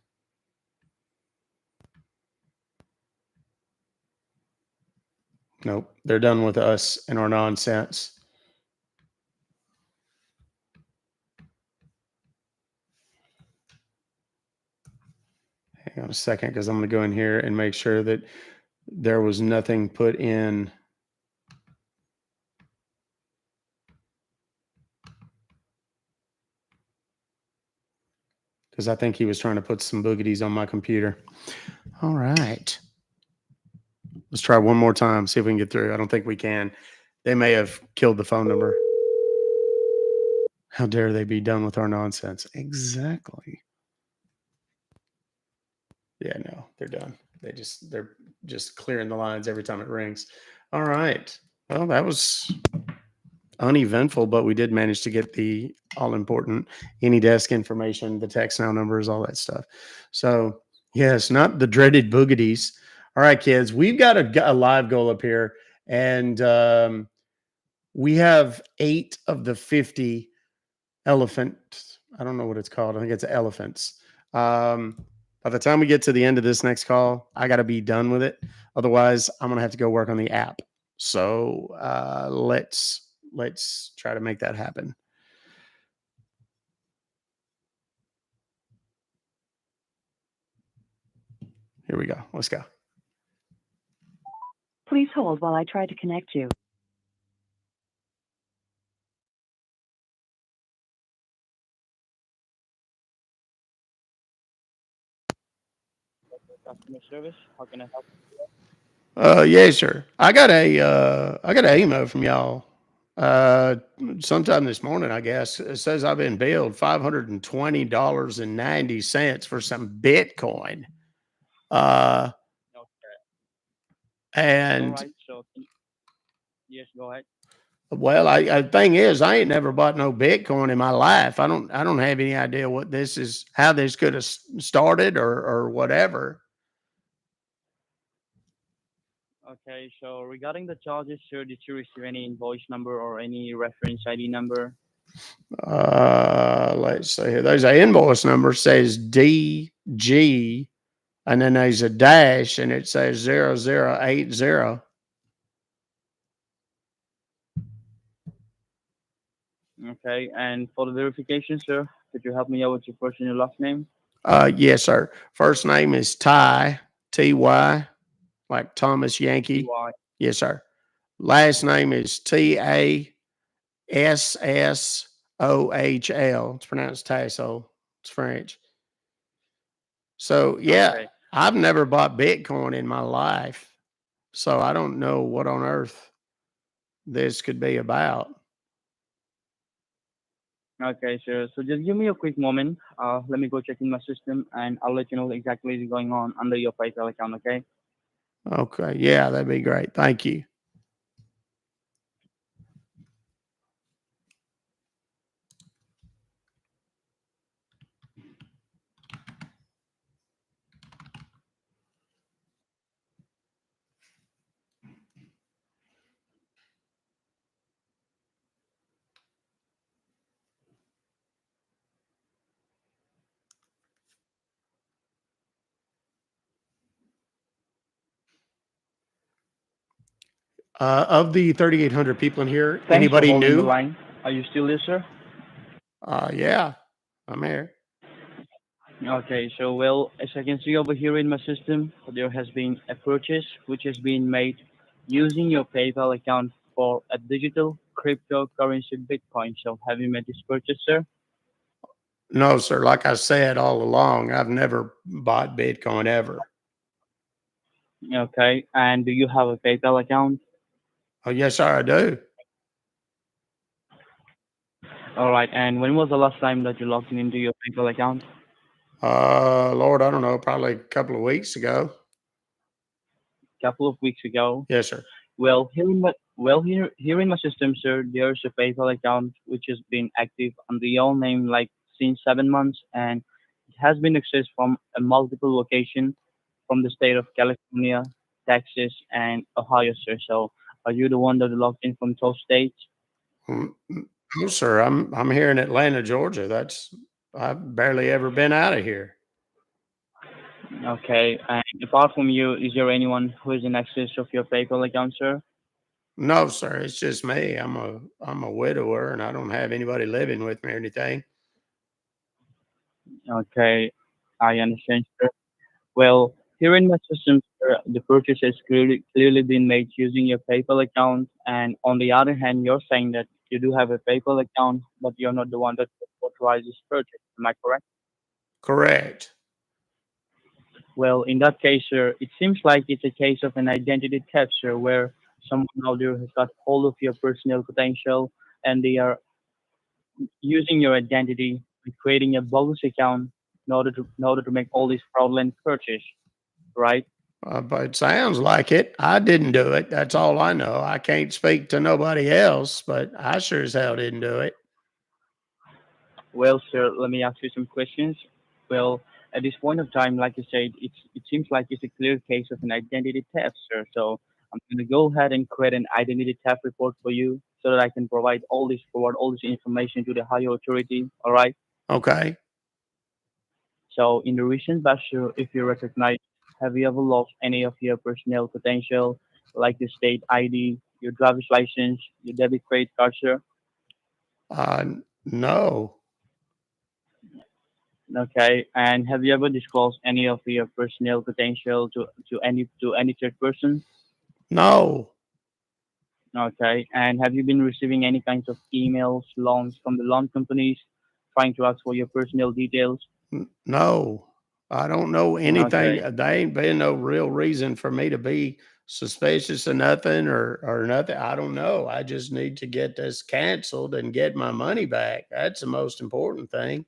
Nope, they're done with us and our nonsense. Hang on a second, because I'm going to go in here and make sure that there was nothing put in. Because I think he was trying to put some boogies on my computer. All right. Let's try one more time, see if we can get through. I don't think we can. They may have killed the phone number. How dare they be done with our nonsense? Exactly. Yeah, no, they're done. They're just clearing the lines every time it rings. All right. Well, that was uneventful, but we did manage to get the all important AnyDesk information, the text now numbers, all that stuff. So yes, not the dreaded boogies. All right, kids, we've got a live goal up here, and we have 8 of the 50 elephant. I don't know what it's called. I think it's elephants. By the time we get to the end of this next call, I got to be done with it. Otherwise, I'm going to have to go work on the app. So let's try to make that happen. Here we go. Let's go. Please hold while I try to connect you. Customer service, how can I help? Yeah, sure. I got an email from y'all sometime this morning, I guess. It says I've been billed $520.90 for some Bitcoin. Okay. And All right. So yes, go ahead. well, I thing is, I ain't never bought no Bitcoin in my life. I don't have any idea what this is, how this could have started or whatever. Okay. So regarding the charges, sir, did you receive any invoice number or any reference ID number? Let's see here. There's an invoice number says DG, and then there's a dash, and it says 0080. Okay. And for the verification, sir, could you help me out with your first and your last name? Yes, sir. First name is Ty, Ty, like Thomas Yankee. TY. Yes, sir. Last name is TASSOHL. It's pronounced Tassel. It's French. So yeah, Okay. I've never bought Bitcoin in my life, so I don't know what on earth this could be about. Okay, sir. So just give me a quick moment. Let me go check in my system, and I'll let you know exactly what's going on under your PayPal account. Okay. Okay, yeah, that'd be great. Thank you. Of the 3,800 people in here, Thanks for anybody holding the new? line. Are you still there, sir? Yeah, I'm here. Okay, so well, as I can see over here in my system, there has been a purchase which has been made using your PayPal account for a digital cryptocurrency Bitcoin. So have you made this purchase, sir? No, sir. Like I said all along, I've never bought Bitcoin ever. Okay. And do you have a PayPal account? Oh, yes, sir, I do. All right. And when was the last time that you logged in into your PayPal account? Lord, I don't know, probably a couple of weeks ago. Couple of weeks ago. Yes, sir. Well, here in my system, sir, there's a PayPal account which has been active under your name like since 7 months, and it has been accessed from a multiple location from the state of California, Texas, and Ohio, sir. So, are you the one that logged in from those states? No, sir. I'm here in Atlanta, Georgia. I've barely ever been out of here. Okay. And apart from you, is there anyone who is in access of your PayPal account, sir? No, sir. It's just me. I'm a widower, and I don't have anybody living with me or anything. Okay, I understand, sir. Well, here in my system, sir, the purchase has clearly been made using your PayPal account, and on the other hand, you're saying that you do have a PayPal account, but you're not the one that authorizes purchase. Am I correct? Correct. Well, in that case, sir, it seems like it's a case of an identity theft, sir, where someone out there has got hold of your personal potential and they are using your identity and creating a bogus account in order to make all these fraudulent purchase, right? But it sounds like it. I didn't do it. That's all I know. I can't speak to nobody else, but I sure as hell didn't do it. Well, sir, let me ask you some questions. Well, at this point of time, like you said, it seems like it's a clear case of an identity theft, sir. So I'm going to go ahead and create an identity theft report for you so that I can forward all this information to the higher authority. All right. Okay. So in the recent past, sir, if you recognize, have you ever lost any of your personal potential, like your state ID, your driver's license, your debit credit card, sir? No. Okay. And have you ever disclosed any of your personal potential to any third person? No. Okay. And have you been receiving any kinds of emails, loans from the loan companies trying to ask for your personal details? No. I don't know anything. Okay. There ain't been no real reason for me to be suspicious of nothing or nothing. I don't know. I just need to get this canceled and get my money back. That's the most important thing.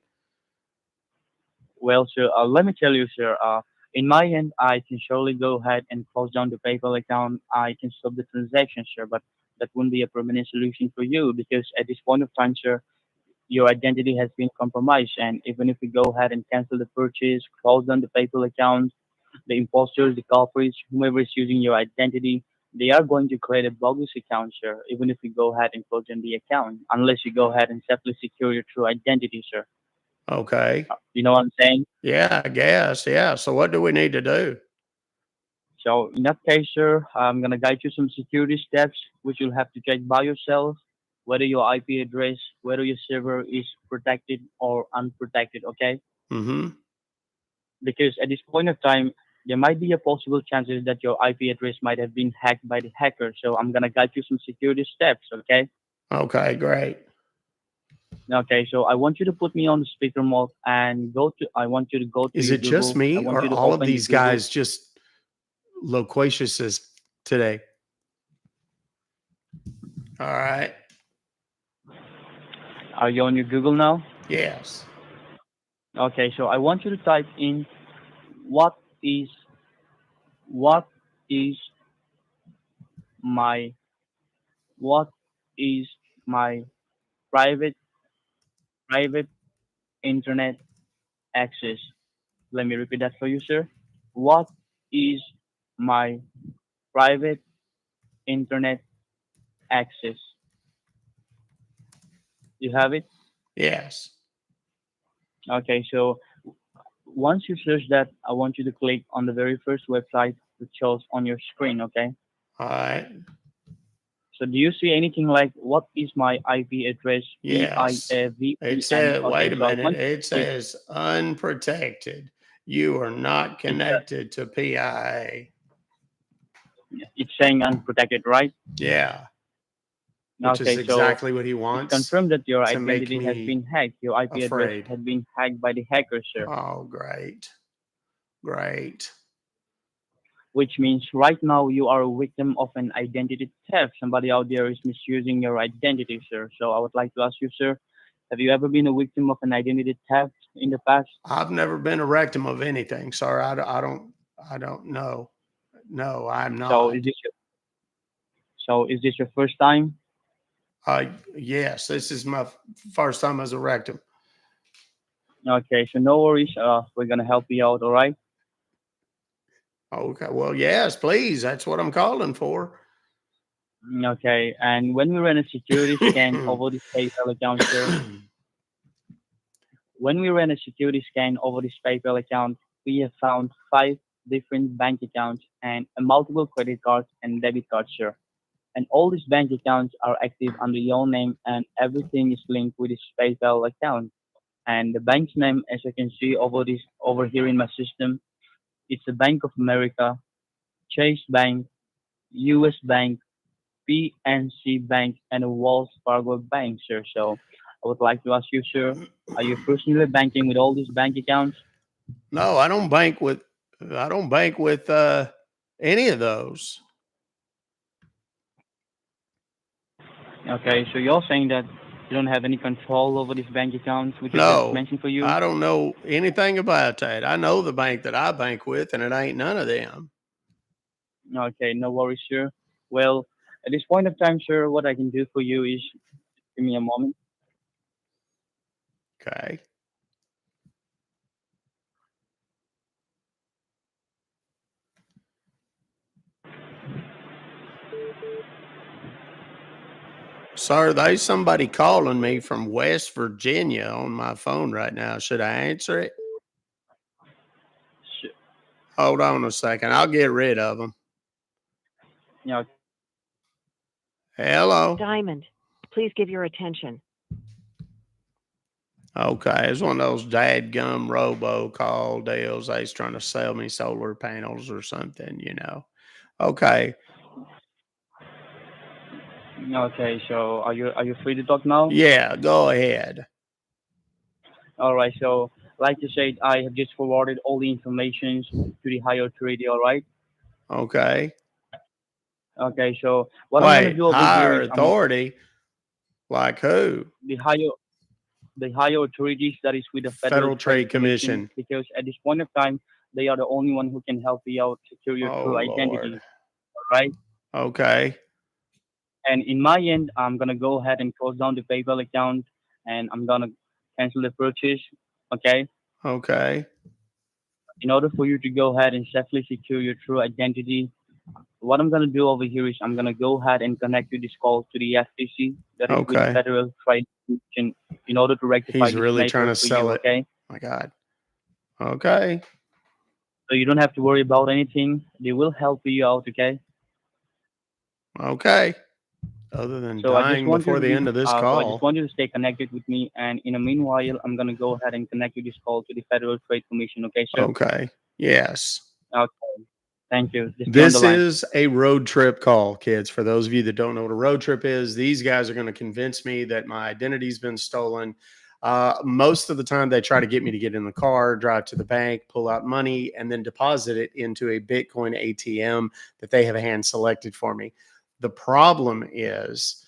Well, sir, let me tell you, sir. In my end, I can surely go ahead and close down the PayPal account. I can stop the transaction, sir, but that wouldn't be a permanent solution for you because at this point of time, sir, your identity has been compromised. And even if we go ahead and cancel the purchase, close down the PayPal account, the imposters, the culprits, whomever is using your identity, they are going to create a bogus account, sir. Even if we go ahead and close down the account, unless you go ahead and safely secure your true identity, sir. Okay. You know what I'm saying? Yeah, I guess. Yeah. So what do we need to do? So in that case, sir, I'm gonna guide you some security steps, which you'll have to check by yourself, whether your IP address, whether your server is protected or unprotected. Okay? Mm-hmm. Because at this point of time, there might be a possible chances that your IP address might have been hacked by the hacker. So I'm gonna guide you some security steps. Okay? Okay, great. Okay. So I want you to put me on the speaker mode and go to. I want you to go to Is your it just Google. I me want or you to all of open your these Google. guys just loquacious as today? All right. Are you on your Google now? Yes. Okay. So I want you to type in what is what is my what is my private private internet access. Let me repeat that for you, sir. What is my private internet access? You have it? Yes. Okay, so once you search that, I want you to click on the very first website which shows on your screen, okay? All right. So do you see anything like what is my IP address? Yes. It VPN. said, Okay, wait a so I minute. want It you to click. says unprotected. You are not connected to PIA. It's saying unprotected, right? Yeah. Which is Okay, so exactly what he it's wants confirmed that your to make identity has me been hacked. Your IP address afraid. has been hacked by the hacker, sir. Oh, great. Great. which means right now you are a victim of an identity theft. Somebody out there is misusing your identity, sir. So I would like to ask you, sir, have you ever been a victim of an identity theft in the past? I've never been a rectum of anything, sir. I don't know. No, I'm So not. is this your first time? Yes, this is my first time as a rectum. Okay, so no worries. We're gonna help you out, all right? Okay, well, yes, please. That's what I'm calling for. Okay, and when we ran a security scan over this PayPal account, sir, when we ran a security scan over this PayPal account, we have found 5 different bank accounts and multiple credit cards and debit cards, sir. And all these bank accounts are active under your name, and everything is linked with this PayPal account. And the bank's name, as you can see over here in my system, it's the Bank of America, Chase Bank, U.S. Bank, PNC Bank, and Wells Fargo Bank, sir. So I would like to ask you, sir, are you personally banking with all these bank accounts? No, I don't bank with. I don't bank with any of those. Okay, so you're saying that you don't have any control over these bank accounts, which I just No, mentioned for you? I don't know anything about that. I know the bank that I bank with, and it ain't none of them. Okay, no worries, sir. Well, at this point of time, sir, what I can do for you is give me a moment. Okay. Sir, there's somebody calling me from West Virginia on my phone right now. Should I answer it? Sure. Hold on a second. I'll get rid of them. Yeah, Hello. Diamond, please give your attention. Okay, it's one of those dadgum robocall deals. They's trying to sell me solar panels or something, you know. Okay. okay, so are you free to talk now? Yeah, go ahead. All right, so like you said, I have just forwarded all the information to the higher authority, all right? Okay. Okay, so what I'm gonna Wait, do over here higher is I'm authority? Like who? the higher authorities that is with the Federal Federal Trade Trade Commission, Commission. because at this point of time they are the only one who can help you out secure your Oh, true Lord. identity, right? Okay. And in my end, I'm gonna go ahead and close down the PayPal account, and I'm gonna cancel the purchase. Okay. Okay. In order for you to go ahead and safely secure your true identity, what I'm gonna do over here is I'm gonna go ahead and connect you this call to the FTC, that is with the Okay. Federal Trade Commission, in order to rectify He's this really trying matter to for sell you. it. Okay. My God. Okay. So you don't have to worry about anything. They will help you out. Okay. Okay. Other than So I just dying want you before to the be, end of this so I just call. want you to stay connected with me. And in the meanwhile, I'm gonna go ahead and connect you this call to the Federal Trade Commission. Okay, sir. Okay. Yes. Okay. Thank you. Just stay on the This line. is a road trip call, kids. For those of you that don't know what a road trip is, these guys are going to convince me that my identity's been stolen. Most of the time, they try to get me to get in the car, drive to the bank, pull out money, and then deposit it into a Bitcoin ATM that they have hand selected for me. The problem is,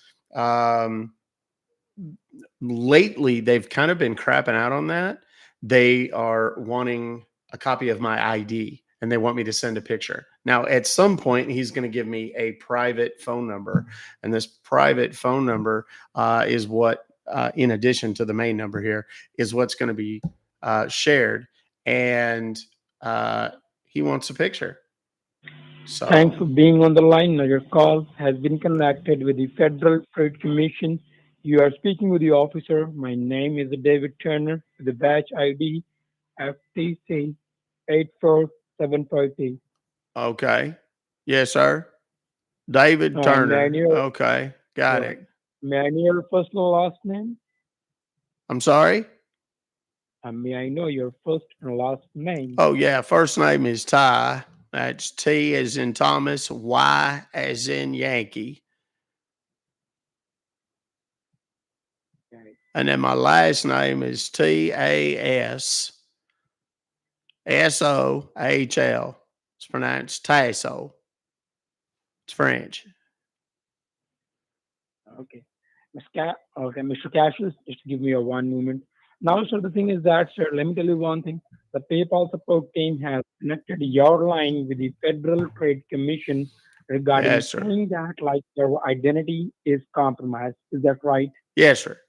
lately they've kind of been crapping out on that. They are wanting a copy of my ID and they want me to send a picture. Now, at some point, he's going to give me a private phone number, and this private phone number is what, in addition to the main number here, is what's going to be shared. And uh, he wants a picture. Thanks for So, being on the line. Now your call has been connected with the Federal Trade Commission. You are speaking with the officer. My name is David Turner, with the badge ID FTC 84753. okay. Yes, sir. David May I know Turner. your, Okay. Got right. it. May I know your first and last name? I'm sorry. May I know your first and last name? Oh, yeah. First name is Ty. That's T as in Thomas, Y as in Yankee. Okay. And then my last name is TASSOHL. It's pronounced Tasso. It's French. Okay. Mr. Cassius, just give me a one moment. Now, sir, the thing is that, sir, let me tell you one thing. The PayPal support team has connected your line with the Federal Trade Commission regarding Yes, sir. saying that, like, your identity is compromised. Is that right? Yes, sir.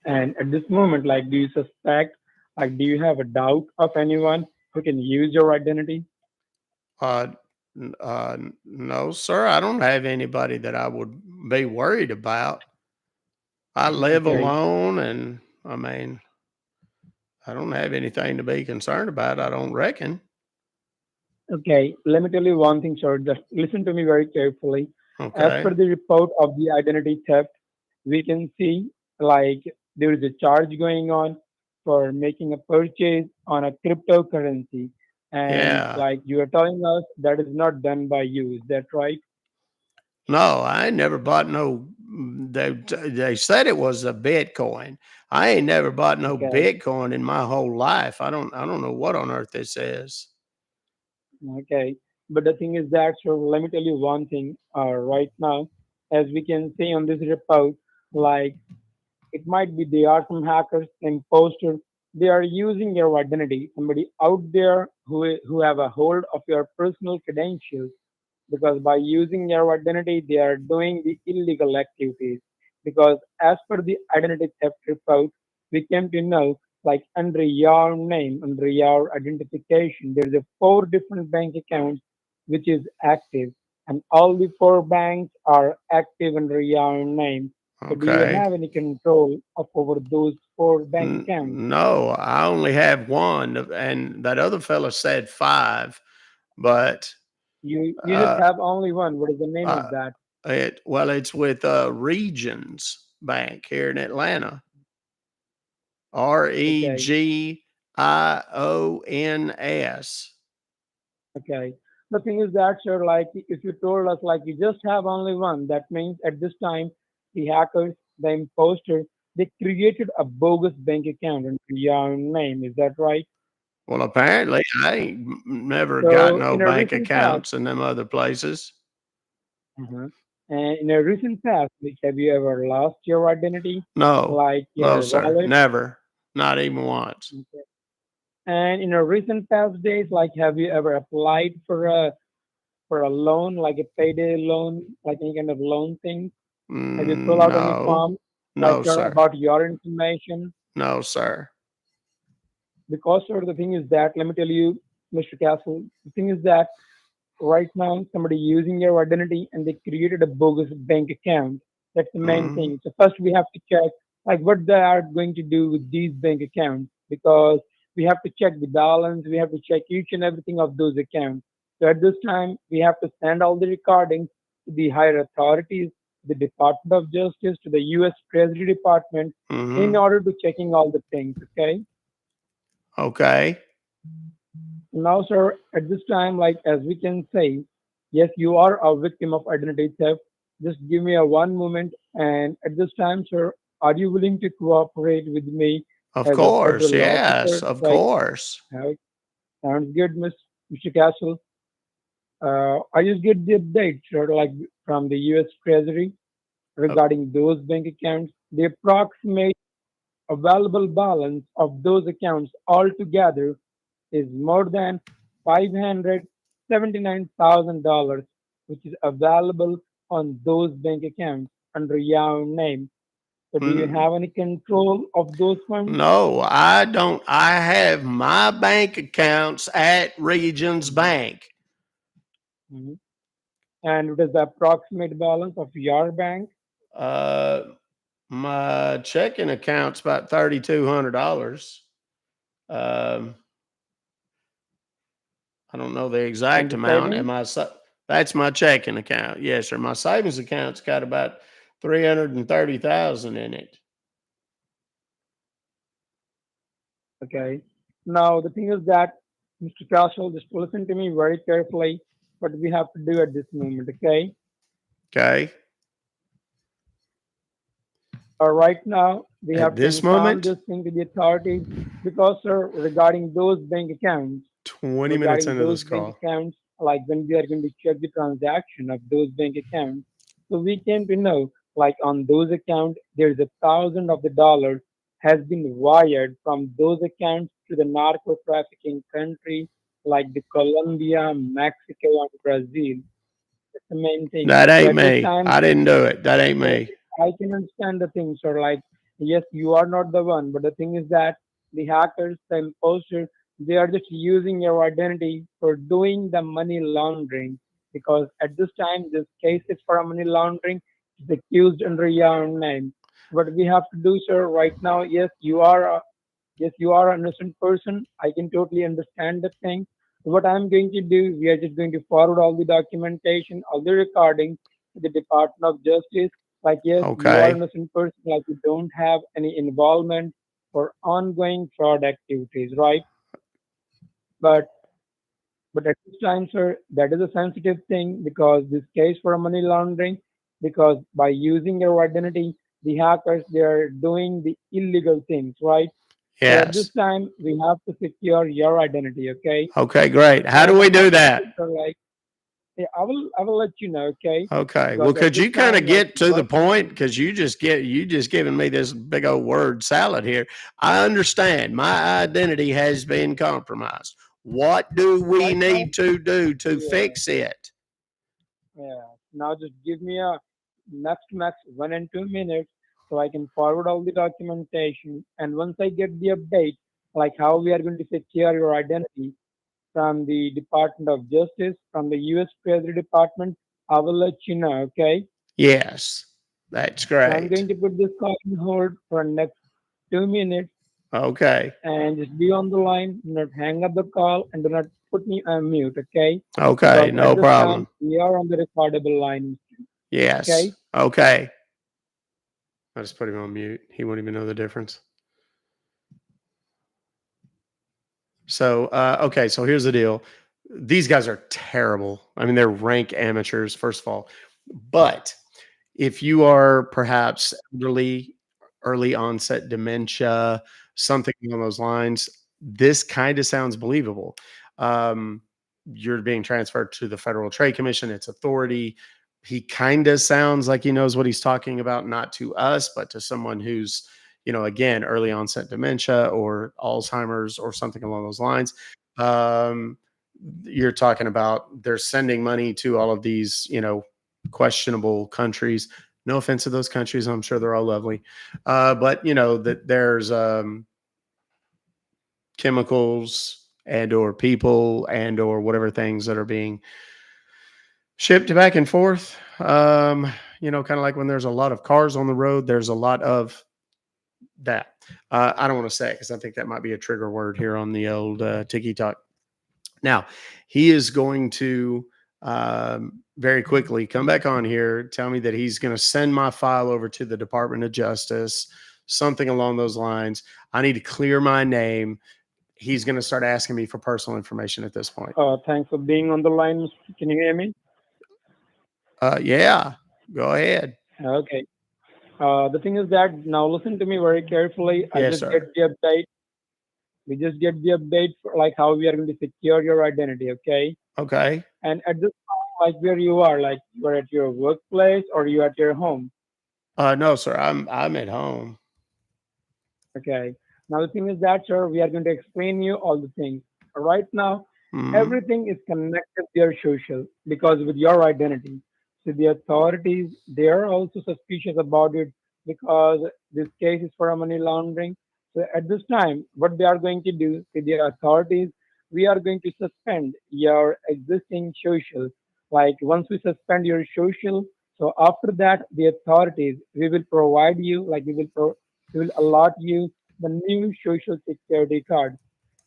And at this moment, like, do you suspect, like, do you have a doubt of anyone who can use your identity? Uh, no, sir. I don't have anybody that I would be worried about. I live Okay. alone, and I mean, I don't have anything to be concerned about. I don't reckon. Okay, let me tell you one thing, sir. Just listen to me very carefully. As per Okay. the report of the identity theft, we can see like there is a charge going on for making a purchase on a cryptocurrency. And Yeah. like you are telling us that is not done by you. Is that right? No, I ain't never bought no. They said it was a Bitcoin. I ain't never bought no Okay. Bitcoin in my whole life. I don't know what on earth this is. Okay. But the thing is that, so let me tell you one thing right now, as we can see on this report, like it might be they are some hackers, imposters. They are using your identity, somebody out there who have a hold of your personal credentials, because by using your identity, they are doing the illegal activities. Because as per the identity theft report, we came to know like under your name, under your identification, there is a four different bank accounts which is active, and all the four banks are active under your name. So do you Okay. have any control of over those four bank accounts? No, I only have one, and that other fella said five, but You just uh, have only one. What is the name uh of that? it's with Regions Bank here in Atlanta. Okay. REGIONS. Okay. The thing is that, sir, like if you told us like you just have only one, that means at this time the hackers, the imposters, they created a bogus bank account under your name. Is that right? Well, apparently, I ain't never got So no in a bank recent past, accounts in them other places. uh and in a recent past, like have you ever lost your identity, No, like no, your sir, wallet? never, not even once. Okay. And in a recent past days, like have you ever applied for a loan, like a payday loan, like any kind of loan thing? Have you fill out any No, form like no, your, sir, about your information? no, sir. Because sir, the thing is that let me tell you, Mr. Castle, the thing is that right now somebody using your identity and they created a bogus bank account. That's the main Mm, thing. So first we have to check like what they are going to do with these bank accounts, because we have to check the balance, we have to check each and everything of those accounts. So at this time we have to send all the recordings to the higher authorities, the Department of Justice, to the US Treasury Department in mm-hmm. order to checking all the things. Okay. Okay. Now, sir, at this time, like as we can say, yes, you are a victim of identity theft. Just give me a one moment. And at this time, sir, are you willing to cooperate with me Of as a course, federal yes, officer? of Like, course. sounds good, Mr. Castle. I just get the update, sir, like from the U.S. Treasury Uh, regarding those bank accounts. The approximate available balance of those accounts altogether is more than $579,000, which is available on those bank accounts under your name. So, do you mm, have any control of those funds? no, I don't. I have my bank accounts at Regions Mhm, Bank. mhm. And what is the approximate balance of your bank? Uh, my checking account's about $3,200. Um, I don't know the And exact the amount. savings? That's my checking account. Yes, sir. My savings account's got about 330,000 in it. Okay. Now, the thing is that, Mr. Castle, just listen to me very carefully what we have to do at this moment, okay? Okay. Right now, we At have to this inform moment, this thing to the authorities because, sir, regarding those bank accounts, 20 minutes regarding into those this bank call. accounts, like when we are going to check the transaction of those bank accounts. So we came to know, like on those accounts, there's a thousand of the dollars has been wired from those accounts to the narco trafficking country like the Colombia, Mexico, and Brazil. That's the main thing. That So ain't at this me. time, I didn't do it. That ain't so me. I can understand the things, or like, yes, you are not the one, but the thing is that the hackers, the imposters, they are just using your identity for doing the money laundering. Because at this time, this case is for money laundering, is accused under your name. What we have to do, sir, right now, yes, you are an innocent person. I can totally understand the thing. What I'm going to do, we are just going to forward all the documentation, all the recordings to the Department of Justice. Like, yes, you are an Okay. innocent person, like you don't have any involvement for ongoing fraud activities, right? But at this time, sir, that is a sensitive thing because this case for money laundering, because by using your identity, the hackers they are doing the illegal things, right? So at this Yes. time, we have to secure your identity, okay? Okay, great. How do And we one more do thing, that? sir, like, yeah, I will let you know, okay? Okay. Well, Because at could this you kind time, of like get to the right point? now, Because you just giving me this big old word salad here. I understand my identity has been compromised. What do we right now, need to do to yeah, fix it? yeah. Now just give me a max 1 and 2 minutes so I can forward all the documentation. And once I get the update, like how we are going to secure your identity from the Department of Justice, from the U.S. Treasury Department, I will let you know, okay? Yes, that's So I'm great. going to put this call on hold for next 2 minutes Okay. and just be on the line. Do not hang up the call and do not put me on mute, okay? Okay. Because at No this time problem. we are on the recordable line, Yes. okay? Okay. I just put him on mute. He won't even know the difference. So, okay. So here's the deal. These guys are terrible. I mean, they're rank amateurs, first of all. But if you are perhaps elderly, early onset dementia, something along those lines, this kind of sounds believable. Um, you're being transferred to the Federal Trade Commission, its authority. He kind of sounds like he knows what he's talking about, not to us, but to someone who's, again, early onset dementia or Alzheimer's or something along those lines. Um, you're talking about they're sending money to all of these, questionable countries. No offense to those countries, I'm sure they're all lovely, but that there's chemicals and or people and or whatever things that are being shipped back and forth. Kind of like when there's a lot of cars on the road, there's a lot of that. I don't want to say it because I think that might be a trigger word here on the old Tiki Talk. Now, he is going to very quickly come back on here, tell me that he's going to send my file over to the Department of Justice, something along those lines. I need to clear my name. He's going to start asking me for personal information at this point. Thanks for being on the line. Can you hear me? Yeah, go ahead. Okay. The thing is that now listen to me very carefully. I Yes, just get sir. the update. We just get the update for like how we are going to secure your identity, okay? Okay. And at this time, like where you are, like you are at your workplace or you at your home. No, sir. I'm at home. Okay. Now the thing is that, sir, we are going to explain you all the things. Right now, Hmm. everything is connected to your social because with your identity. So the authorities, they are also suspicious about it because this case is for a money laundering. So at this time, what they are going to do with the authorities, we are going to suspend your existing social. Like once we suspend your social, so after that, the authorities, we will provide you, like we will allot you the new social security card.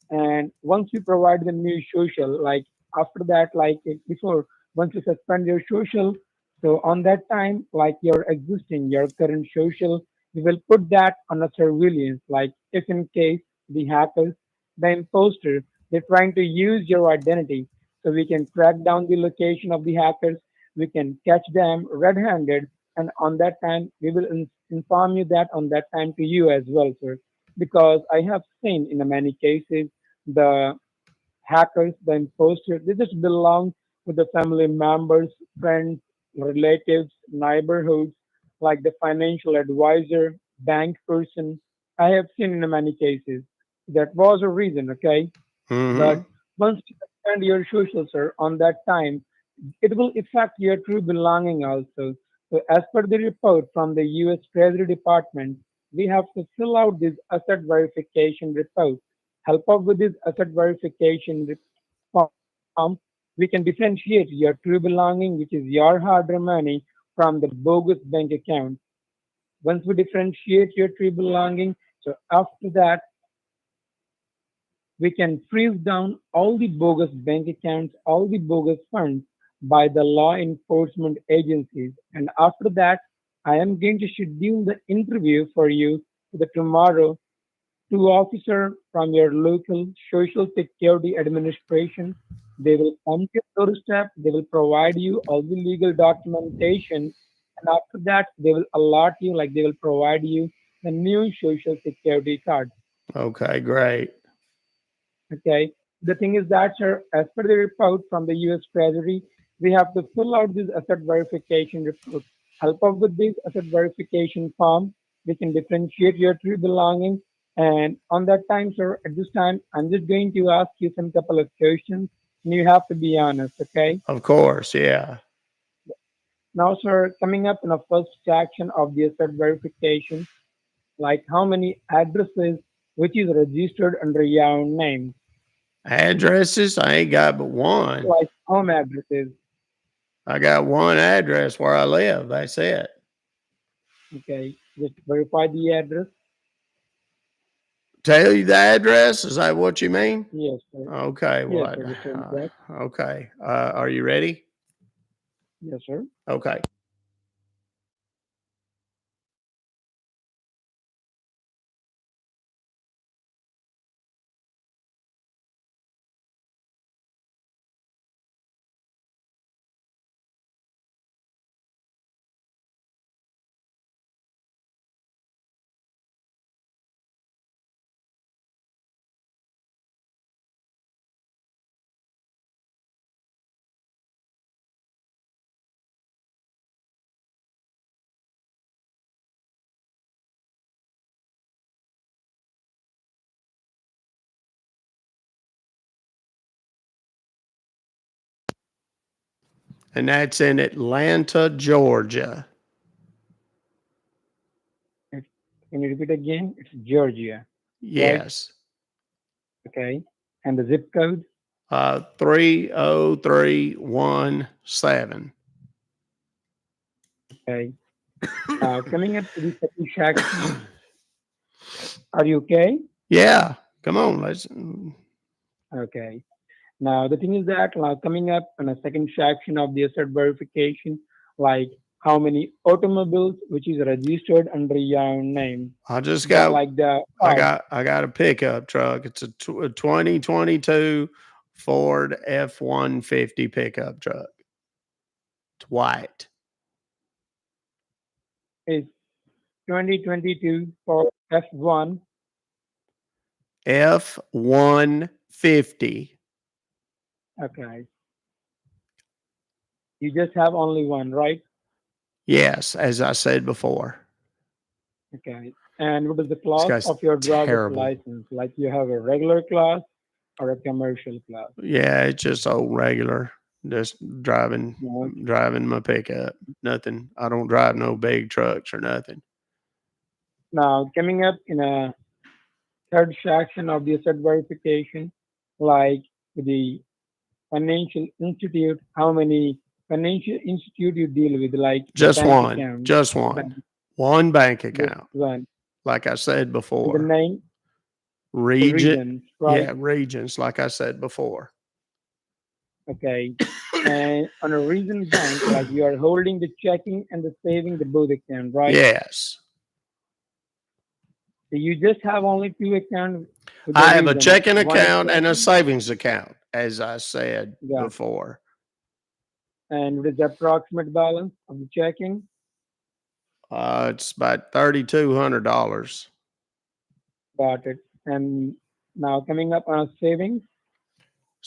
And once you provide the new social, like after that, like before, once you suspend your social, so on that time, like your current social, we will put that on a surveillance. Like if in case the hackers, the imposter, they're trying to use your identity, so we can track down the location of the hackers, we can catch them red-handed, and on that time, we will inform you that on that time to you as well, sir, because I have seen in many cases the hackers, the imposters, they just belong to the family members, friends, relatives, neighborhoods, like the financial advisor, bank person. I have seen in many cases. That was a reason, okay? Mm-hmm. But once you spend your social, sir, on that time, it will affect your true belonging also. So, as per the report from the U.S. Treasury Department, we have to fill out this asset verification report. Help us with this asset verification form, we can differentiate your true belonging, which is your hard-earned money, from the bogus bank account. Once we differentiate your true belonging, so after that, we can freeze down all the bogus bank accounts, all the bogus funds by the law enforcement agencies. And after that, I am going to schedule the interview for you for the tomorrow. Two officers from your local Social Security Administration. They will come to your doorstep. They will provide you all the legal documentation. And after that, they will allot you, like they will provide you the new Social Security card. Okay, great. Okay. The thing is that, sir, as per the report from the U.S. Treasury, we have to fill out this asset verification report. Help us with this asset verification form. We can differentiate your true belonging. And on that time, sir, at this time, I'm just going to ask you some couple of questions, and you have to be honest, okay? Of course, yeah. Now, sir, coming up in the first section of the asset verification, like how many addresses which is registered under your name, Addresses, I ain't got but one. like home addresses. I got one address where I live. That's it. Okay, just verify the address. Tell you the address? Is that what you mean? Yes, sir. Okay, Yes, what? sir. Just tell me that. Okay. Are you ready? Yes, sir. Okay. And that's in Atlanta, Georgia. Can you repeat again? It's Georgia, right? Yes. Okay. And the zip code? 30317. Okay. Coming up to the second section. Are you okay? Yeah. Come on. Let's. Okay. Now, the thing is that coming up in a second section of the asset verification, like how many automobiles which is registered under your name. I just The, got. like the I got a pickup truck. It's a 2022 Ford F-150 pickup truck. It's white. is 2022 for F1. F-150. Okay. You just have only one, right? Yes, as I said before. Okay. And what is the This class guy's of your driver's terrible. license? Like you have a regular class or a commercial class? Yeah, it's just old regular. Just driving No. driving my pickup. Nothing. I don't drive no big trucks or nothing. Now, coming up in a third section of the asset verification, like the financial institute, how many financial institute you deal with, like the Just bank one. account, Just one. bank, One bank just account. one. Like I said And the before. name, the Region. regions, right? Yeah, regions, like I said before. Okay. And on a region bank, like you are holding the checking and the saving the both account, right? Yes. So you just have only two accounts with the I have a region. checking One is account and a checking, savings account, as I said yeah. before. And what is the approximate balance of the checking? It's about $3,200. Got it. And now coming up on savings,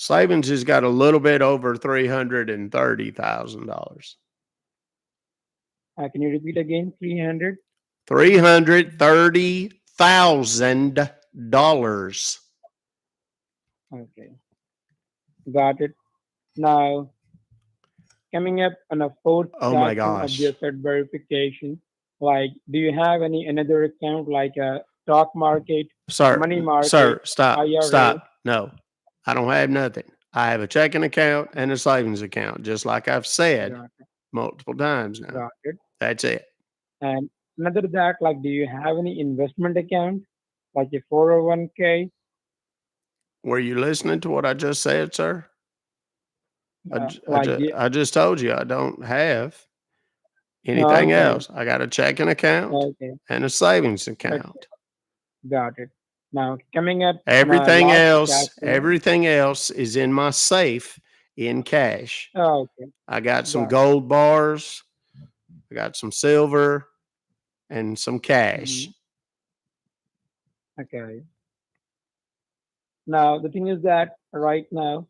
Savings has got a little bit over $330,000. Can you repeat again? 300? $330,000. Okay, got it. Now, coming up on a fourth Oh my section of the gosh. asset verification, like, do you have any another account like a stock market, money market, Stop, IRA? stop. No, I don't have nothing. I have a checking account and a savings account, just like I've said Got multiple times now. got it. That's it. And another that, like, do you have any investment account, like a 401k? Were you listening to what I just said, sir? Like the I just told you I don't have anything okay, else. I got a checking account okay, and a savings okay, account. got it. Now coming up on our Everything last else, section. everything else is in my safe in cash. Okay, I got some got it. gold bars, I got some silver, and some cash. Mhm. Okay. Now the thing is that right now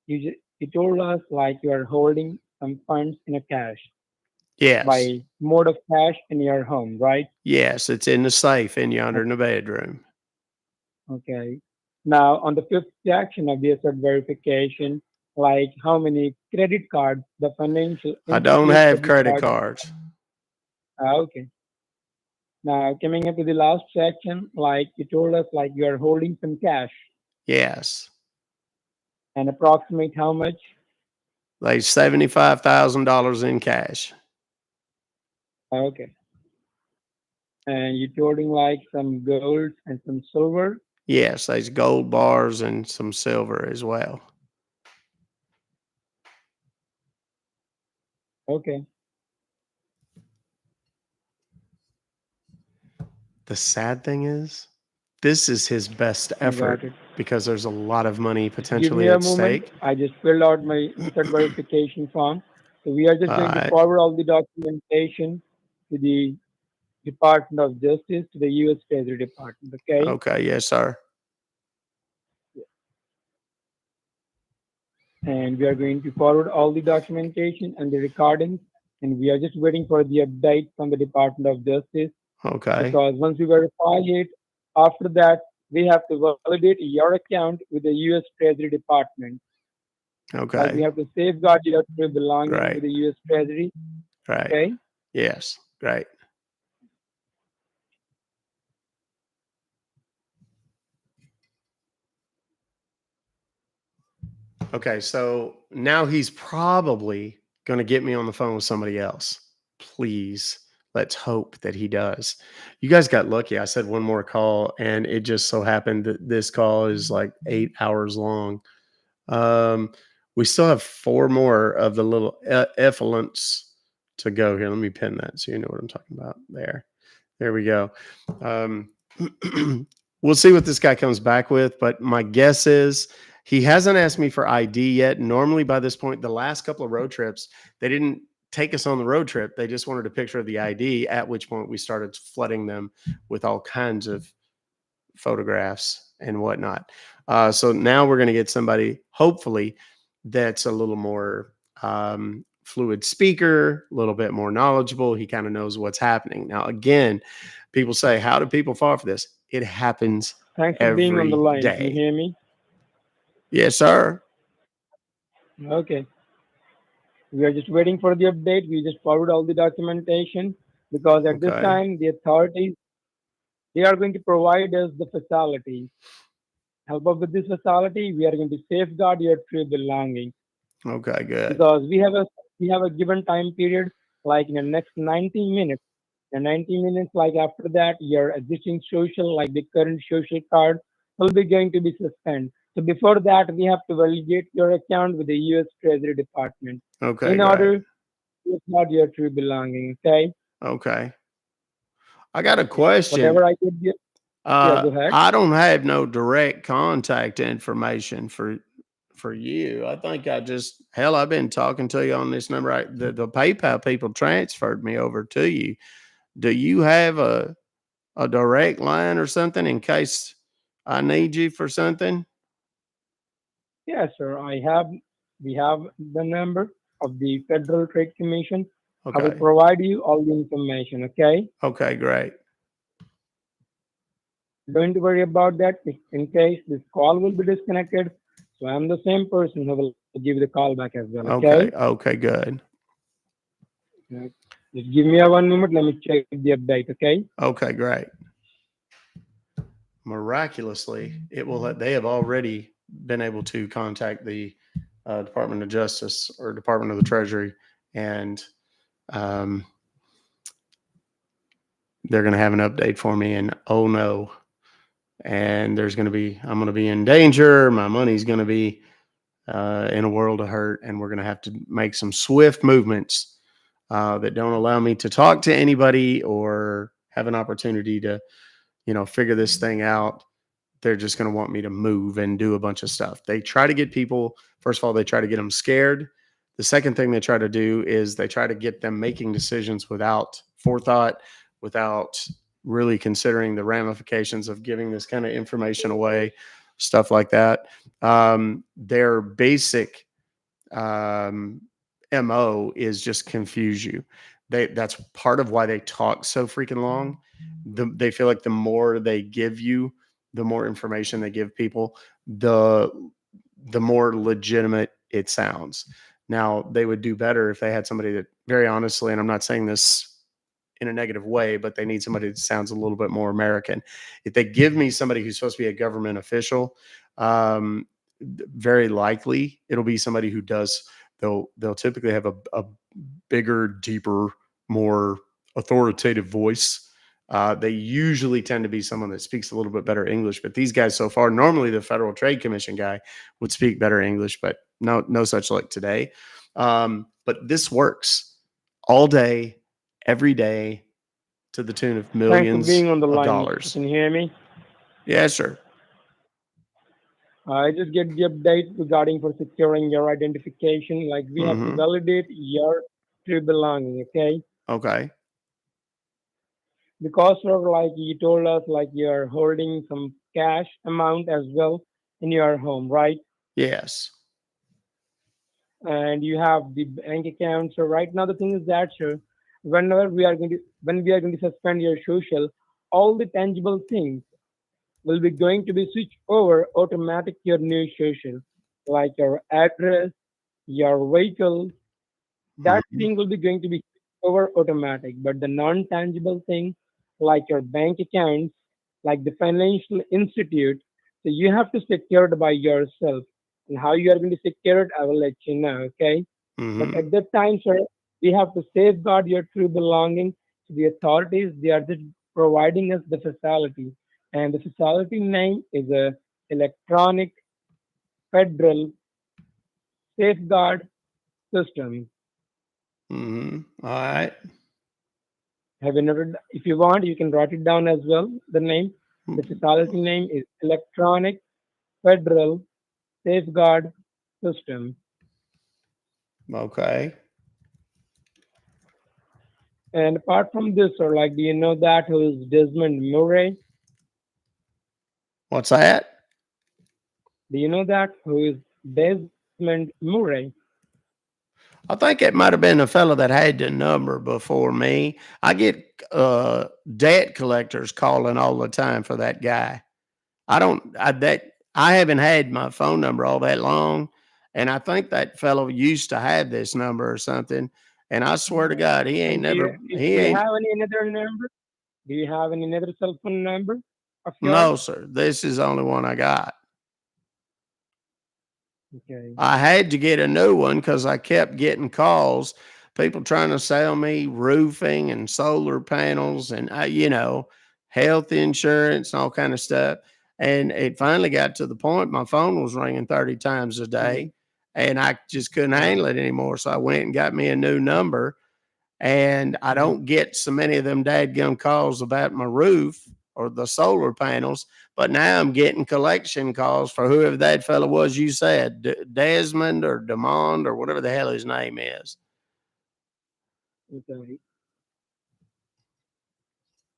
you told us like you are holding some funds in a cash Yes. by mode of cash in your home, right? Yes, it's in the safe in yonder in Okay. the bedroom. Okay. Now on the fifth section of the asset verification, like how many credit cards the financial I don't institute have that you credit got. cards. Okay. Now coming up to the last section, like you told us like you are holding some cash Yes. and approximate how much. Like $75,000 in cash. Okay. And you're holding like some gold and some silver. Yes, there's gold bars and some silver as well. Okay. The sad thing is, this is his best I effort got it. because there's a lot of money Just give me potentially a at moment. stake. I just filled out my asset verification form. So we are just All going to right. forward all the documentation to the Department of Justice, to the U.S. Treasury Department. Okay. Okay. Yes, sir. And we are going to forward all the documentation and the recordings. And we are just waiting for the update from the Department of Justice, Okay. because once we verify it, after that, we have to validate your account with the U.S. Treasury Department. Like we Okay. have to safeguard your true belonging with Great. the U.S. Treasury. Right. Okay. Yes. Great. Okay. So now he's probably going to get me on the phone with somebody else. Please. Let's hope that he does. You guys got lucky. I said one more call, and it just so happened that this call is like 8 hours long. We still have 4 more of the little effluents to go here. Let me pin that so you know what I'm talking about. There we go. Um, we'll see what this guy comes back with, but my guess is he hasn't asked me for ID yet. Normally, by this point, the last couple of road trips, they didn't take us on the road trip. They just wanted a picture of the ID, at which point we started flooding them with all kinds of photographs and whatnot. So now we're going to get somebody, hopefully, that's a little more fluid speaker, a little bit more knowledgeable. He kind of knows what's happening. Now, again, people say, how do people fall for this? It happens Thanks for being on the every line. Can you day. hear me? Yes, sir. Okay. We are just waiting for the update. We just forward all the documentation, because at this Okay. time the authorities, they are going to provide us the facility. Help us with this facility. We are going to safeguard your true belongings, Okay, good. because we have a given time period, like in the next 90 minutes. And 90 minutes, like after that, your existing social, like the current social card, will be going to be suspended. So before that, we have to validate your account with the U.S. Treasury Department Okay, in great. order to safeguard your true belonging. Okay. Okay. I got a question. Whatever I could get. Yeah, go ahead. I don't have no direct contact information for you. I think I've been talking to you on this number. The PayPal people transferred me over to you. Do you have a direct line or something in case I need you for something? Yes, sir. We have the number of the Federal Trade Commission. I will Okay. provide you all the information. Okay. Okay, great. Don't worry about that. If in case this call will be disconnected, so I'm the same person who will give the call back as well. Okay. Okay. Okay, good. Uh, Just give me a 1 minute. Let me check the update. Okay. Okay, great. Miraculously, they have already been able to contact the Department of Justice or Department of the Treasury, and um, they're going to have an update for me. And oh no, and I'm going to be in danger. My money's going to be in a world of hurt, and we're going to have to make some swift movements that don't allow me to talk to anybody or have an opportunity to, figure this thing out. They're just going to want me to move and do a bunch of stuff. They try to get people, first of all, they try to get them scared. The second thing they try to do is they try to get them making decisions without forethought, without really considering the ramifications of giving this kind of information away, stuff like that. Their basic MO is just confuse you. That's part of why they talk so freaking long. They feel like the more they give you, the more information they give people, the more legitimate it sounds. Now, they would do better if they had somebody that, very honestly, and I'm not saying this in a negative way, but they need somebody that sounds a little bit more American. If they give me somebody who's supposed to be a government official, um, very likely it'll be somebody who does. They'll typically have a bigger, deeper, more authoritative voice. They usually tend to be someone that speaks a little bit better English, but these guys so far, normally the Federal Trade Commission guy would speak better English, but no such luck today. But this works all day, every day, to the tune of Thanks for millions being on the of line, Mr. dollars. Can you hear me? Yeah, sure. I just get the update regarding for securing your identification. Like we have to Mm-hmm. validate your true belonging. Okay. Okay. Because of like you told us like you're holding some cash amount as well in your home, right? Yes. And you have the bank account. So right now the thing is that sure, when we are going to suspend your social, all the tangible things will be going to be switched over automatic to your new social, like your address, your vehicle. That Mm-hmm. thing will be going to be over automatic. But the non-tangible thing, like your bank accounts, like the financial institute, so you have to secure it by yourself. And how you are going to secure it, I will let you know. Okay. But Mm-hmm. at that time, sir, we have to safeguard your true belongings. So the authorities, they are just providing us the facility. And the facility name is a electronic federal safeguard system. Mm-hmm. All right. Have you noted? If you want, you can write it down as well. The name, the facility name is Electronic Federal Safeguard System. Okay. And apart from this, or like, do you know that who is Desmond Murray? What's that? Do you know that who is Desmond Murray? I think it might have been the fellow that had the number before me. I get debt collectors calling all the time for that guy. I haven't had my phone number all that long, and I think that fellow used to have this number or something. And I swear to God, And he do you ain't. have any another number? Do you have any another cell phone number of yours? No, sir. This is the only one I got. Okay. I had to get a new one because I kept getting calls, people trying to sell me roofing and solar panels and health insurance and all kind of stuff. And it finally got to the point my phone was ringing 30 times a Mhm. day, and I just couldn't Yeah. handle it anymore. So I went and got me a new number, and I Mhm. don't get so many of them dadgum calls about my roof or the solar panels. But now I'm getting collection calls for whoever that fellow was you said, Desmond or Demond or whatever the hell his name is. Okay.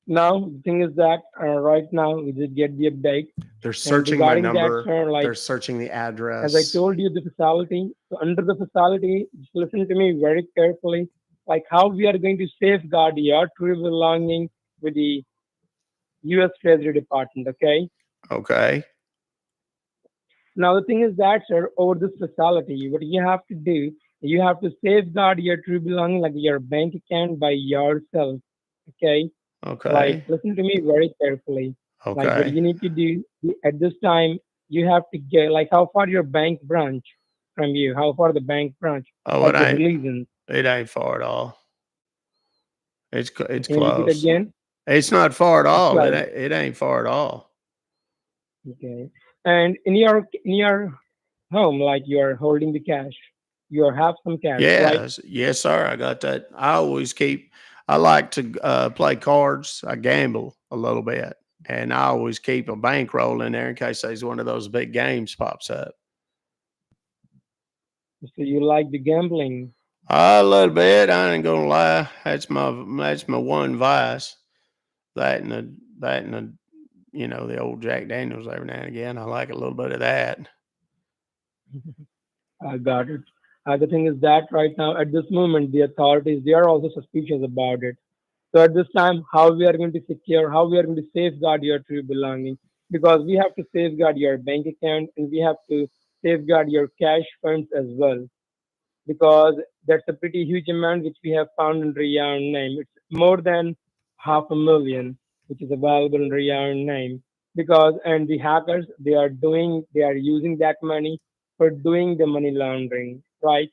Now, the thing is that right now we just get the update. They're And searching my regarding that, number. sir, like They're searching the as I address. told you, the facility. So under the facility, just listen to me very carefully. Like how we are going to safeguard your true belonging with the U.S. Treasury Department. Okay. Okay. Now the thing is that, sir, over this facility, what you have to do, you have to safeguard your true belonging, like your bank account, by yourself. Okay. Like Okay. listen to me very carefully. Like what Okay. you need to do at this time, you have to get like how far your bank branch from you, how far the bank branch, Oh, like the religion. it ain't far at all. It's Can you repeat close. again? It's not far at It's all. close. It ain't far at all. Okay. And in your home, like you are holding the cash, you have some cash, right? Yes, yes, sir. I got that. I like to play cards. I gamble a little bit, and I always keep a bankroll in there in case there's one of those big games pops up. So you like the gambling. A little bit. I ain't gonna lie. That's my one vice. That and the the old Jack Daniels every now and again. I like a little bit of that. I got it. The thing is that right now, at this moment, the authorities they are also suspicious about it. So at this time, how we are going to secure, how we are going to safeguard your true belonging, because we have to safeguard your bank account and we have to safeguard your cash funds as well, because that's a pretty huge amount which we have found in Riyan name. It's more than 500,000, which is available in Riyan name. Because and the hackers they are using that money for doing the money laundering, right?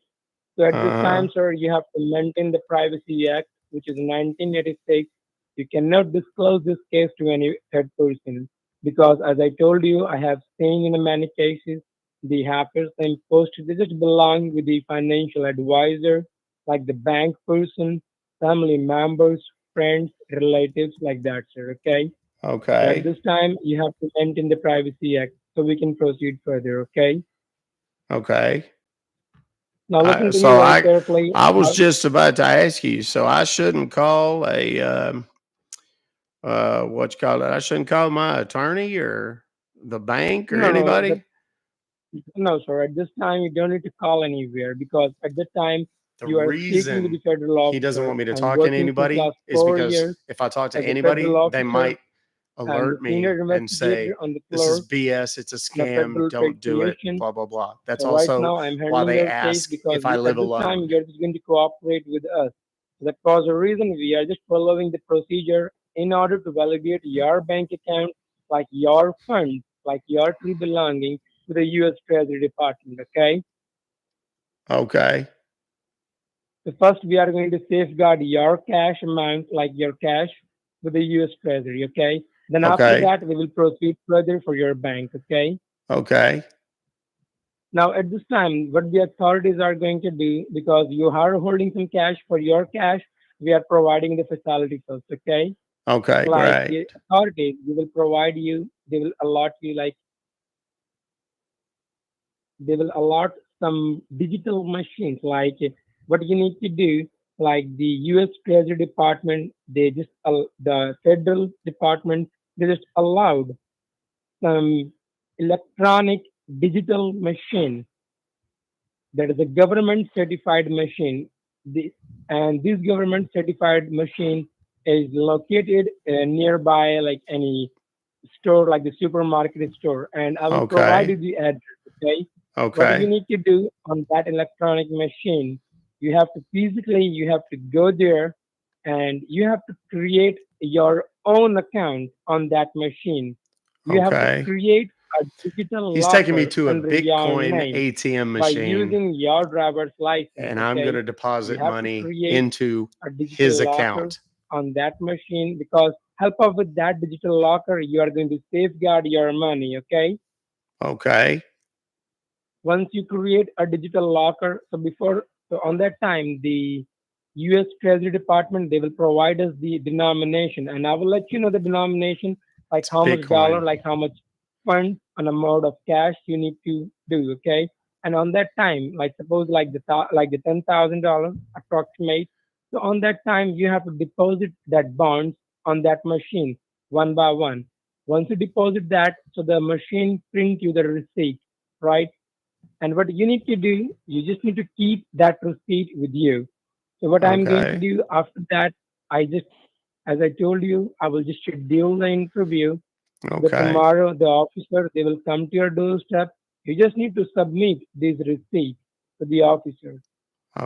So at this Uh time, sir, you have to maintain the Privacy Act, which is 1986. You cannot disclose this case to any third person because, as I told you, I have seen in many cases the hackers and post they just belong with the financial advisor, like the bank person, family members, friends, relatives, like that, sir. Okay. So at okay. this time, you have to maintain the Privacy Act so we can proceed further. Okay. Okay. Now I listen to me so very I carefully. I was just about to ask you. So I shouldn't call a what you call it? I shouldn't call my attorney or the bank or No, no, anybody. no, sir. At this time, you don't need to call anywhere because at that time The you are speaking with the reason federal he doesn't officer. want me to I'm talk to working since anybody last is 4 years because if I talk to as a federal anybody, they officer. might I'm the alert senior me and investigator say, on the "This is floor BS. It's a in the scam. Federal Trade Don't do it." Commission. Blah blah blah. That's So right also now, I'm why handling they your case ask because if I at live this time alone. you're just going to cooperate with us. That was the reason we are just following the procedure in order to validate your bank account, like your funds, like your true belonging to the U.S. Treasury Department. Okay. Okay. So first, we are going to safeguard your cash amount, like your cash, with the U.S. Treasury. Okay. Then after Okay. that, we will proceed further for your bank. Okay. Okay. Now, at this time, what the authorities are going to do, because you are holding some cash for your cash, we are providing the facility first. Okay. Okay. Like Great. the authorities, they will provide you, they will allot you, like they will allot some digital machines. Like what you need to do, like the U.S. Treasury Department, they just the federal department, they just allowed some electronic digital machine that is a government certified machine. The, and this government certified machine is located nearby, like any store, like the supermarket store. And I will provide Okay. you the address. Okay. What you Okay. need to do on that electronic machine, you have to go there and you have to create your own account on that machine. You have to Okay. create a digital He's taking me locker to a under your Bitcoin name ATM by machine, using your driver's license. and I'm going Okay. to You deposit have to money create into a his digital locker account. on that machine because help up with that digital locker, you are going to safeguard your money. Okay. Okay. Once you create a digital locker, so on that time, the U.S. Treasury Department, they will provide us the denomination, and I will let you know the denomination, like It's how much dollar, Bitcoin. like how much fund, an amount of cash you need to do, okay? And on that time, like suppose like the $10,000 approximate. So on that time, you have to deposit that bonds on that machine one by one. Once you deposit that, so the machine print you the receipt, right? And what you need to do, you just need to keep that receipt with you. So what I'm going to Okay. do after that, as I told you, I will just schedule the interview. The Okay. tomorrow, the officer, they will come to your doorstep. You just need to submit this receipt to the officer.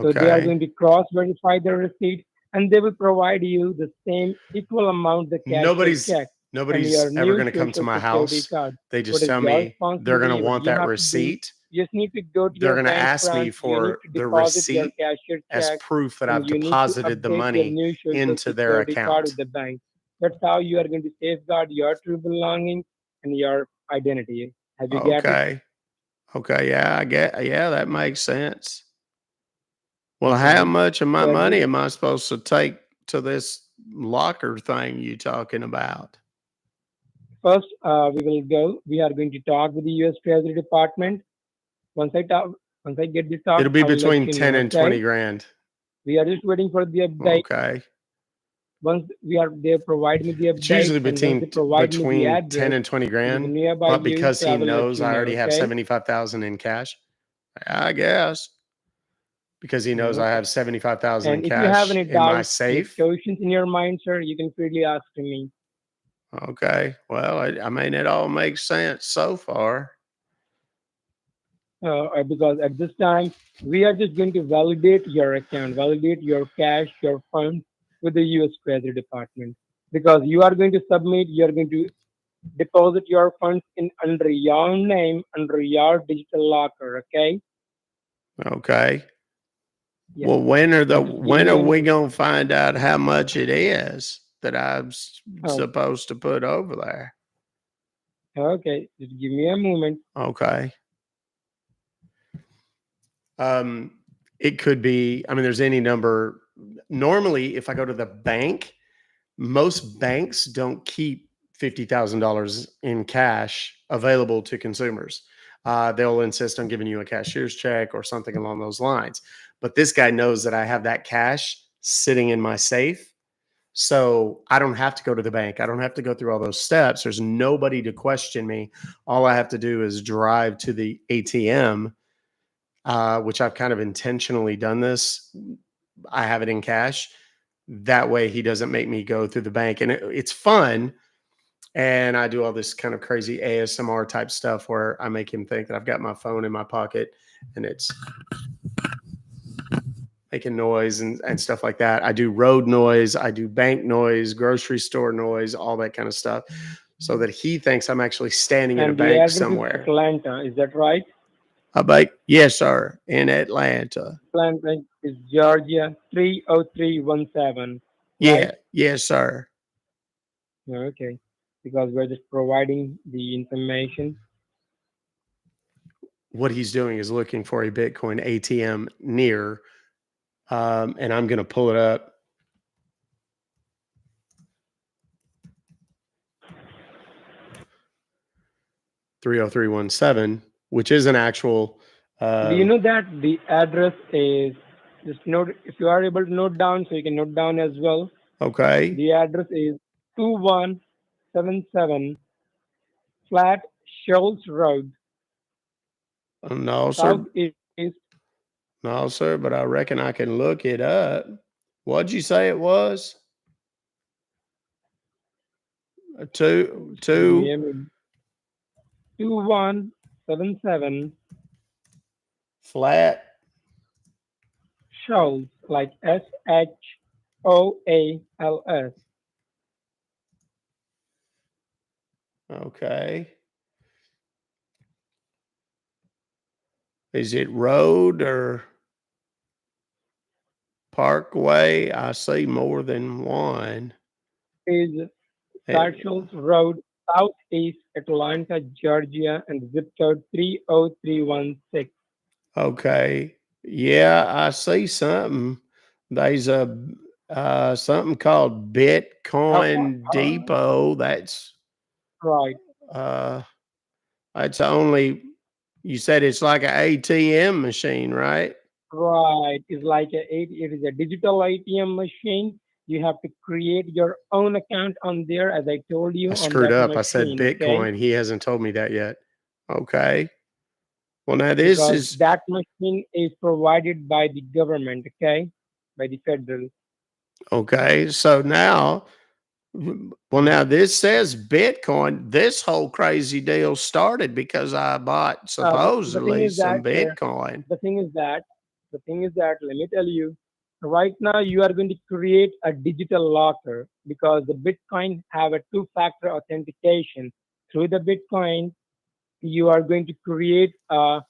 So they are Okay. going to cross-verify the receipt, and they will provide you the same equal amount the cashier Nobody's check and nobody's your ever new going to come to social my security house. card. They What just is tell your me they're going to responsibility? What want you that have to do? receipt. You just need to go to They're your going to bank ask me branch. You need for to the deposit your receipt cashier as check, proof that and I've you need to deposited the update your money new social into their security card account. with the bank. That's how you are going to safeguard your true belongings and your identity. Have you got it? Okay. Okay. Yeah, yeah, that makes sense. Well, how Right. much of my So at money this am I supposed to take to this locker thing you talking about? first, we are going to talk with the U.S. Treasury Department. Once I talk, once I get this talk, It'll be I will let between you 10 know. and 20 Okay? grand. We are just waiting for the update. Okay. Once they provide me the It's update, usually and once they provide me the between 10 address, and 20 it is grand, nearby but you, because so I he will let knows you I know. already have Okay? 75,000 in cash, I guess, because he knows I Okay. have 75,000 in And if you have cash any in my doubts, any safe. questions in your mind, sir, you can freely ask to me. Okay. Well, I mean, it all makes sense so far. Because at this time, we are just going to validate your account, validate your cash, your funds with the U.S. Treasury Department. Because you are going to submit, you are going to deposit your funds in under your name, under your digital locker. Okay? Okay. Yeah. Well, So just give when me are a we moment. going to find out how much it is that I'm Oh, supposed to put over there? okay. Just give me a moment. Okay. Um, it could be, I mean, there's any number. Normally, if I go to the bank, most banks don't keep $50,000 in cash available to consumers. They'll insist on giving you a cashier's check or something along those lines. But this guy knows that I have that cash sitting in my safe. So I don't have to go to the bank. I don't have to go through all those steps. There's nobody to question me. All I have to do is drive to the ATM, which I've kind of intentionally done this. I have it in cash. That way he doesn't make me go through the bank. And it's fun. And I do all this kind of crazy ASMR type stuff where I make him think that I've got my phone in my pocket and it's making noise and stuff like that. I do road noise, I do bank noise, grocery store noise, all that kind of stuff, so that he thinks I'm actually standing in a And the bank address is somewhere. Atlanta. Is that right? I bake, yes, sir, in Atlanta. Atlanta is Georgia 30317. Yeah, Right? yes, sir. Okay. Because we're just providing the information. What he's doing is looking for a Bitcoin ATM near, and I'm going to pull it up. (30317), which is an actual. Do you know that the address is just note if you are able to note down, so you can note down as well. Okay. The address is 2177 Flat Shoals Road, No, sir. Southeast. No, sir. But I reckon I can look it up. What'd you say it was? Give me Two. a minute. 2177 Flat. Shoals, like SHOALS. Okay. Is it road or parkway? I see more than one. Is It- Flat Shoals Road, Southeast Atlanta, Georgia, and zip code 30316. okay. Yeah, I see something. There's a something called How, Bitcoin Depot. right. Uh that's only, you said it's like an ATM machine, right? Right. It's like it is a digital ATM machine, you have to create your own account on there, as I told you, I on screwed that up. I said machine. Okay, Bitcoin. He hasn't told me that yet. Okay. Well, now this because is that machine is provided by the government. Okay, by the federal. okay. So now, well, now this says Bitcoin. This whole crazy deal started because I bought The thing supposedly is that, some sir, Bitcoin. the thing is that, let me tell you, right now you are going to create a digital locker because the Bitcoin have a two-factor authentication. Through the Bitcoin, you are going to create a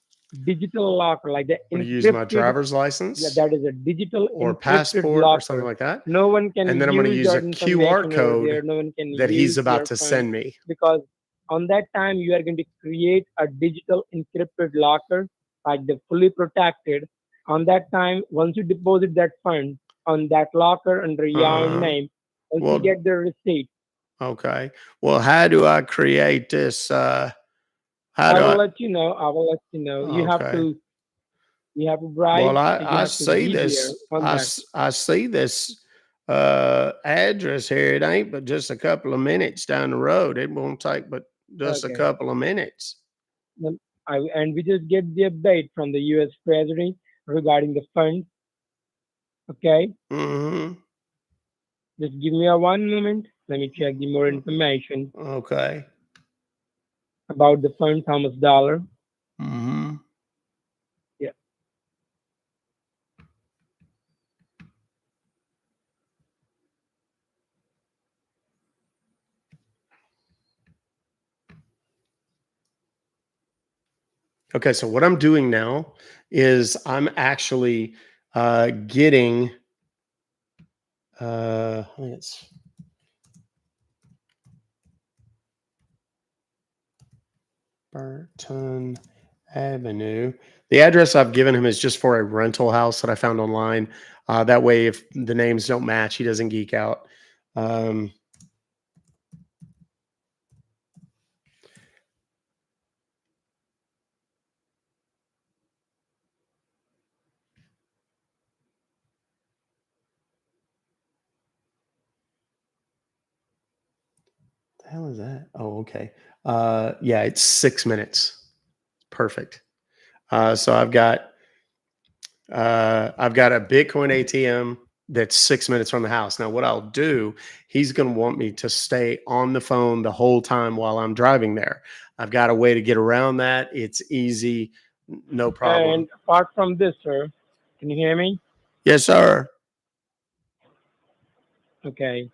digital locker, like the What to use my encrypted, driver's license that is a digital or encrypted passport or something locker. like that? No one can And then I'm going to use use your a QR information over code there. No one can that he's use about your to funds send me. because on that time you are going to create a digital encrypted locker, like the fully protected. On that time, once you deposit that fund on that locker under your Uh-huh. name, once you Well, get the receipt, okay. Well, how do I create this? How I do will I? let you know. I will let you know. Okay. You have to write. Well, You I have to see be there this. on that. I see this address here. It ain't but just a couple of minutes down the road. It won't take but just a Okay. couple of minutes. Then and we just get the update from the U.S. Treasury regarding the funds. Okay, Mm-hmm. just give me a 1 moment. Let me check the more information Okay. about the funds, how much dollar. Mm-hmm. Yeah. Okay, so what I'm doing now is I'm actually getting it's Burton Avenue. The address I've given him is just for a rental house that I found online. That way, if the names don't match, he doesn't geek out. The hell is that? Oh, okay. Yeah, it's 6 minutes. Perfect. So I've got a Bitcoin ATM that's 6 minutes from the house. Now, what I'll do, he's going to want me to stay on the phone the whole time while I'm driving there. I've got a way to get around that. It's easy, no problem. And apart from this, sir, can you hear me? Yes, sir. Okay.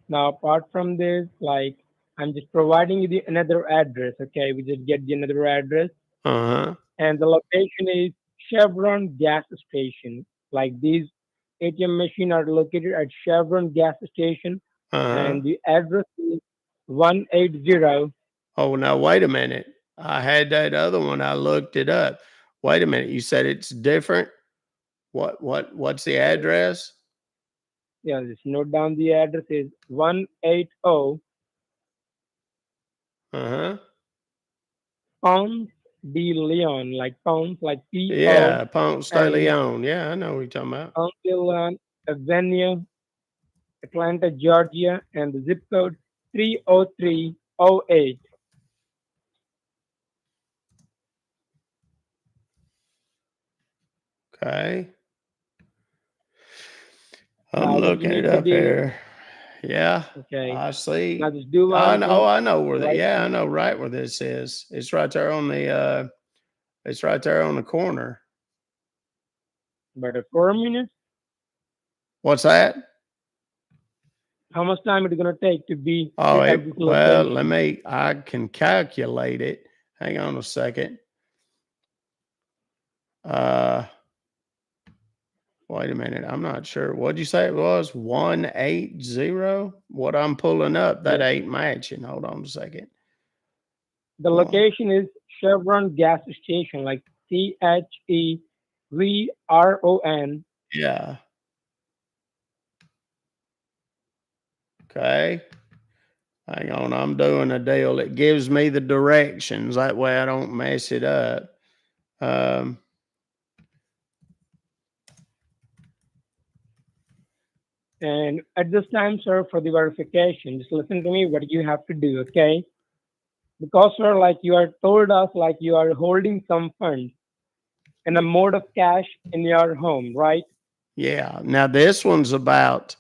Now, apart from this, like I'm just providing you the another address. Okay, we just get the another address, Uh-huh. and the location is Chevron gas station. Like these ATM machine are located at Chevron gas station, Uh-huh. and the address is 180. Oh, now wait a minute. I had that other one. I looked it up. Wait a minute. You said it's different? What's the address? Yeah, just note down the address is 180 Uh-huh. Ponce de Leon, like Ponce, like Yeah, Ponce de Ponce Leon. Yeah, I know what you're talking about. de Leon Avenue, Atlanta, Georgia, and the zip code 30308. Okay. I'm Now, what you looking it need to up do, here. Yeah, okay, I now see. just do I one know. thing Oh, I know where that. right Yeah, I now. know right where this is. It's right there on the. It's right there on the corner. But for a minute, What's that? how much time it going to take to be Oh, at this well, let location? me. I can calculate it. Hang on a second. Uh, wait a minute. I'm not sure. What'd you say it was? 180. What I'm pulling up that Yes. ain't matching. Hold on a second. The One. location is Chevron gas station, like Chevron. Yeah. Okay. Hang on, I'm doing a deal. It gives me the directions. That way I don't mess it up. Um, And at this time, sir, for the verification, just listen to me what you have to do, okay? Because, sir, like you are told us, like you are holding some funds in a mode of cash in your home, right? Yeah. Now this one's about,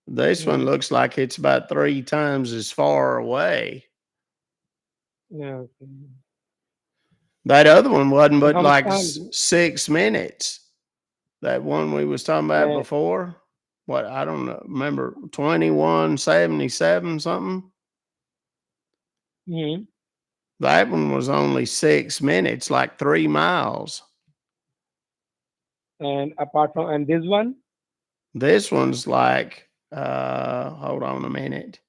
this one Mm. looks like it's about 3 times as far away. Yeah. Okay. That other one wasn't And but how much like time? 6 minutes. That one we was talking about Uh, before. What, I don't know, remember 2177 something? mhm. That one was only 6 minutes, like 3 miles. And apart from, and this one? This one's like, hold on a minute.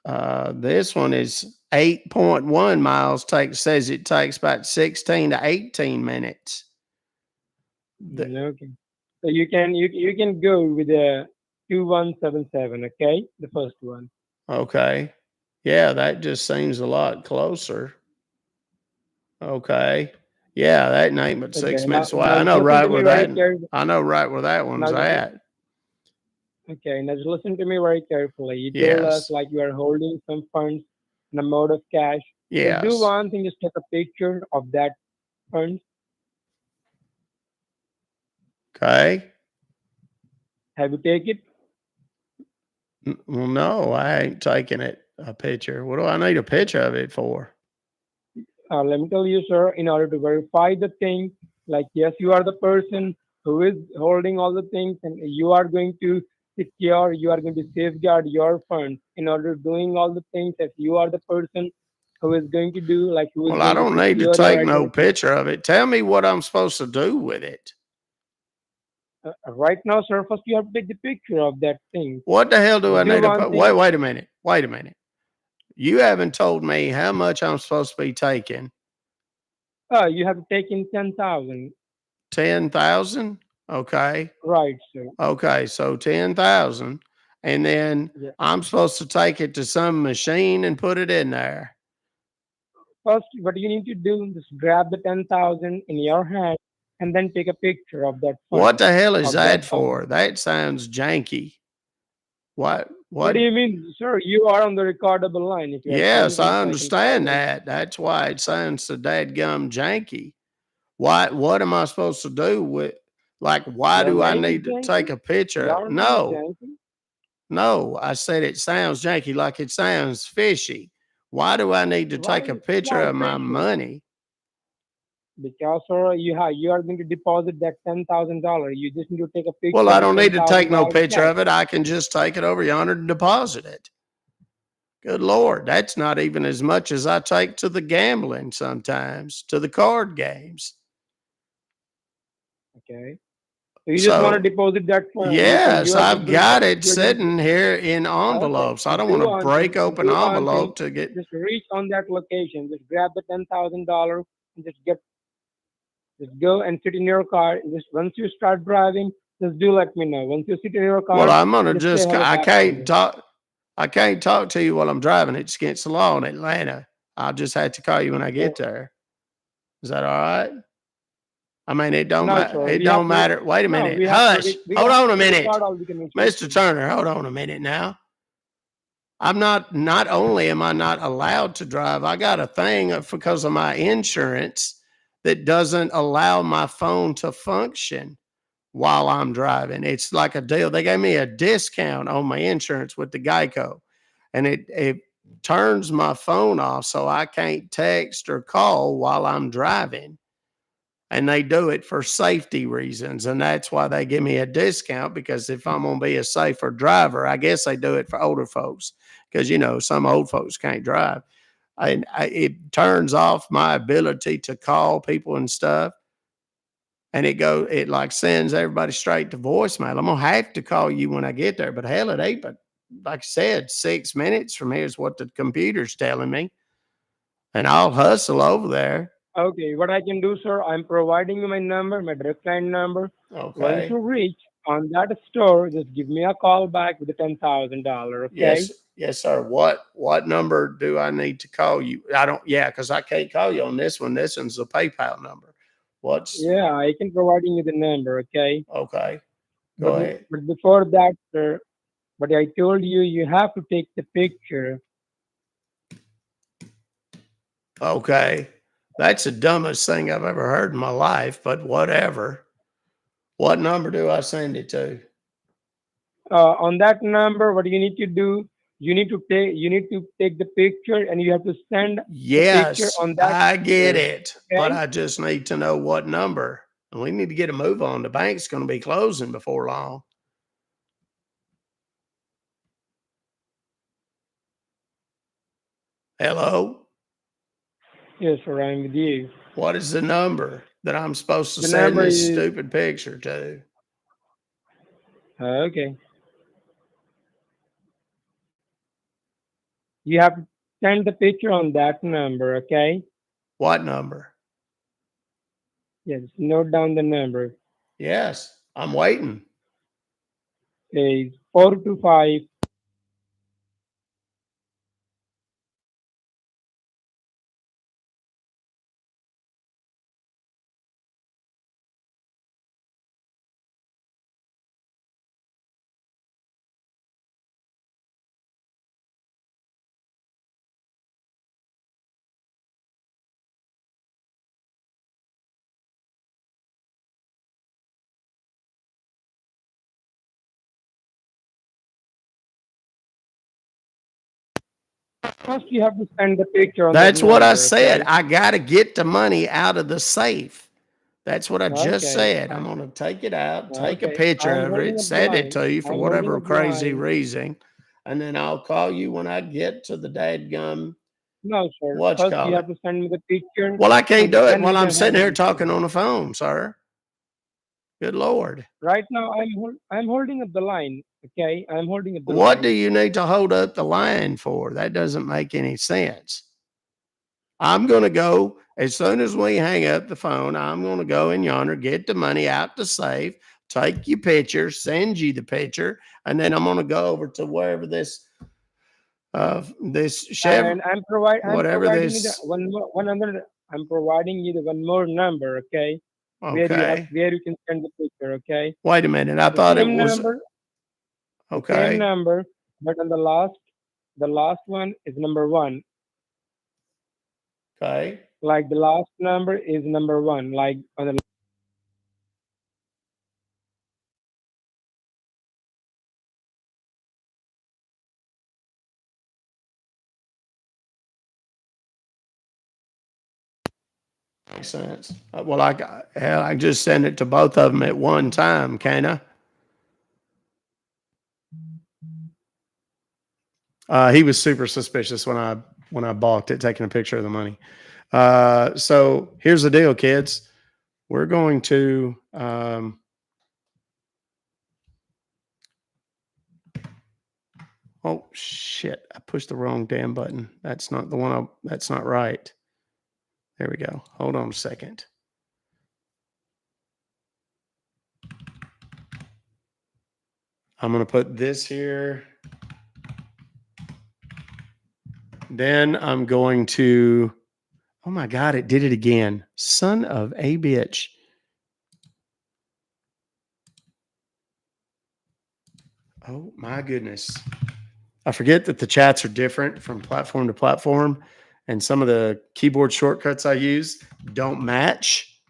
This one is 8.1 miles. Says it takes about 16 to 18 minutes. Okay. So you can go with the 2177, okay? The first one. Okay. Yeah, that just seems a lot closer. Okay. Yeah, that ain't but Okay. 6 minutes away. Now I just know listen right to me where very that, carefully. I know right where that one's Now just at. okay. Now just listen to me very carefully. You told us Yes. like you are holding some funds in a mode of cash. Just do Yes. one thing. Just take a picture of that funds. Okay. Have you take it? Well, no, I ain't taking it a picture. What do I need a picture of it for? Let me tell you, sir, in order to verify the thing, like, yes, you are the person who is holding all the things and you are going to secure, you are going to safeguard your funds in order doing all the things that you are the person who is going to do, like, who is Well, I going to don't need to secure your take no identity. picture of it. Tell me what I'm supposed to do with it. Right now, sir, first you have to take the picture of that thing. What the hell do I Just do need to one put? Wait, thing. wait a minute. Wait a minute. You haven't told me how much I'm supposed to be taking. You have to take in 10,000. 10,000? Okay. Right, sir. Okay, so 10,000. And then Yeah. I'm supposed to take it to some machine and put it in there. First, what you need to do is grab the 10,000 in your hand and then take a picture of that What fund, the hell is of that that balance. for? That sounds janky. What? What do What? you mean, sir? You are on the recordable line. If you are Yes, thinking, I so I can call understand you. that. That's why it sounds so dadgum janky. What am I supposed to do with, like, why Your do I name is need to take Janky? a picture? Your name is No, Janky? no, I said it sounds janky, like it sounds fishy. Why do I need to Why take is a it picture not of my fishy? money? Because, sir, you are going to deposit that $10,000. You just need to take a Well, picture I of the don't need to take no $10,000 picture cash. of it. I can just take it over yonder and deposit it. Good Lord, that's not even as much as I take to the gambling sometimes, to the card games. Okay. So you just want to So, deposit that fund. yes, You are just I've going to got take. it You're going to. sitting here in Okay. envelopes. I Just don't do want to one thing. break Just open do one thing. envelope to get. Just reach on that location. Just grab the $10,000 and just get. Just go and sit in your car. And just once you start driving, just do let me know. Once you sit in your Well, car, I'm gonna just say just. hello I back to can't me. talk. I can't talk to you while I'm driving. It's against the law in Atlanta. I'll just have to call you when I So, get there. Is that all right? I mean, it don't no, matter. sir. It We have don't to. matter. Wait a No, minute. we have to. Hush. We Hold have on a to minute. record all the Mr. conversation. Turner, hold on a minute now. I'm not only am I not allowed to drive, I got a thing because of my insurance that doesn't allow my phone to function while I'm driving. It's like a deal. They gave me a discount on my insurance with the Geico, and it turns my phone off so I can't text or call while I'm driving. And they do it for safety reasons. And that's why they give me a discount, because if I'm going to be a safer driver, I guess they do it for older folks because, some old folks can't drive. It turns off my ability to call people and stuff. And it like sends everybody straight to voicemail. I'm going to have to call you when I get there, but hell, it ain't. But like I said, 6 minutes from here is what the computer's telling me. And I'll hustle over there. Okay. What I can do, sir? I'm providing you my number, my direct line number. Once Okay. you reach on that store, just give me a call back with the $10,000. Okay. Yes, yes, sir. What number do I need to call you? I don't. Yeah, because I can't call you on this one. This one's the PayPal number. What's Yeah, I can providing you the number. Okay. okay? Go ahead. But before that, sir, but I told you you have to take the picture. Okay. That's the dumbest thing I've ever heard in my life, but whatever. What number do I send it to? On that number, what you need to do, you need to take the picture and you have to send the picture Yes, on that I get number. it, but Okay? I just need to know what number. And we need to get a move on. The bank's going to be closing before long. Hello? Yes, sir, I'm with you. What is the number that I'm supposed to The send number this is stupid picture to? okay. You have to send the picture on that number, okay? What number? Yes, note down the number. Yes, I'm waiting. Is 425. First, you have to send the picture on that That's what I number, said. okay? I got to get the money out of the safe. That's what I just Okay. said. I'm going to take it out, take a Okay. picture I'm of it, holding up the send it line. to you for I'm holding whatever up the crazy line. reason. And then I'll call you when I get to the dadgum, No, sir. what you First, call you it. have to send me the picture, Well, I can't and do it then we while I'm can have sitting a here talking discussion. on the phone, sir. Good Lord. Right now, I'm holding up the line. Okay, I'm holding up the What do line. you need to hold up the line for? That doesn't make any sense. I'm going to go as soon as we hang up the phone. I'm going to go in yonder, get the money out the safe, take your picture, send you the picture, and then I'm going to go over to wherever this Chevy, And I'm whatever providing you the this. one other. I'm providing you the one more number. Okay, Okay. where you can send the picture. Okay, Wait a minute. I the thought it same was number, okay. but on the last one is number one. Okay. Like the last number is number one. Like on the Makes sense. Well, hell, I just send it to both of them at one time, can I? He was super suspicious when I balked at taking a picture of the money. So here's the deal, kids. We're going to oh shit! I pushed the wrong damn button. That's not the one. That's not right. There we go. Hold on a second. I'm going to put this here. Then I'm going to. Oh my God! It did it again. Son of a bitch. Oh my goodness. I forget that the chats are different from platform to platform, and some of the keyboard shortcuts I use don't match.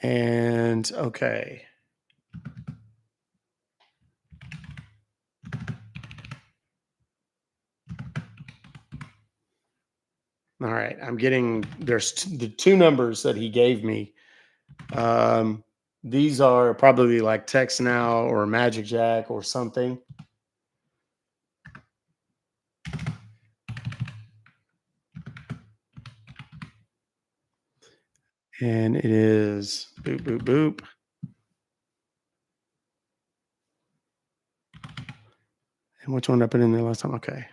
And okay. All right. There's the two numbers that he gave me. These are probably like Text Now or Magic Jack or something. And it is boop, boop, boop. And which one did I put in there last time? Okay.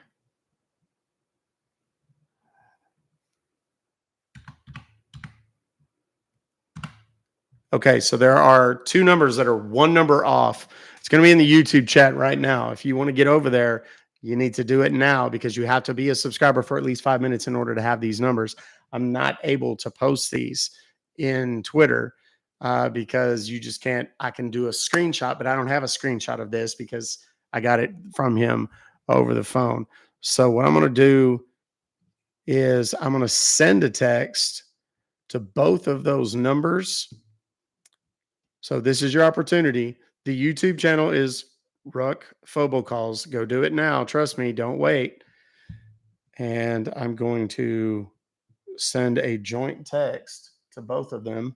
Okay, so there are two numbers that are one number off. It's going to be in the YouTube chat right now. If you want to get over there, you need to do it now because you have to be a subscriber for at least 5 minutes in order to have these numbers. I'm not able to post these in Twitter because you just can't. I can do a screenshot, but I don't have a screenshot of this because I got it from him over the phone. So what I'm going to do is I'm going to send a text to both of those numbers. So this is your opportunity. The YouTube channel is Ruck Fobocalls. Go do it now. Trust me, don't wait. And I'm going to send a joint text to both of them.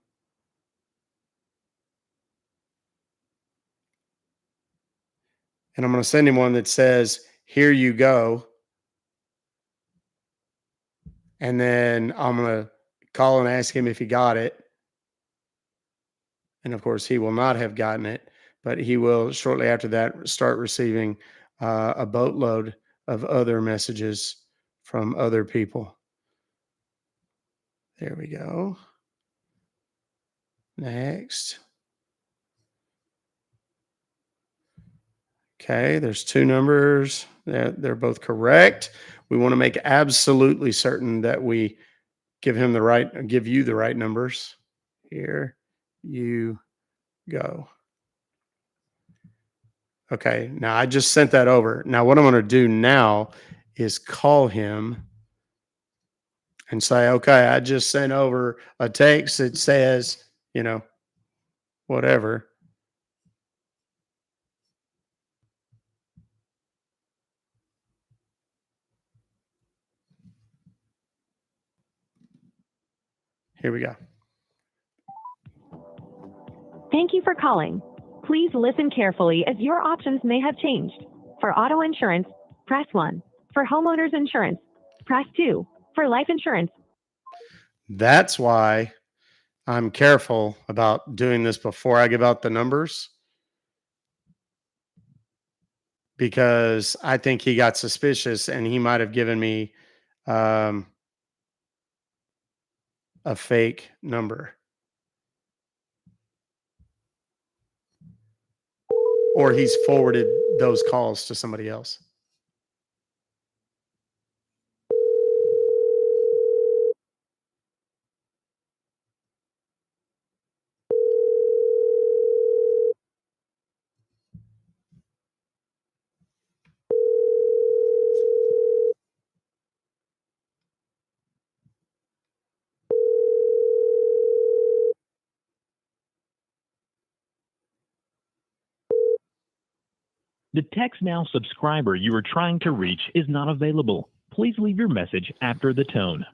And I'm going to send him one that says, "Here you go." And then I'm going to call and ask him if he got it. And of course, he will not have gotten it, but he will shortly after that start receiving a boatload of other messages from other people. There we go. Next. Okay, there's two numbers. They're both correct. We want to make absolutely certain that we give you the right numbers. Here you go. Okay, now I just sent that over. Now what I'm going to do now is call him and say, okay, I just sent over a text that says, whatever. Here we go. Thank you for calling. Please listen carefully as your options may have changed. For auto insurance, press 1. For homeowners insurance, press 2. For life insurance. That's why I'm careful about doing this before I give out the numbers, because I think he got suspicious and he might have given me a fake number. Or he's forwarded those calls to somebody else. The TextNow subscriber you are trying to reach is not available. Please leave your message after the tone.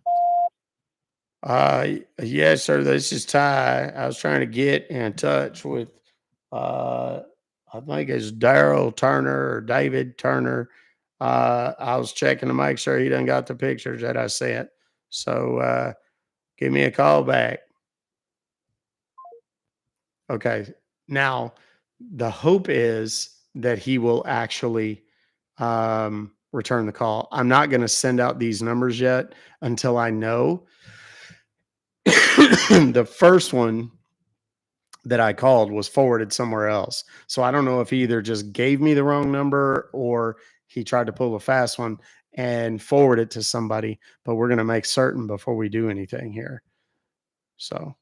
Yes, sir. This is Ty. I was trying to get in touch with, I think it's Daryl Turner or David Turner. I was checking to make sure he done got the pictures that I sent. So give me a call back. Okay. Now, the hope is that he will actually return the call. I'm not going to send out these numbers yet until I know. The first one that I called was forwarded somewhere else. So I don't know if he either just gave me the wrong number or he tried to pull a fast one and forward it to somebody, but we're going to make certain before we do anything here. So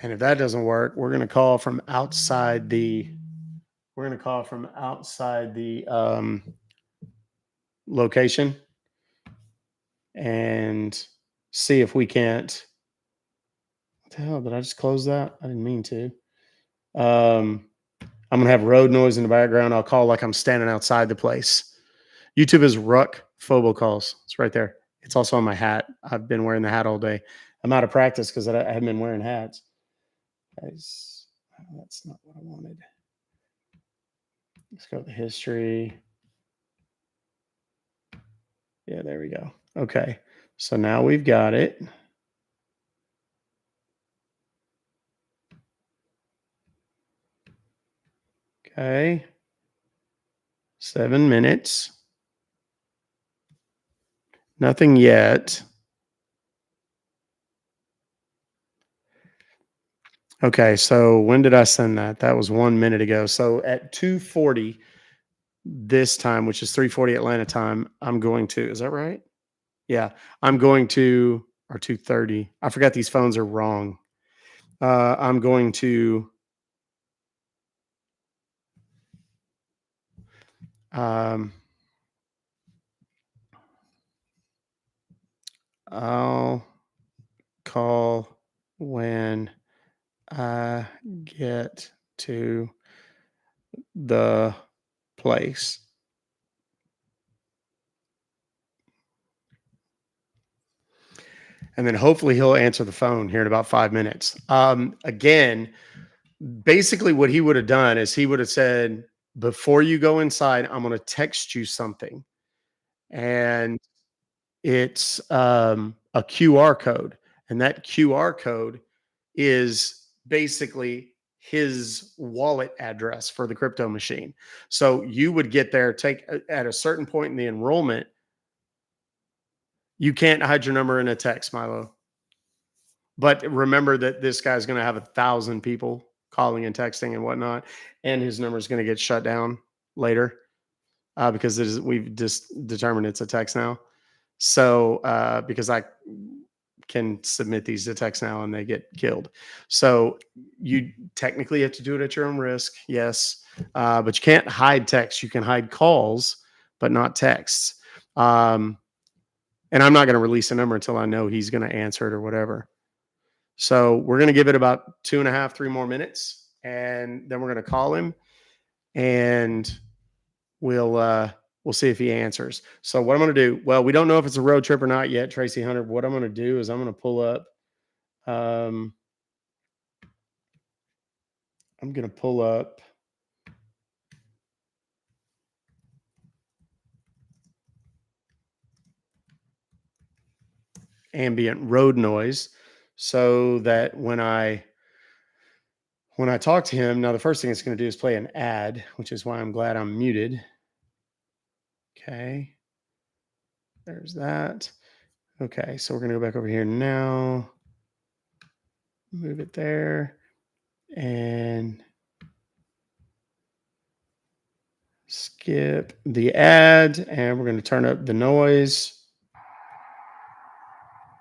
and if that doesn't work, we're going to call from outside the location and see if we can't. What the hell? Did I just close that? I didn't mean to. I'm going to have road noise in the background. I'll call like I'm standing outside the place. YouTube is Ruck Fobocalls. It's right there. It's also on my hat. I've been wearing the hat all day. I'm out of practice because I haven't been wearing hats. That's not what I wanted. Let's go to the history. Yeah, there we go. Okay. So now we've got it. Okay. 7 minutes. Nothing yet. Okay, so when did I send that? That was 1 minute ago. So at 2:40 this time, which is 3:40 Atlanta time, I'm going to, is that right? Yeah, I'm going to, or 2:30. I forgot these phones are wrong. I'm going to um I'll call when I get to the place. And then hopefully he'll answer the phone here in about 5 minutes. Again, basically what he would have done is he would have said, before you go inside, I'm going to text you something. And it's a QR code. And that QR code is basically his wallet address for the crypto machine. So you would get there, take at a certain point in the enrollment, you can't hide your number in a text, Milo. But remember that this guy's going to have 1,000 people calling and texting and whatnot, and his number is going to get shut down later because we've just determined it's a text now. So because I can submit these to text now and they get killed. So you technically have to do it at your own risk, yes, but you can't hide text. You can hide calls, but not texts. And I'm not going to release a number until I know he's going to answer it or whatever. So we're going to give it about 2.5, 3 more minutes, and then we're going to call him, and we'll see if he answers. So what I'm going to do, well, we don't know if it's a road trip or not yet, Tracy Hunter. What I'm going to do is I'm going to pull up. I'm going to pull up ambient road noise, so that when I talk to him, now the first thing it's going to do is play an ad, which is why I'm glad I'm muted. Okay. There's that. Okay, so we're going to go back over here now. Move it there. And skip the ad. And we're going to turn up the noise.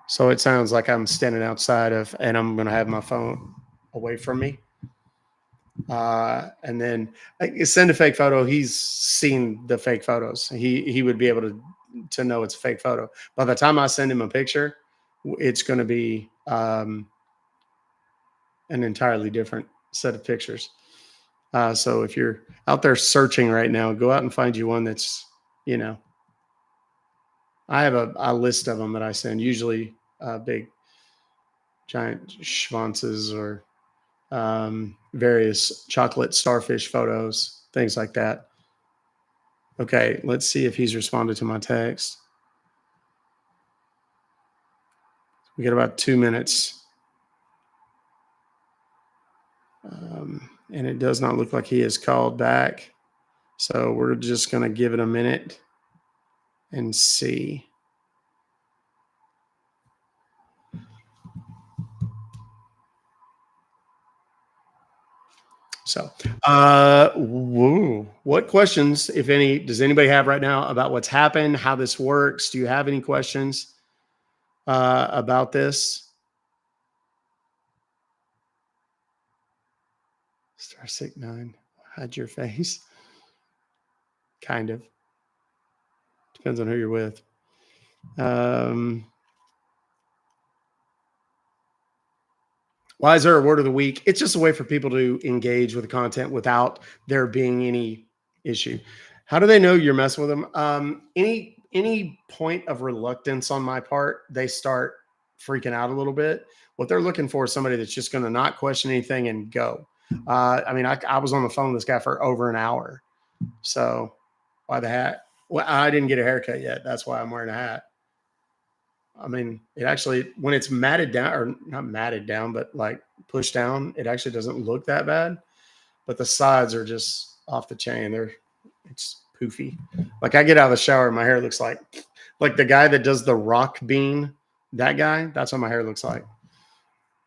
So it sounds like I'm standing outside of, and I'm going to have my phone away from me. And then send a fake photo. He's seen the fake photos. He would be able to know it's a fake photo. By the time I send him a picture, it's going to be an entirely different set of pictures. So if you're out there searching right now, go out and find you one that's, I have a list of them that I send, usually big giant schwanzes or various chocolate starfish photos, things like that. Okay, let's see if he's responded to my text. We got about 2 minutes. And it does not look like he has called back. So we're just going to give it a minute and see. So, what questions, if any, does anybody have right now about what's happened, how this works? Do you have any questions about this? Star 69, hide your face. Kind of. Depends on who you're with. Why is there a word of the week? It's just a way for people to engage with the content without there being any issue. How do they know you're messing with them? Any point of reluctance on my part, they start freaking out a little bit. What they're looking for is somebody that's just going to not question anything and go. I was on the phone with this guy for over an hour. So why the hat? Well, I didn't get a haircut yet. That's why I'm wearing a hat. I mean, it actually, when it's matted down, or not matted down, but like pushed down, it actually doesn't look that bad. But the sides are just off the chain. It's poofy. Like I get out of the shower, my hair looks like the guy that does the rock bean. That guy, that's what my hair looks like.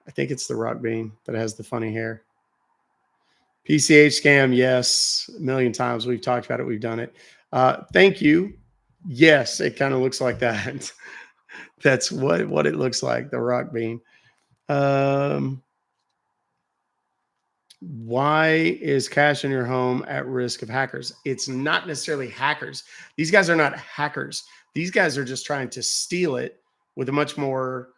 I think it's the Ruck bean that has the funny hair. PCH scam, yes, a million times. We've talked about it. We've done it. Thank you. Yes, it kind of looks like that. That's what it looks like, the Ruck bean. Why is cash in your home at risk of hackers? It's not necessarily hackers. These guys are not hackers. These guys are just trying to steal it with a much more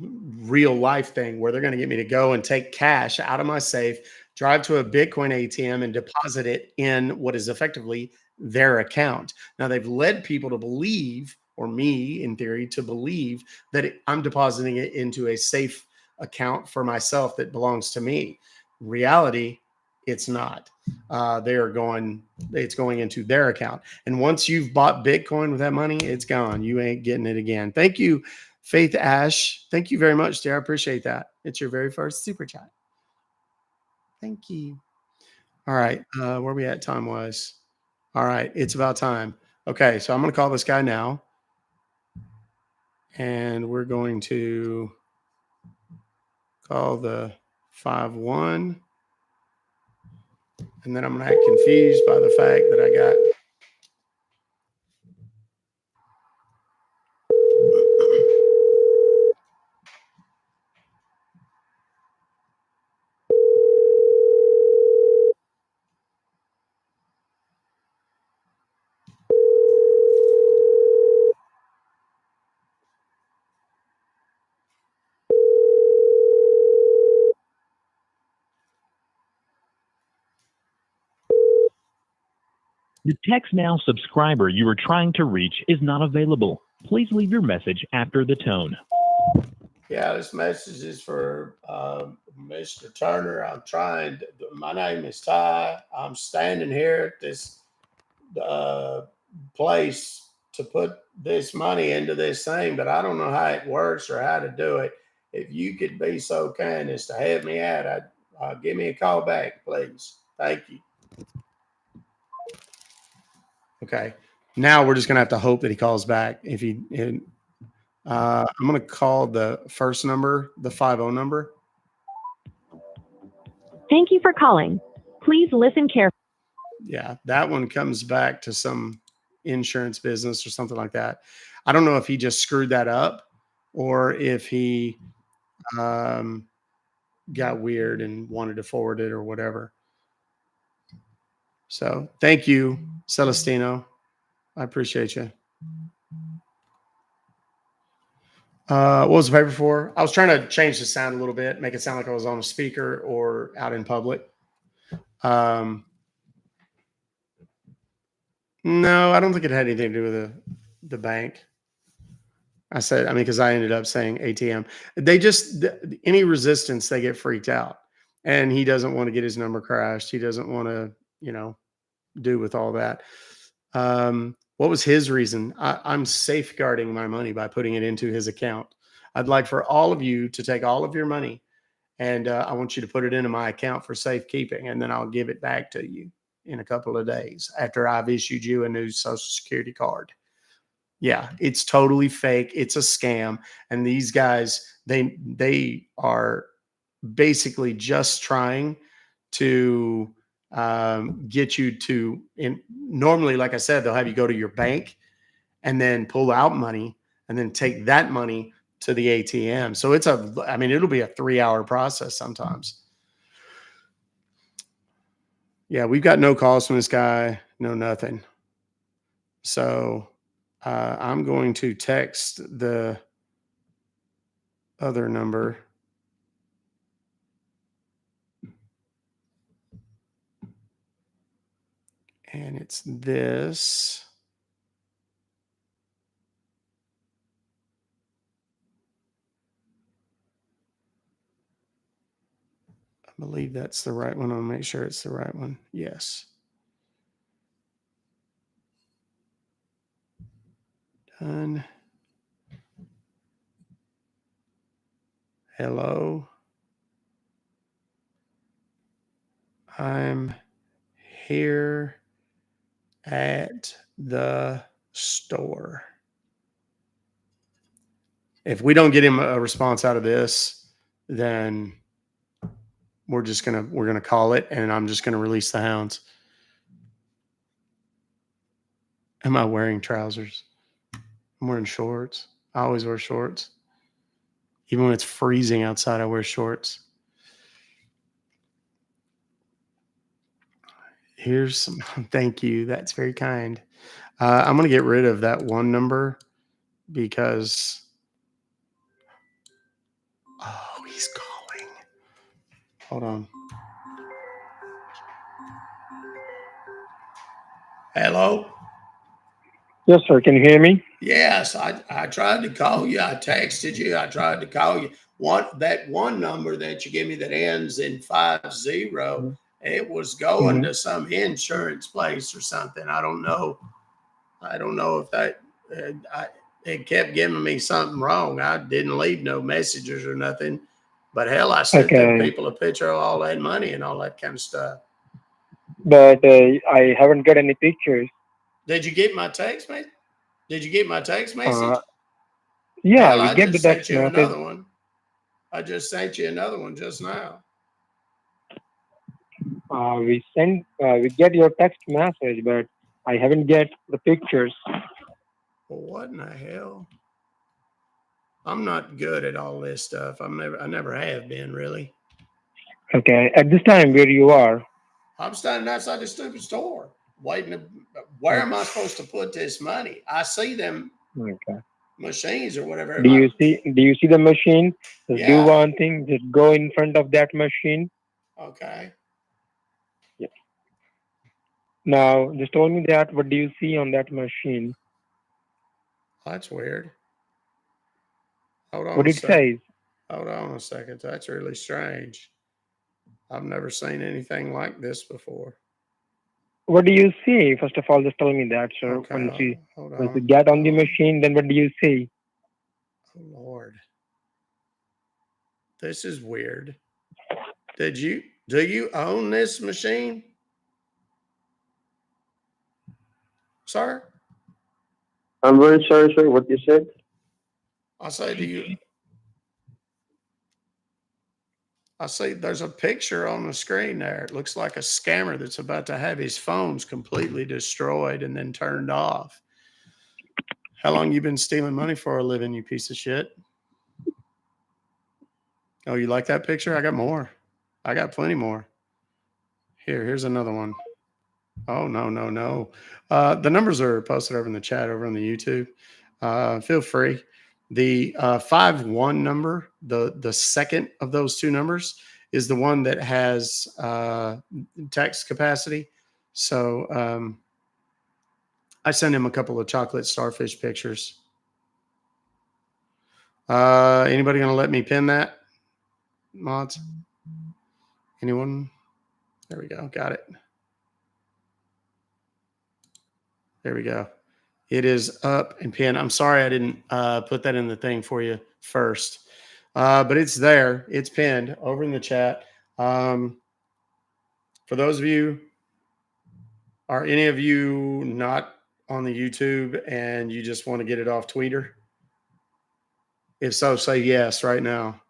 real life thing where they're going to get me to go and take cash out of my safe, drive to a Bitcoin ATM and deposit it in what is effectively their account. Now they've led people to believe, or me in theory, to believe that I'm depositing it into a safe account for myself that belongs to me. Reality, it's not. It's going into their account. And once you've bought Bitcoin with that money, it's gone. You ain't getting it again. Thank you, Faith Ash. Thank you very much, dear. I appreciate that. It's your very first super chat. Thank you. All right. Where we at time wise? All right. It's about time. Okay. So I'm going to call this guy now. And we're going to call the 5-1. And then I'm going to act confused by the fact that I got The TextNow subscriber you are trying to reach is not available. Please leave your message after the tone. Yeah, this message is for Mr. Turner. My name is Ty. I'm standing here at this place to put this money into this thing, but I don't know how it works or how to do it. If you could be so kind as to help me out, give me a call back, please. Thank you. Okay. Now we're just going to have to hope that he calls back. I'm going to call the first number, the 50 number. Thank you for calling. Please listen carefully. Yeah, that one comes back to some insurance business or something like that. I don't know if he just screwed that up or if he got weird and wanted to forward it or whatever. So thank you, Celestino. I appreciate you. What was the paper for? I was trying to change the sound a little bit, make it sound like I was on a speaker or out in public. No, I don't think it had anything to do with the bank. Because I ended up saying ATM. They just, any resistance, they get freaked out. And he doesn't want to get his number crashed. He doesn't want to, do with all that. What was his reason? I'm safeguarding my money by putting it into his account. I'd like for all of you to take all of your money and I want you to put it into my account for safekeeping. And then I'll give it back to you in a couple of days after I've issued you a new Social Security card. Yeah, it's totally fake. It's a scam. And these guys, they are basically just trying to get you to, normally, like I said, they'll have you go to your bank and then pull out money and then take that money to the ATM. So it'll be a 3-hour process sometimes. Yeah, we've got no calls from this guy, no nothing. So I'm going to text the other number. And it's this. I believe that's the right one. I'll make sure it's the right one. Yes. Done. Hello. I'm here at the store. If we don't get him a response out of this, then we're gonna call it, and I'm just gonna release the hounds. Am I wearing trousers? I'm wearing shorts. I always wear shorts. Even when it's freezing outside, I wear shorts. Here's some, thank you. That's very kind. I'm going to get rid of that one number because, oh, he's calling. Hold on. Hello? Yes, sir. Can you hear me? Yes, I tried to call you. I texted you. I tried to call you. That one number that you gave me that ends in 50, it was going to some insurance place or something. I don't know. I don't know if that, it kept giving me something wrong. I didn't leave no messages or nothing. But hell, I sent them people a picture of all that money and all that kind of stuff. But I haven't got any pictures. Did you get my text, mate? Did you get my text message? Yeah, Hell, we I get the just sent text you message. another one. I just sent you another one just now. We get your text message, but I haven't get the pictures. Well, what in the hell? I'm not good at all this stuff. I never have been really. Okay, at this time, where you are? I'm standing outside the stupid store waiting to, where am I supposed to put this money? I see them machines or whatever. Do you see the machine? Just do Yeah. one thing. Just go in front of that machine. Okay. Yeah. Now, just tell me that. What do you see on that machine? That's weird. Hold on What a it second. says? Hold on a second. That's really strange. I've never seen anything like this before. What do you see? First of all, just tell me that, sir. Okay, Once you get on the machine, then what do you see? Oh Lord, this is weird. Do you own this machine, sir? I'm very sorry, sir. What you said? I say, I see there's a picture on the screen there. It looks like a scammer that's about to have his phones completely destroyed and then turned off. How long you been stealing money for a living, you piece of shit? Oh, you like that picture? I got more. I got plenty more. Here's another one. Oh, no. The numbers are posted over in the chat over on the YouTube. Feel free. The 5-1 number, the second of those two numbers, is the one that has text capacity. So I sent him a couple of chocolate starfish pictures. Anybody going to let me pin that, mods? Anyone? There we go. Got it. There we go. It is up and pinned. I'm sorry I didn't put that in the thing for you first, but it's there. It's pinned over in the chat. For those of you, are any of you not on the YouTube and you just want to get it off Twitter? If so, say yes right now.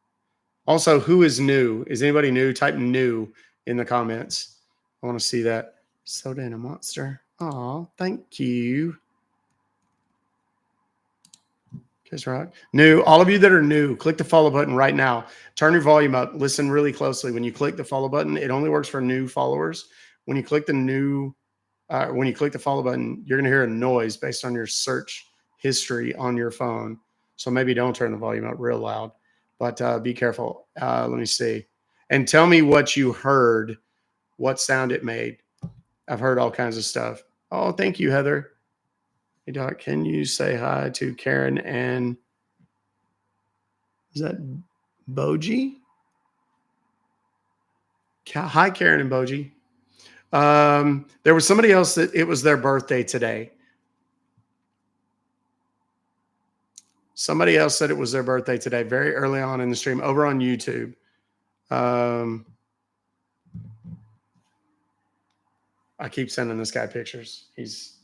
Also, who is new? Is anybody new? Type new in the comments. I want to see that. Soda and a monster. Oh, thank you. Guys, Ruck. New, all of you that are new, click the follow button right now. Turn your volume up. Listen really closely. When you click the follow button, it only works for new followers. When you click the follow button, you're going to hear a noise based on your search history on your phone. So maybe don't turn the volume up real loud, but be careful. Let me see. And tell me what you heard, what sound it made. I've heard all kinds of stuff. Oh, thank you, Heather. Hey, Doc, can you say hi to Karen and is that Boji? Hi, Karen and Boji. There was somebody else that it was their birthday today. Somebody else said it was their birthday today, very early on in the stream over on YouTube. I keep sending this guy pictures. He's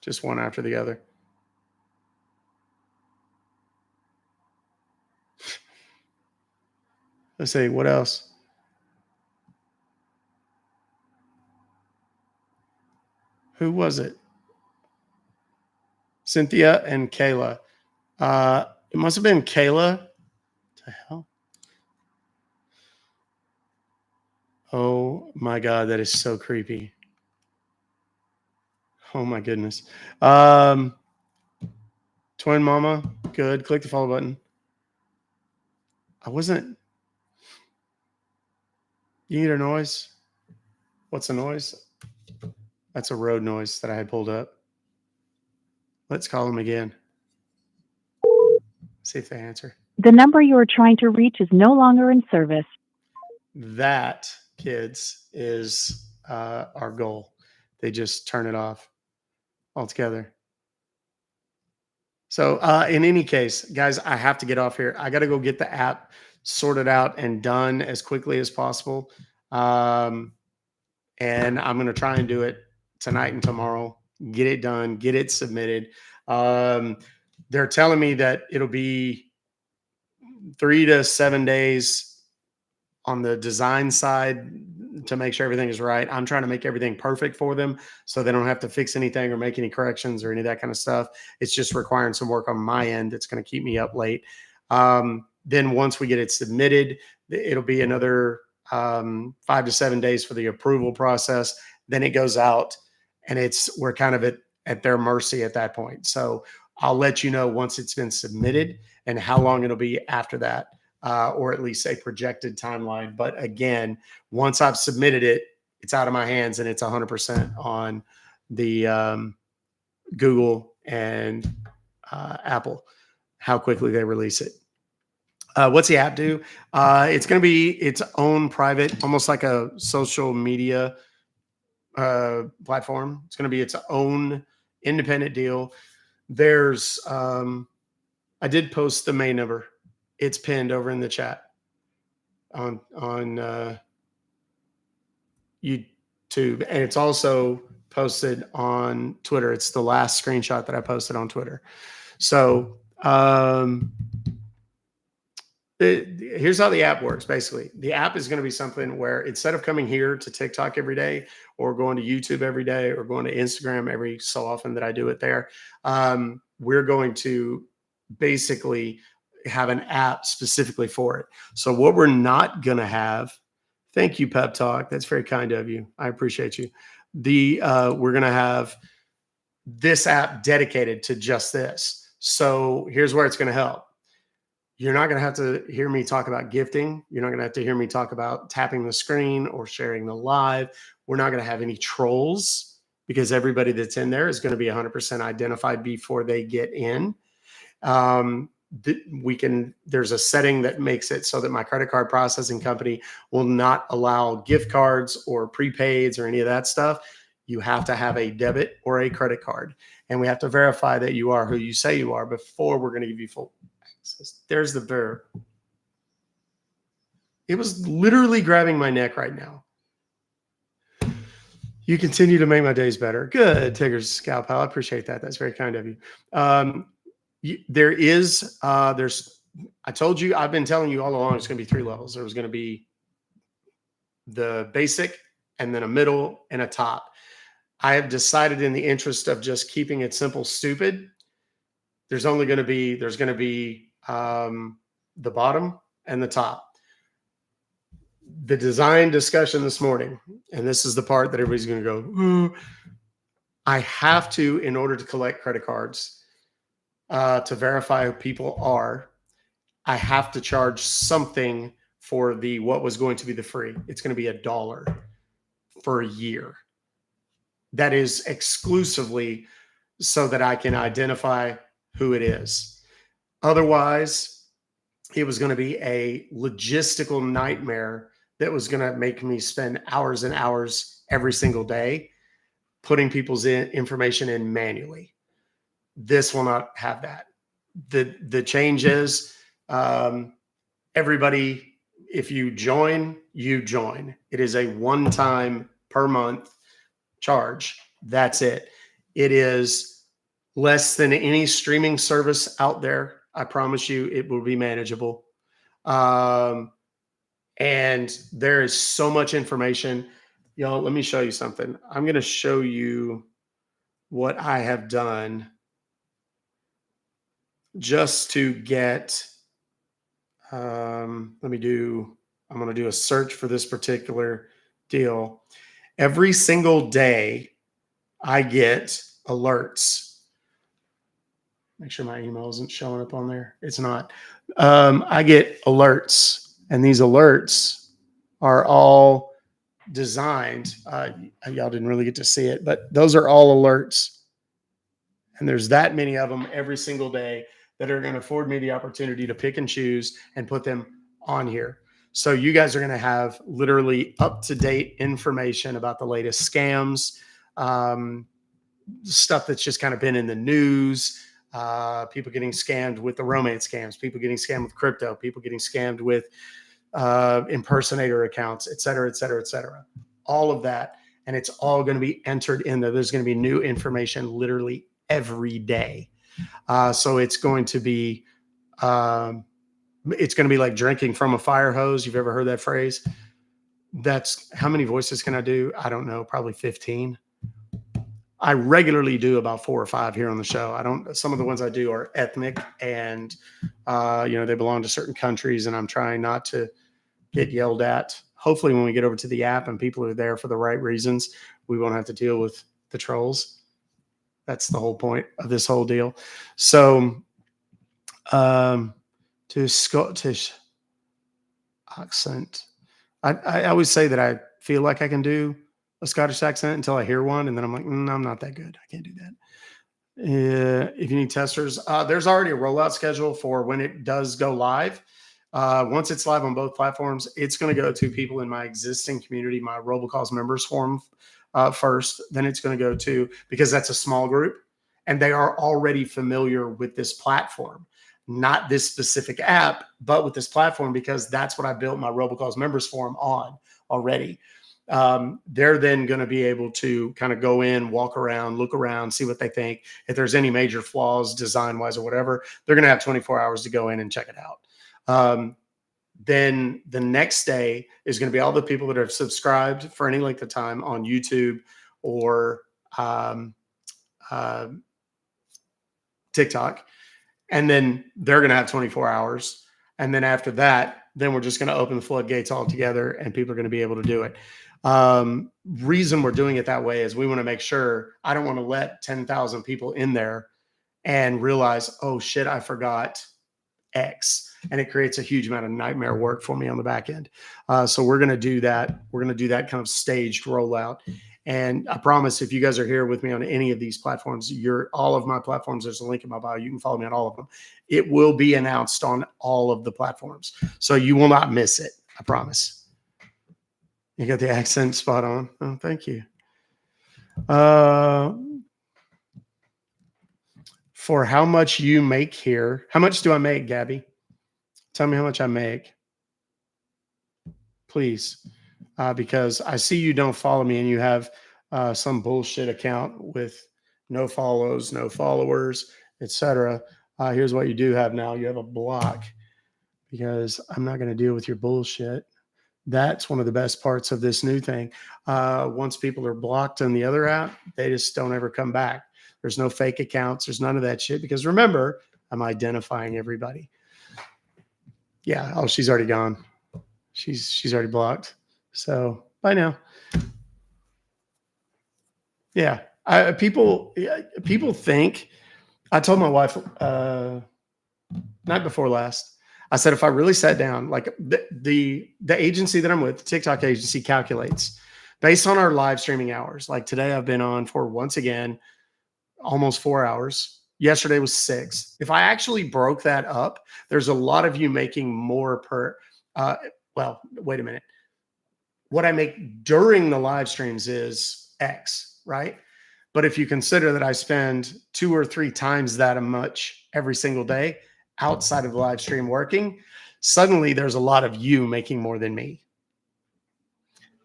just one after the other. Let's see, what else? Who was it? Cynthia and Kayla. It must have been Kayla. What the hell? Oh my God, that is so creepy. Oh my goodness. Twin Mama, good. Click the follow button. I wasn't. You need a noise? What's a noise? That's a road noise that I had pulled up. Let's call them again. See if they answer. The number you are trying to reach is no longer in service. That, kids, is our goal. They just turn it off altogether. So in any case, guys, I have to get off here. I got to go get the app sorted out and done as quickly as possible. And I'm going to try and do it tonight and tomorrow. Get it done, get it submitted. They're telling me that it'll be 3 to 7 days on the design side to make sure everything is right. I'm trying to make everything perfect for them so they don't have to fix anything or make any corrections or any of that kind of stuff. It's just requiring some work on my end that's going to keep me up late. Then once we get it submitted, it'll be another 5 to 7 days for the approval process. Then it goes out and we're kind of at their mercy at that point. So I'll let you know once it's been submitted and how long it'll be after that. Or at least a projected timeline. But again, once I've submitted it, it's out of my hands and it's 100% on the Google and Apple, how quickly they release it. What's the app do? It's going to be its own private, almost like a social media platform. It's going to be its own independent deal. There's, I did post the main number. It's pinned over in the chat on YouTube, and it's also posted on Twitter. It's the last screenshot that I posted on Twitter. So here's how the app works. Basically, the app is going to be something where instead of coming here to TikTok every day or going to YouTube every day or going to Instagram every so often that I do it there, we're going to basically have an app specifically for it. So what we're not going to have, thank you, Pep Talk. That's very kind of you. I appreciate you. We're going to have this app dedicated to just this. So here's where it's going to help. You're not going to have to hear me talk about gifting. You're not going to have to hear me talk about tapping the screen or sharing the live. We're not going to have any trolls because everybody that's in there is going to be 100% identified before they get in. There's a setting that makes it so that my credit card processing company will not allow gift cards or prepaids or any of that stuff. You have to have a debit or a credit card, and we have to verify that you are who you say you are before we're going to give you full access. There's the verb. It was literally grabbing my neck right now. You continue to make my days better. Good, Tigger's Scalp Pal. I appreciate that. That's very kind of you. I told you, I've been telling you all along, it's going to be 3 levels. There was going to be the basic and then a middle and a top. I have decided in the interest of just keeping it simple, stupid, there's going to be the bottom and the top. The design discussion this morning, and this is the part that everybody's going to go, ooh, I have to, in order to collect credit cards, to verify who people are, I have to charge something for what was going to be the free. It's going to be $1 for a year. That is exclusively so that I can identify who it is. Otherwise, it was going to be a logistical nightmare that was going to make me spend hours and hours every single day putting people's information in manually. This will not have that. The change is everybody, if you join, you join. It is a one-time per month charge. That's it. It is less than any streaming service out there. I promise you it will be manageable. And there is so much information. Y'all, let me show you something. I'm going to show you what I have done just to get, I'm going to do a search for this particular deal. Every single day I get alerts. Make sure my email isn't showing up on there. It's not. I get alerts, and these alerts are all designed. Y'all didn't really get to see it, but those are all alerts. And there's that many of them every single day that are going to afford me the opportunity to pick and choose and put them on here. So you guys are going to have literally up-to-date information about the latest scams, stuff that's just kind of been in the news, people getting scammed with the romance scams, people getting scammed with crypto, people getting scammed with impersonator accounts, et cetera, et cetera, et cetera. All of that. And it's all going to be entered in there. There's going to be new information literally every day. So it's going to be like drinking from a fire hose. You've ever heard that phrase? That's how many voices can I do? I don't know, probably 15. I regularly do about 4 or 5 here on the show. Some of the ones I do are ethnic and, they belong to certain countries, and I'm trying not to get yelled at. Hopefully when we get over to the app and people are there for the right reasons, we won't have to deal with the trolls. That's the whole point of this whole deal. So, to Scottish accent, I always say that I feel like I can do a Scottish accent until I hear one, and then I'm like, I'm not that good. I can't do that. If you need testers, there's already a rollout schedule for when it does go live. Once it's live on both platforms, it's going to go to people in my existing community, my Robocalls members forum first. Then it's going to go to, because that's a small group and they are already familiar with this platform, not this specific app, but with this platform, because that's what I built my Robocalls members forum on already. They're then going to be able to kind of go in, walk around, look around, see what they think. If there's any major flaws design wise or whatever, they're going to have 24 hours to go in and check it out. Then the next day is going to be all the people that have subscribed for any length of time on YouTube or TikTok. And then they're going to have 24 hours. And then after that, then we're just going to open the floodgates all together and people are going to be able to do it. Reason we're doing it that way is we want to make sure, I don't want to let 10,000 people in there and realize, oh shit, I forgot X. And it creates a huge amount of nightmare work for me on the back end. So we're going to do that. We're going to do that kind of staged rollout. And I promise, if you guys are here with me on any of these platforms, all of my platforms, there's a link in my bio. You can follow me on all of them. It will be announced on all of the platforms. So you will not miss it. I promise. You got the accent spot on. Oh, thank you. For how much you make here. How much do I make, Gabby? Tell me how much I make. Please. Because I see you don't follow me and you have some bullshit account with no follows, no followers, etc. Here's what you do have now. You have a block, because I'm not going to deal with your bullshit. That's one of the best parts of this new thing. Once people are blocked on the other app, they just don't ever come back. There's no fake accounts. There's none of that shit, because remember, I'm identifying everybody. Yeah. Oh, she's already gone. She's already blocked. So bye now. Yeah. People think, I told my wife night before last, I said, if I really sat down, like the agency that I'm with, the TikTok agency, calculates based on our live streaming hours. Like today I've been on for, once again, almost 4 hours. Yesterday was 6. If I actually broke that up, there's a lot of you making more per, well, wait a minute. What I make during the live streams is X, right? But if you consider that I spend 2 or 3 times that much every single day outside of the live stream working, suddenly there's a lot of you making more than me.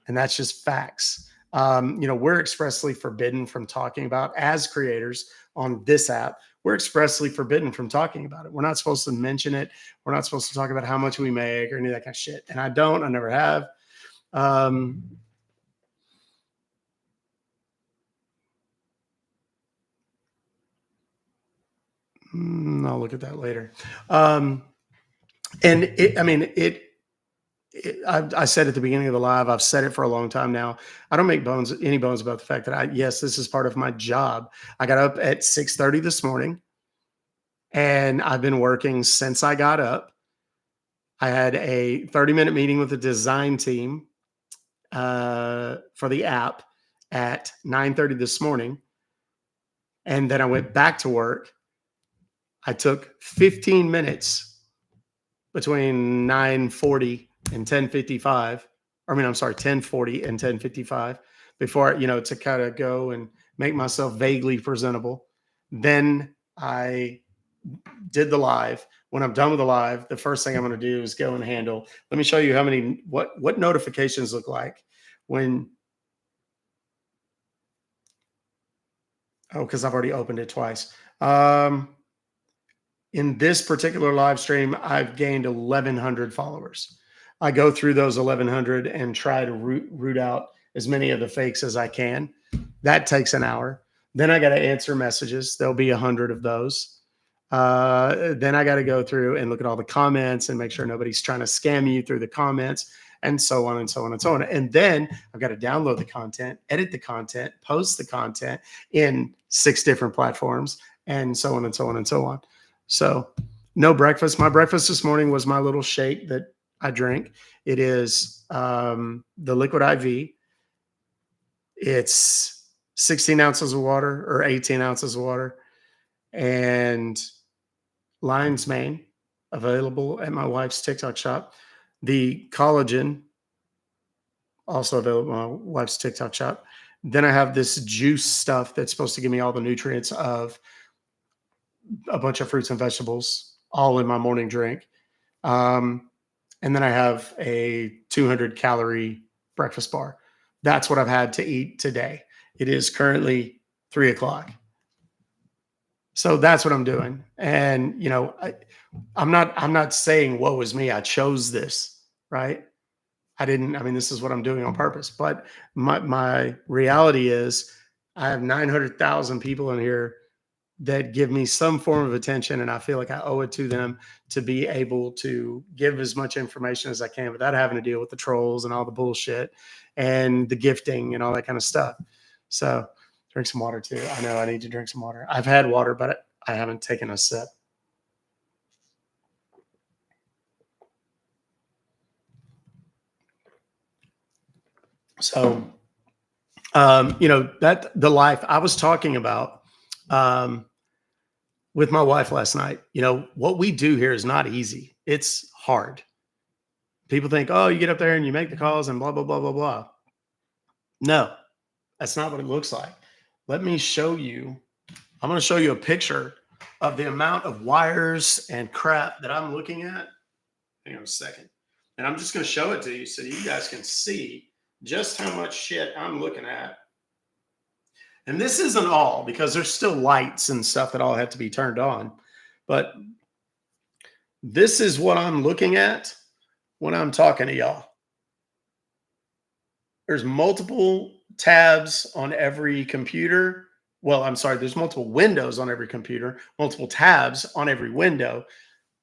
And that's just facts. We're expressly forbidden from talking about, as creators on this app, we're expressly forbidden from talking about it. We're not supposed to mention it. We're not supposed to talk about how much we make or any of that kind of shit. And I never have. I'll look at that later. I said at the beginning of the live, I've said it for a long time now. I don't make any bones about the fact that yes, this is part of my job. I got up at 6:30 this morning and I've been working since I got up. I had a 30-minute meeting with the design team for the app at 9:30 this morning. And then I went back to work. I took 15 minutes between 9:40 and 10:55. I'm sorry, 10:40 and 10:55 before, to kind of go and make myself vaguely presentable. Then I did the live. When I'm done with the live, the first thing I'm going to do is go and handle. Let me show you what notifications look like when. Oh, because I've already opened it twice. In this particular live stream, I've gained 1,100 followers. I go through those 1,100 and try to root out as many of the fakes as I can. That takes an hour. Then I got to answer messages. There'll be 100 of those. Then I got to go through and look at all the comments and make sure nobody's trying to scam you through the comments, and so on and so on and so on. And then I've got to download the content, edit the content, post the content in 6 different platforms, and so on and so on and so on. So no breakfast. My breakfast this morning was my little shake that I drink. It is the Liquid IV. It's 16 ounces of water or 18 ounces of water and lion's mane, available at my wife's TikTok shop. The collagen, also available at my wife's TikTok shop. Then I have this juice stuff that's supposed to give me all the nutrients of a bunch of fruits and vegetables, all in my morning drink. And then I have a 200 calorie breakfast bar. That's what I've had to eat today. It is currently 3:00. So that's what I'm doing. And, I'm not saying woe is me. I chose this, right? This is what I'm doing on purpose. But my reality is I have 900,000 people in here that give me some form of attention, and I feel like I owe it to them to be able to give as much information as I can without having to deal with the trolls and all the bullshit and the gifting and all that kind of stuff. So drink some water too. I know I need to drink some water. I've had water, but I haven't taken a sip. So, that the life I was talking about with my wife last night, what we do here is not easy. It's hard. People think, oh, you get up there and you make the calls and blah, blah, blah, blah, blah. No, that's not what it looks like. Let me show you. I'm going to show you a picture of the amount of wires and crap that I'm looking at. Hang on a second. And I'm just going to show it to you so you guys can see just how much shit I'm looking at. And this isn't all, because there's still lights and stuff that all have to be turned on. But this is what I'm looking at when I'm talking to y'all. There's multiple tabs on every computer. Well, I'm sorry, there's multiple windows on every computer, multiple tabs on every window.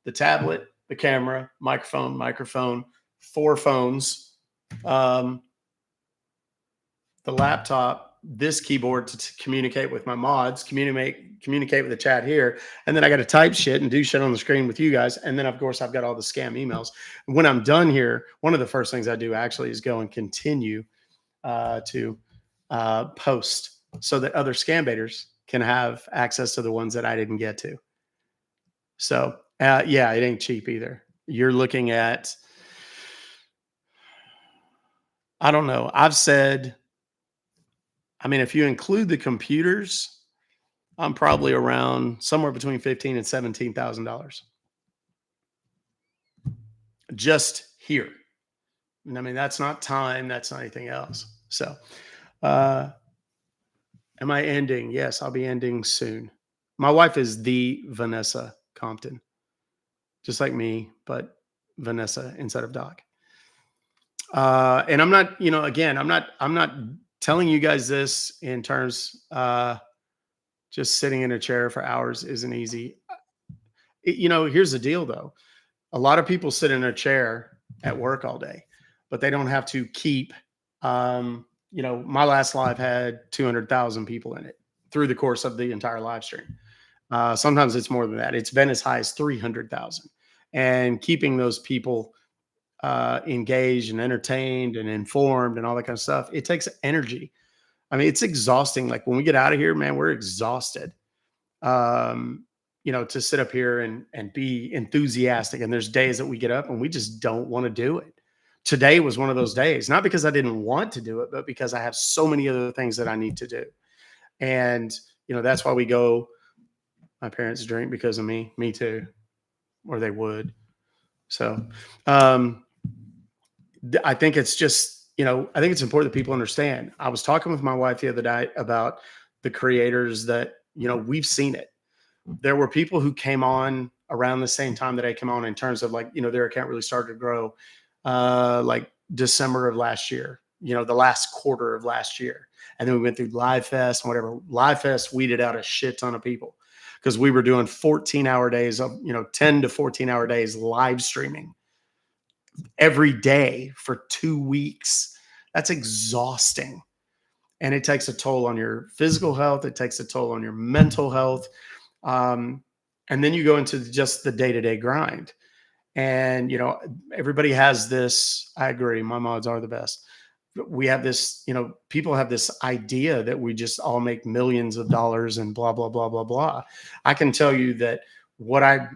The tablet, the camera, microphone, 4 phones, the laptop, this keyboard to communicate with my mods, communicate with the chat here. And then I got to type shit and do shit on the screen with you guys. And then, of course, I've got all the scam emails. When I'm done here, one of the first things I do actually is go and continue to post so that other scam baiters can have access to the ones that I didn't get to. So, yeah, it ain't cheap either. You're looking at, I don't know. I've said, if you include the computers, I'm probably around somewhere between $15,000 and $17,000 just here. And that's not time. That's not anything else. So, Am I ending? Yes, I'll be ending soon. My wife is the Vanessa Compton, just like me, but Vanessa instead of Doc. And I'm not, again, I'm not telling you guys this in terms, just sitting in a chair for hours isn't easy. Here's the deal though. A lot of people sit in a chair at work all day, but they don't have to keep, my last live had 200,000 people in it through the course of the entire live stream. Sometimes it's more than that. It's been as high as 300,000, and keeping those people engaged and entertained and informed and all that kind of stuff, it takes energy. I mean, it's exhausting. Like when we get out of here, man, we're exhausted. To sit up here and be enthusiastic. And there's days that we get up and we just don't want to do it. Today was one of those days, not because I didn't want to do it, but because I have so many other things that I need to do. And, that's why we go. My parents drink because of me too, or they would. So, I think it's just, I think it's important that people understand. I was talking with my wife the other day about the creators that, we've seen it. There were people who came on around the same time that I came on, in terms of like, their account really started to grow, like December of last year, the last quarter of last year. And then we went through Live Fest and whatever. Live Fest weeded out a shit ton of people because we were doing 14-hour days of, 10 to 14-hour days live streaming every day for 2 weeks. That's exhausting. And it takes a toll on your physical health. It takes a toll on your mental health. And then you go into just the day-to-day grind. And, everybody has this, I agree, my mods are the best. We have this, people have this idea that we just all make millions of dollars and blah, blah, blah, blah, blah. I can tell you that what I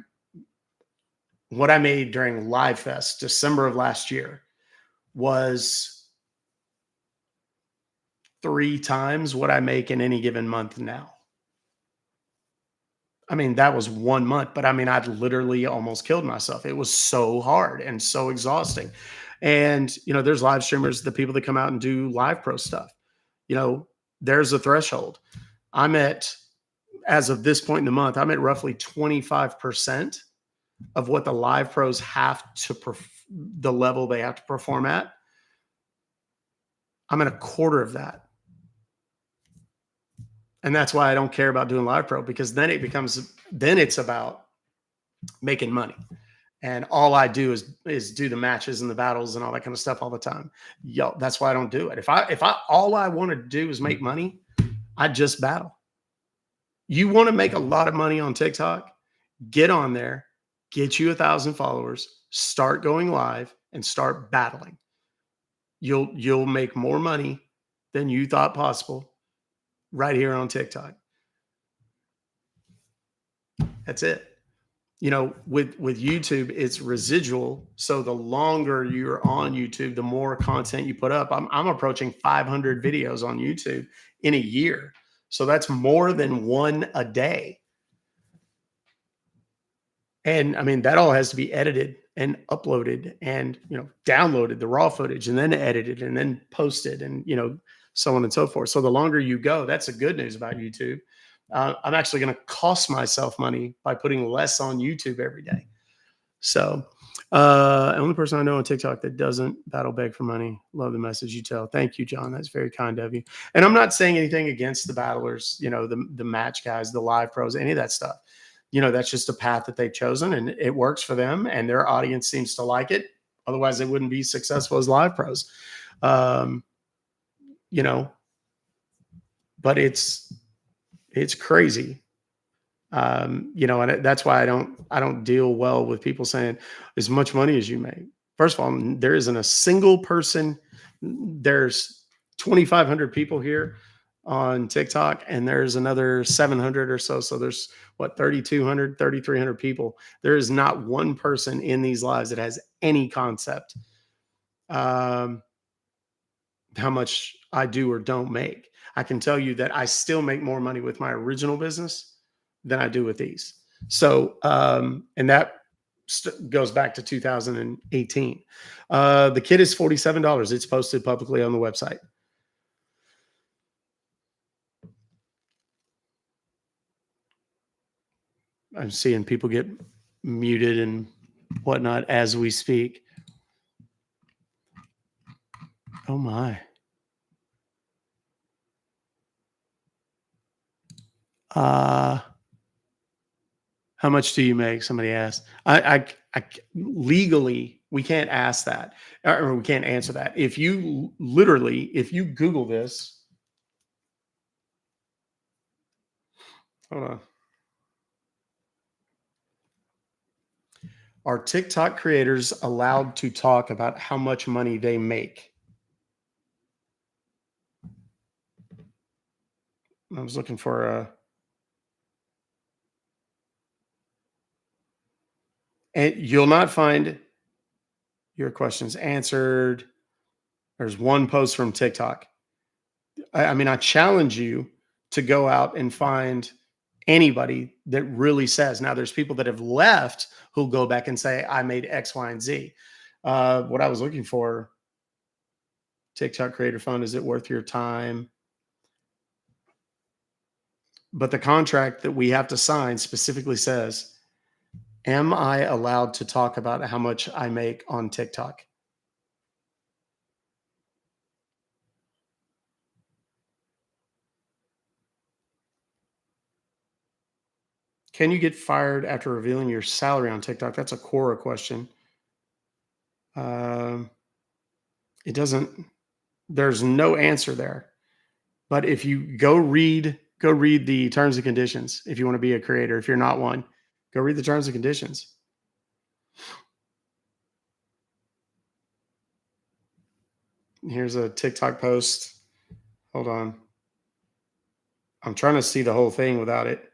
made during Live Fest, December of last year, was 3 times what I make in any given month now. I mean, that was 1 month, but I mean, I'd literally almost killed myself. It was so hard and so exhausting. And, there's live streamers, the people that come out and do live pro stuff. There's a threshold. I'm at, as of this point in the month, I'm at roughly 25% of what the live pros have to, the level they have to perform at. I'm at a quarter of that. And that's why I don't care about doing live pro, because then it's about making money. And all I do is do the matches and the battles and all that kind of stuff all the time. That's why I don't do it. If all I want to do is make money, I just battle. You want to make a lot of money on TikTok? Get on there, get you 1,000 followers, start going live, and start battling. You'll make more money than you thought possible right here on TikTok. That's it. With YouTube, it's residual. So the longer you're on YouTube, the more content you put up. I'm approaching 500 videos on YouTube in a year. So that's more than one a day. And I mean, that all has to be edited and uploaded and, downloaded, the raw footage, and then edited and then posted and, so on and so forth. So the longer you go, that's the good news about YouTube. I'm actually going to cost myself money by putting less on YouTube every day. So, only person I know on TikTok that doesn't battle beg for money. Love the message you tell. Thank you, John. That's very kind of you. And I'm not saying anything against the battlers, the match guys, the live pros, any of that stuff. That's just a path that they've chosen and it works for them and their audience seems to like it. Otherwise they wouldn't be successful as live pros. But it's crazy. And that's why I don't deal well with people saying as much money as you make. First of all, there isn't a single person. There's 2,500 people here on TikTok and there's another 700 or so. So there's 3,200, 3,300 people. There is not one person in these lives that has any concept how much I do or don't make. I can tell you that I still make more money with my original business than I do with these. So, and that goes back to 2018. The kit is $47. It's posted publicly on the website. I'm seeing people get muted and whatnot as we speak. Oh my. How much do you make? Somebody asked. I legally, we can't ask that, or we can't answer that. If you literally, if you Google this, hold on. Are TikTok creators allowed to talk about how much money they make? I was looking for a. And you'll not find your questions answered. There's one post from TikTok. I mean, I challenge you to go out and find anybody that really says. Now, there's people that have left who'll go back and say, I made X, Y, and Z. What I was looking for, TikTok Creator Fund, is it worth your time? But the contract that we have to sign specifically says, am I allowed to talk about how much I make on TikTok? Can you get fired after revealing your salary on TikTok? That's a Quora question. It doesn't, there's no answer there. But if you go read the terms and conditions. If you want to be a creator, if you're not one, go read the terms and conditions. Here's a TikTok post. Hold on. I'm trying to see the whole thing without it.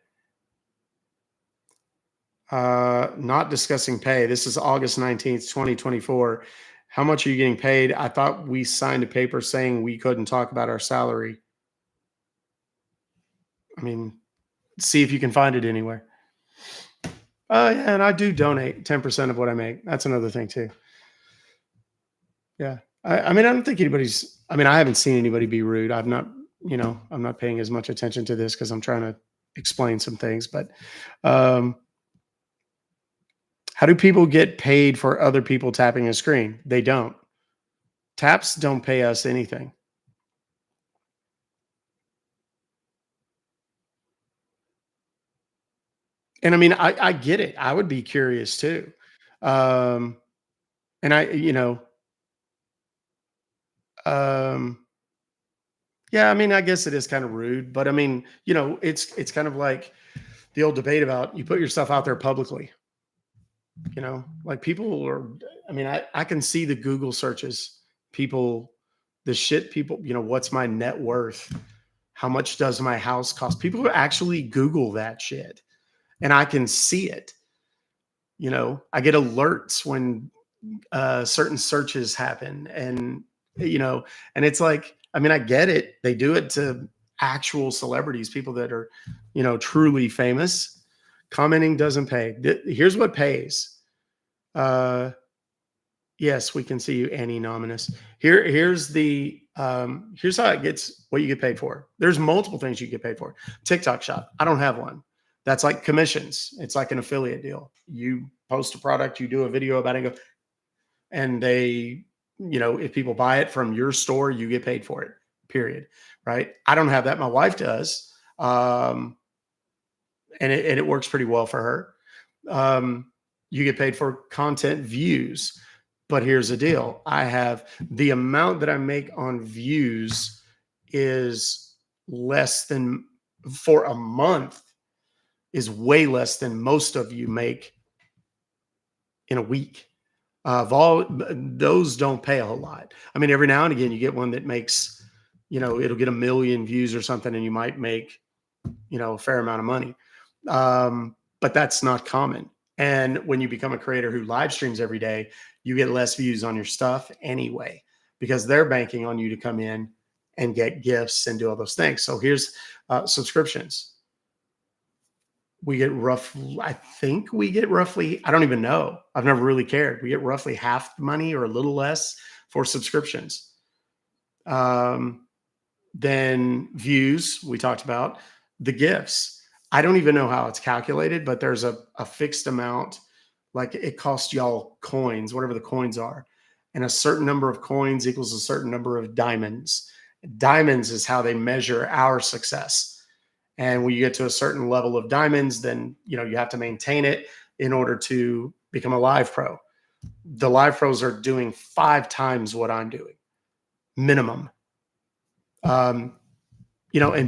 Not discussing pay. This is August 19th, 2024. How much are you getting paid? I thought we signed a paper saying we couldn't talk about our salary. I mean, see if you can find it anywhere. Yeah, and I do donate 10% of what I make. That's another thing too. Yeah. I mean, I don't think anybody's, I mean, I haven't seen anybody be rude. I'm not paying as much attention to this because I'm trying to explain some things, but how do people get paid for other people tapping a screen? They don't. Taps don't pay us anything. And I mean, I get it. I would be curious too. And yeah, I mean, I guess it is kind of rude, but I mean, it's kind of like the old debate about you put yourself out there publicly. Like people are, I mean, I can see the Google searches, people, the shit people, what's my net worth? How much does my house cost? People who actually Google that shit, and I can see it. I get alerts when certain searches happen, and it's like, I mean, I get it. They do it to actual celebrities, people that are, truly famous. Commenting doesn't pay. Here's what pays. Yes, we can see you, Annie Nominous. Here's how it gets what you get paid for. There's multiple things you get paid for. TikTok Shop. I don't have one. That's like commissions. It's like an affiliate deal. You post a product, you do a video about it, and they, if people buy it from your store, you get paid for it. Period. Right? I don't have that. My wife does, and it works pretty well for her. You get paid for content views. But here's the deal. I have the amount that I make on views is less than, for a month, is way less than most of you make in a week. Those don't pay a whole lot. I mean, every now and again, you get one that makes, it'll get 1 million views or something, and you might make, a fair amount of money. But that's not common. And when you become a creator who live streams every day, you get less views on your stuff anyway, because they're banking on you to come in and get gifts and do all those things. So here's subscriptions. I think we get roughly, I don't even know. I've never really cared. We get roughly half the money or a little less for subscriptions. Then views, we talked about. The gifts. I don't even know how it's calculated, but there's a fixed amount, like it costs y'all coins, whatever the coins are. And a certain number of coins equals a certain number of diamonds. Diamonds is how they measure our success. And when you get to a certain level of diamonds, then you have to maintain it in order to become a live pro. The live pros are doing 5 times what I'm doing, minimum. In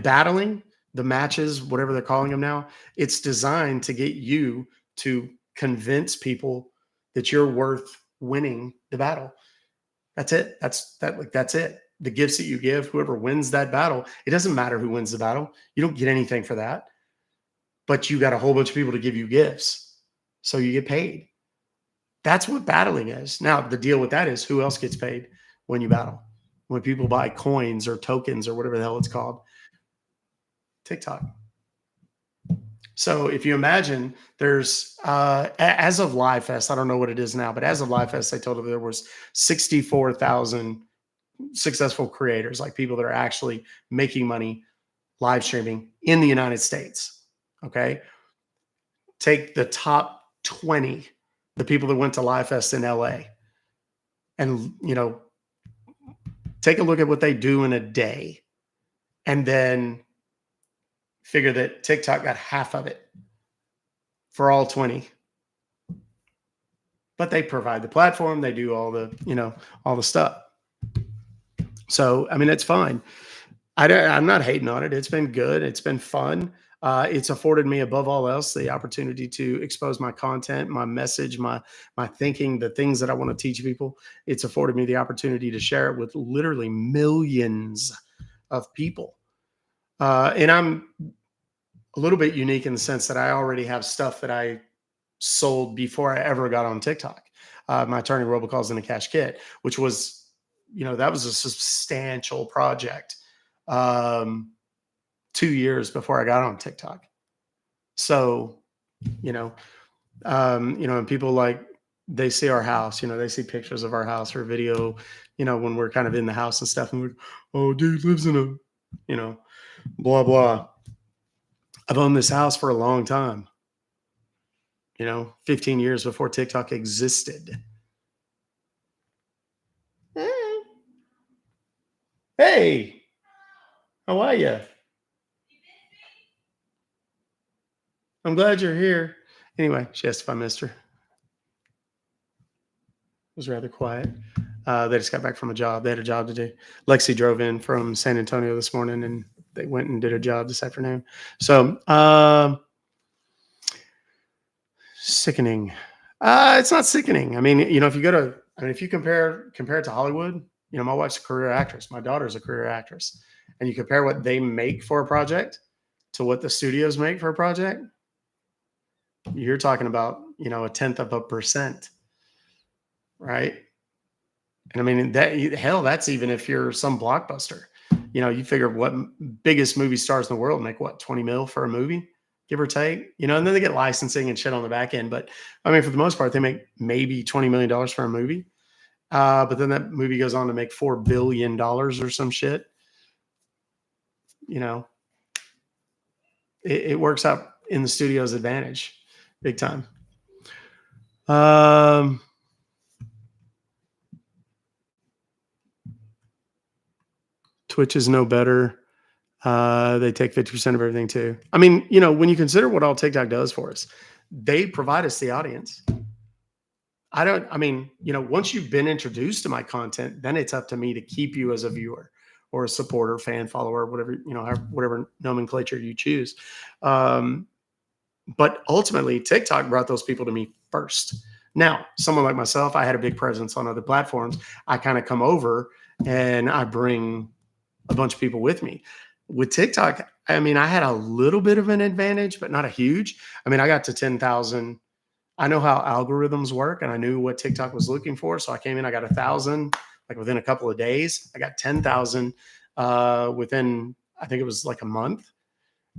battling, the matches, whatever they're calling them now, it's designed to get you to convince people that you're worth winning the battle. That's it. That's it. The gifts that you give, whoever wins that battle, it doesn't matter who wins the battle. You don't get anything for that. But you got a whole bunch of people to give you gifts. So you get paid. That's what battling is. Now, the deal with that is who else gets paid when you battle? When people buy coins or tokens or whatever the hell it's called. TikTok. So if you imagine there's, as of Live Fest, I don't know what it is now, but as of Live Fest, I told them there was 64,000 successful creators, like people that are actually making money live streaming in the United States. Okay. Take the top 20, the people that went to Live Fest in LA, and, take a look at what they do in a day, and then figure that TikTok got half of it for all 20. But they provide the platform, they do all the stuff. So, I mean, it's fine. I'm not hating on it. It's been good. It's been fun. It's afforded me, above all else, the opportunity to expose my content, my message, my thinking, the things that I want to teach people. It's afforded me the opportunity to share it with literally millions of people. And I'm a little bit unique in the sense that I already have stuff that I sold before I ever got on TikTok. My turning robocalls into cash kit, which was, that was a substantial project. 2 years before I got on TikTok. So, and people they see our house, they see pictures of our house or video, when we're kind of in the house and stuff, and we're, oh, dude lives in a, blah, blah. I've owned this house for a long time, 15 years before TikTok existed. Hey, how are you? I'm glad you're here. Anyway, she asked if I missed her. It was rather quiet. They just got back from a job. They had a job to do. Lexi drove in from San Antonio this morning, and they went and did a job this afternoon. So, sickening. It's not sickening. I mean, if you compare it to Hollywood, my wife's a career actress. My daughter's a career actress. And you compare what they make for a project to what the studios make for a project, you're talking about, a 0.1%, right? And I mean, that's even if you're some blockbuster. You figure what biggest movie stars in the world make 20 mil for a movie, give or take, and then they get licensing and shit on the back end. But I mean, for the most part, they make maybe $20 million for a movie. But then that movie goes on to make $4 billion or some shit. It works out in the studio's advantage big time. Twitch is no better. They take 50% of everything too. I mean, when you consider what all TikTok does for us, they provide us the audience. Once you've been introduced to my content, then it's up to me to keep you as a viewer or a supporter, fan, follower, whatever, whatever nomenclature you choose. But ultimately, TikTok brought those people to me first. Now, someone like myself, I had a big presence on other platforms. I kind of come over and I bring a bunch of people with me. With TikTok, I mean, I had a little bit of an advantage, but not a huge. I mean, I got to 10,000. I know how algorithms work, and I knew what TikTok was looking for. So I came in, I got 1,000, like within a couple of days. I got 10,000 within, I think it was like a month.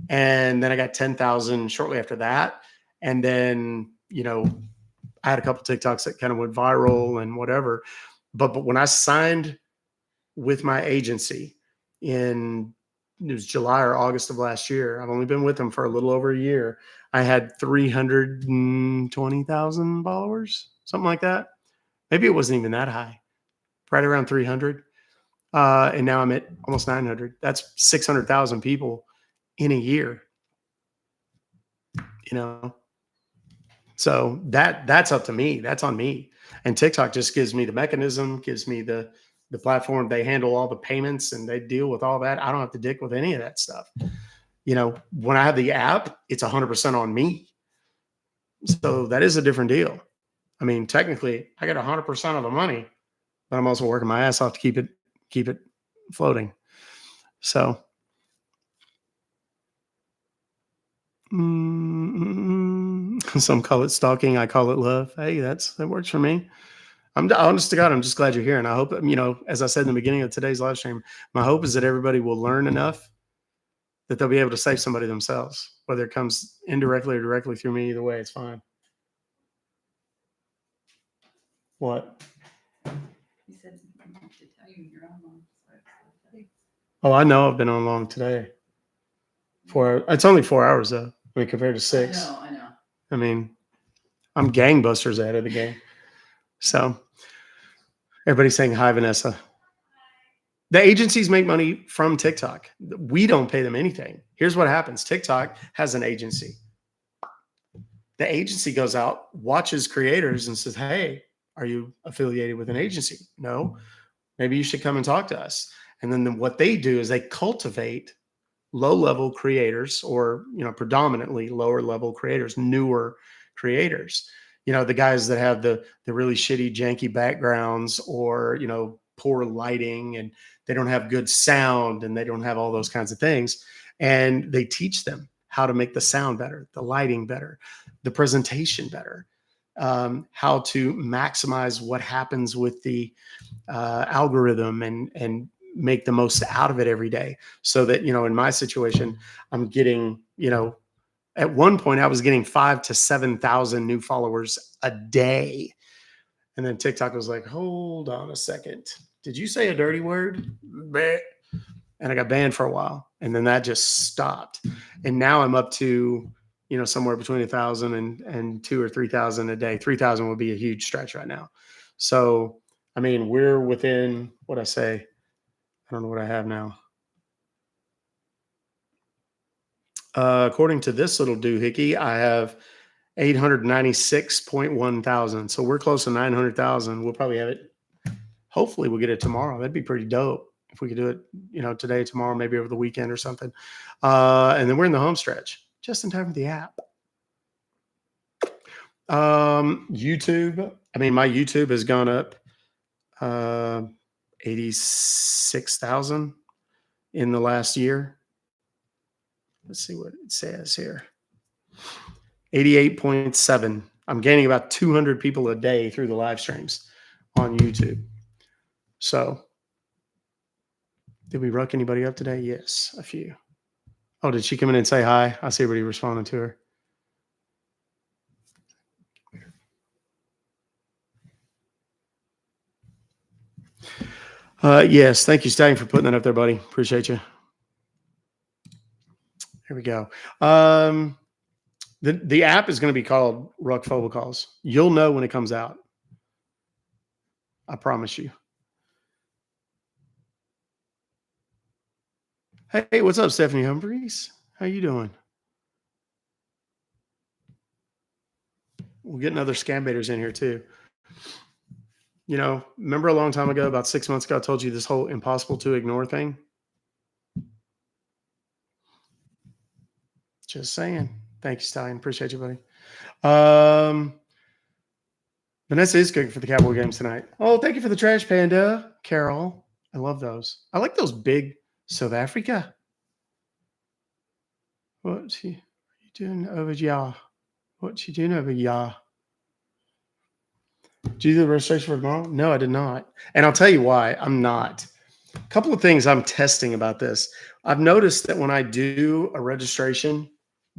And then I got 10,000 shortly after that. And then, I had a couple TikToks that kind of went viral and whatever. But when I signed with my agency in it was July or August of last year. I've only been with them for a little over a year. I had 320,000 followers, something like that. Maybe it wasn't even that high, right around 300. And now I'm at almost 900. That's 600,000 people in a year, you know? So that's up to me. That's on me. And TikTok just gives me the mechanism, gives me the platform. They handle all the payments and they deal with all that. I don't have to dick with any of that stuff. You know, when I have the app, it's 100% on me. So that is a different deal. I mean, technically, I get 100% of the money, but I'm also working my ass off to keep it floating. So, some call it stalking. I call it love. Hey, that works for me. I'm honest to God, I'm just glad you're here. And I hope, you know, as I said in the beginning of today's live stream, my hope is that everybody will learn enough that they'll be able to save somebody themselves, whether it comes indirectly or directly through me. Either way, it's fine. What? He said to tell you you're on long. Oh, I know I've been on long today. It's only 4 hours though. I mean, compared to 6. I know. I mean, I'm gangbusters ahead of the game. So everybody's saying hi, Vanessa. The agencies make money from TikTok. We don't pay them anything. Here's what happens. TikTok has an agency. The agency goes out, watches creators and says, hey, are you affiliated with an agency? No. Maybe you should come and talk to us. And then what they do is they cultivate low-level creators, or, you know, predominantly lower-level creators, newer creators. You know, the guys that have the really shitty, janky backgrounds, or, you know, poor lighting, and they don't have good sound, and they don't have all those kinds of things. And they teach them how to make the sound better, the lighting better, the presentation better, how to maximize what happens with the algorithm, and make the most out of it every day. So that, you know, in my situation, I'm getting, you know, at one point I was getting 5,000 to 7,000 new followers a day. And then TikTok was like, hold on a second. Did you say a dirty word? Bleh. And I got banned for a while. And then that just stopped. And now I'm up to, you know, somewhere between 1,000 and 2,000 or 3,000 a day. 3,000 would be a huge stretch right now. So, I mean, we're within, what I say, I don't know what I have now. According to this little doohickey, I have 896.1 thousand. So we're close to 900,000. We'll probably have it. Hopefully we'll get it tomorrow. That'd be pretty dope if we could do it, you know, today, tomorrow, maybe over the weekend or something. And then we're in the home stretch, just in time for the app. YouTube. I mean, my YouTube has gone up 86,000 in the last year. Let's see what it says here. 88.7. I'm gaining about 200 people a day through the live streams on YouTube. So, did we ruck anybody up today? Yes, a few. Oh, did she come in and say hi? I see everybody responding to her. Yes, thank you, Stallion, for putting that up there, buddy. Appreciate you. Here we go. The app is going to be called Ruck Fobocalls. You'll know when it comes out. I promise you. Hey, what's up, Stephanie Humphreys? How you doing? We're getting other scam baiters in here too. You know, remember a long time ago, about 6 months ago, I told you this whole impossible to ignore thing? Just saying. Thank you, Stallion. Appreciate you, buddy. Vanessa is cooking for the Cowboy games tonight. Oh, thank you for the trash panda, Carol. I love those. I like those big South Africa. What you doing over here? What you doing over here? Did you do the registration for tomorrow? No, I did not. And I'll tell you why I'm not. A couple of things I'm testing about this. I've noticed that when I do a registration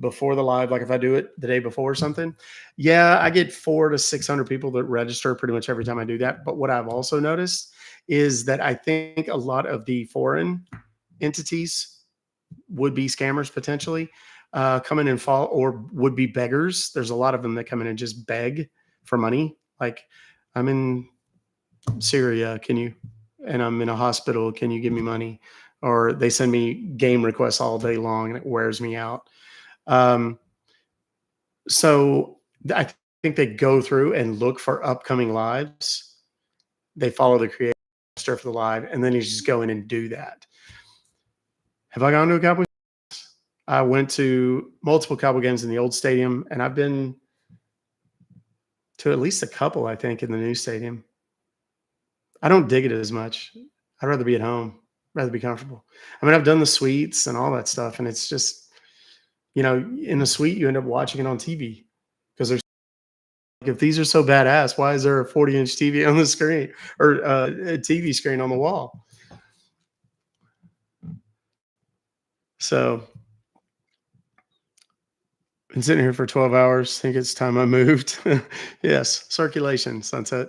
before the live, like if I do it the day before or something, yeah, I get 400 to 600 people that register pretty much every time I do that. But what I've also noticed is that I think a lot of the foreign entities would be scammers potentially come in and fall, or would be beggars. There's a lot of them that come in and just beg for money. Like, I'm in Syria, and I'm in a hospital, can you give me money? Or they send me game requests all day long and it wears me out. So I think they go through and look for upcoming lives. They follow the creator for the live, and then you just go in and do that. Have I gone to a Cowboys? I went to multiple Cowboy games in the old stadium, and I've been to at least a couple, I think, in the new stadium. I don't dig it as much. I'd rather be at home, rather be comfortable. I mean, I've done the suites and all that stuff, and it's just, in the suite, you end up watching it on TV because there's, if these are so badass, why is there a 40-inch TV on the screen, or a TV screen on the wall? So, been sitting here for 12 hours. Think it's time I moved. Yes, circulation, sunset.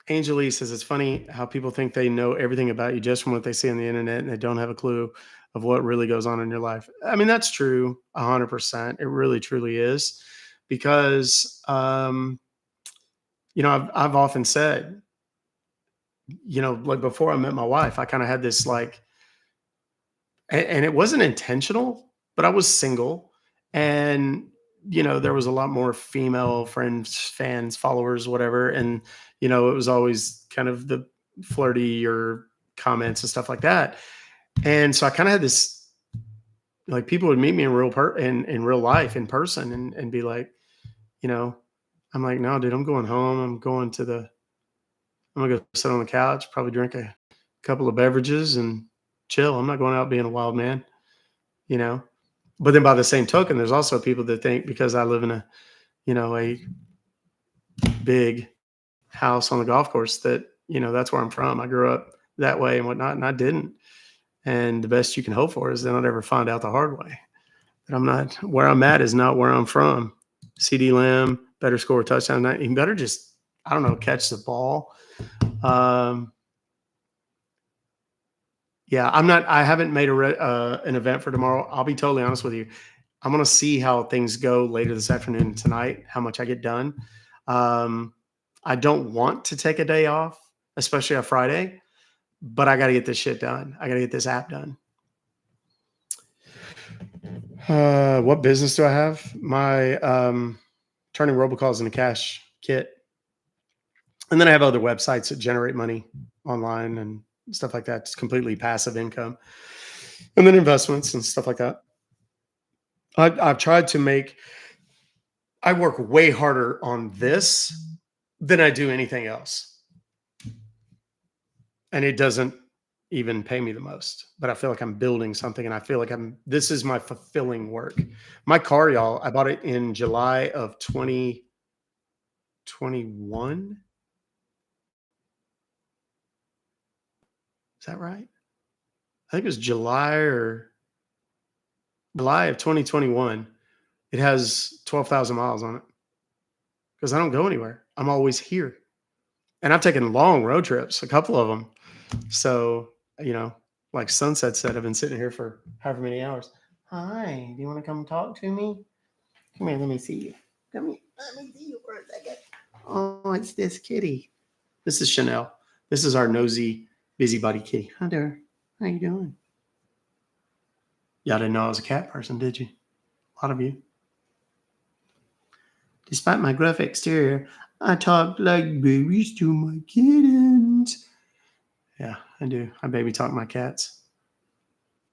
Angeli says it's funny how people think they know everything about you just from what they see on the internet, and they don't have a clue of what really goes on in your life. I mean, that's true 100%. It really truly is, because I've often said, like before I met my wife, I kind of had this like, and it wasn't intentional, but I was single, and there was a lot more female friends, fans, followers, whatever, and it was always kind of the flirty or comments and stuff like that. And so I kind of had this, like, people would meet me in in real life, in person, and be like, I'm like, no, dude, I'm going home. I'm gonna go sit on the couch, probably drink a couple of beverages and chill. I'm not going out being a wild man, But then by the same token, there's also people that think because I live in a big house on the golf course that, that's where I'm from. I grew up that way and whatnot, and I didn't. And the best you can hope for is they don't ever find out the hard way. That I'm not, where I'm at is not where I'm from. CD Lamb, better score a touchdown. You better just, I don't know, catch the ball. Yeah, I haven't made an event for tomorrow. I'll be totally honest with you. I'm going to see how things go later this afternoon and tonight, how much I get done. I don't want to take a day off, especially on Friday, but I got to get this shit done. I got to get this app done. What business do I have? My turning robocalls into cash kit. And then I have other websites that generate money online and stuff like that. It's completely passive income. And then investments and stuff like that. I've tried to I work way harder on this than I do anything else. And it doesn't even pay me the most, but I feel like I'm building something, and I feel like this is my fulfilling work. My car, y'all, I bought it in July of 2021. Is that right? I think it was July of 2021. It has 12,000 miles on it because I don't go anywhere. I'm always here. And I've taken long road trips, a couple of them. So, like Sunset said, I've been sitting here for however many hours. Hi, do you want to come talk to me? Come here, let me see you. Come here, let me see you for a second. Oh, it's this kitty. This is Chanel. This is our nosy, busybody kitty. Hi there. How you doing? Y'all didn't know I was a cat person, did you? A lot of you. Despite my gruff exterior, I talk like babies to my kittens. Yeah, I do. I baby talk my cats.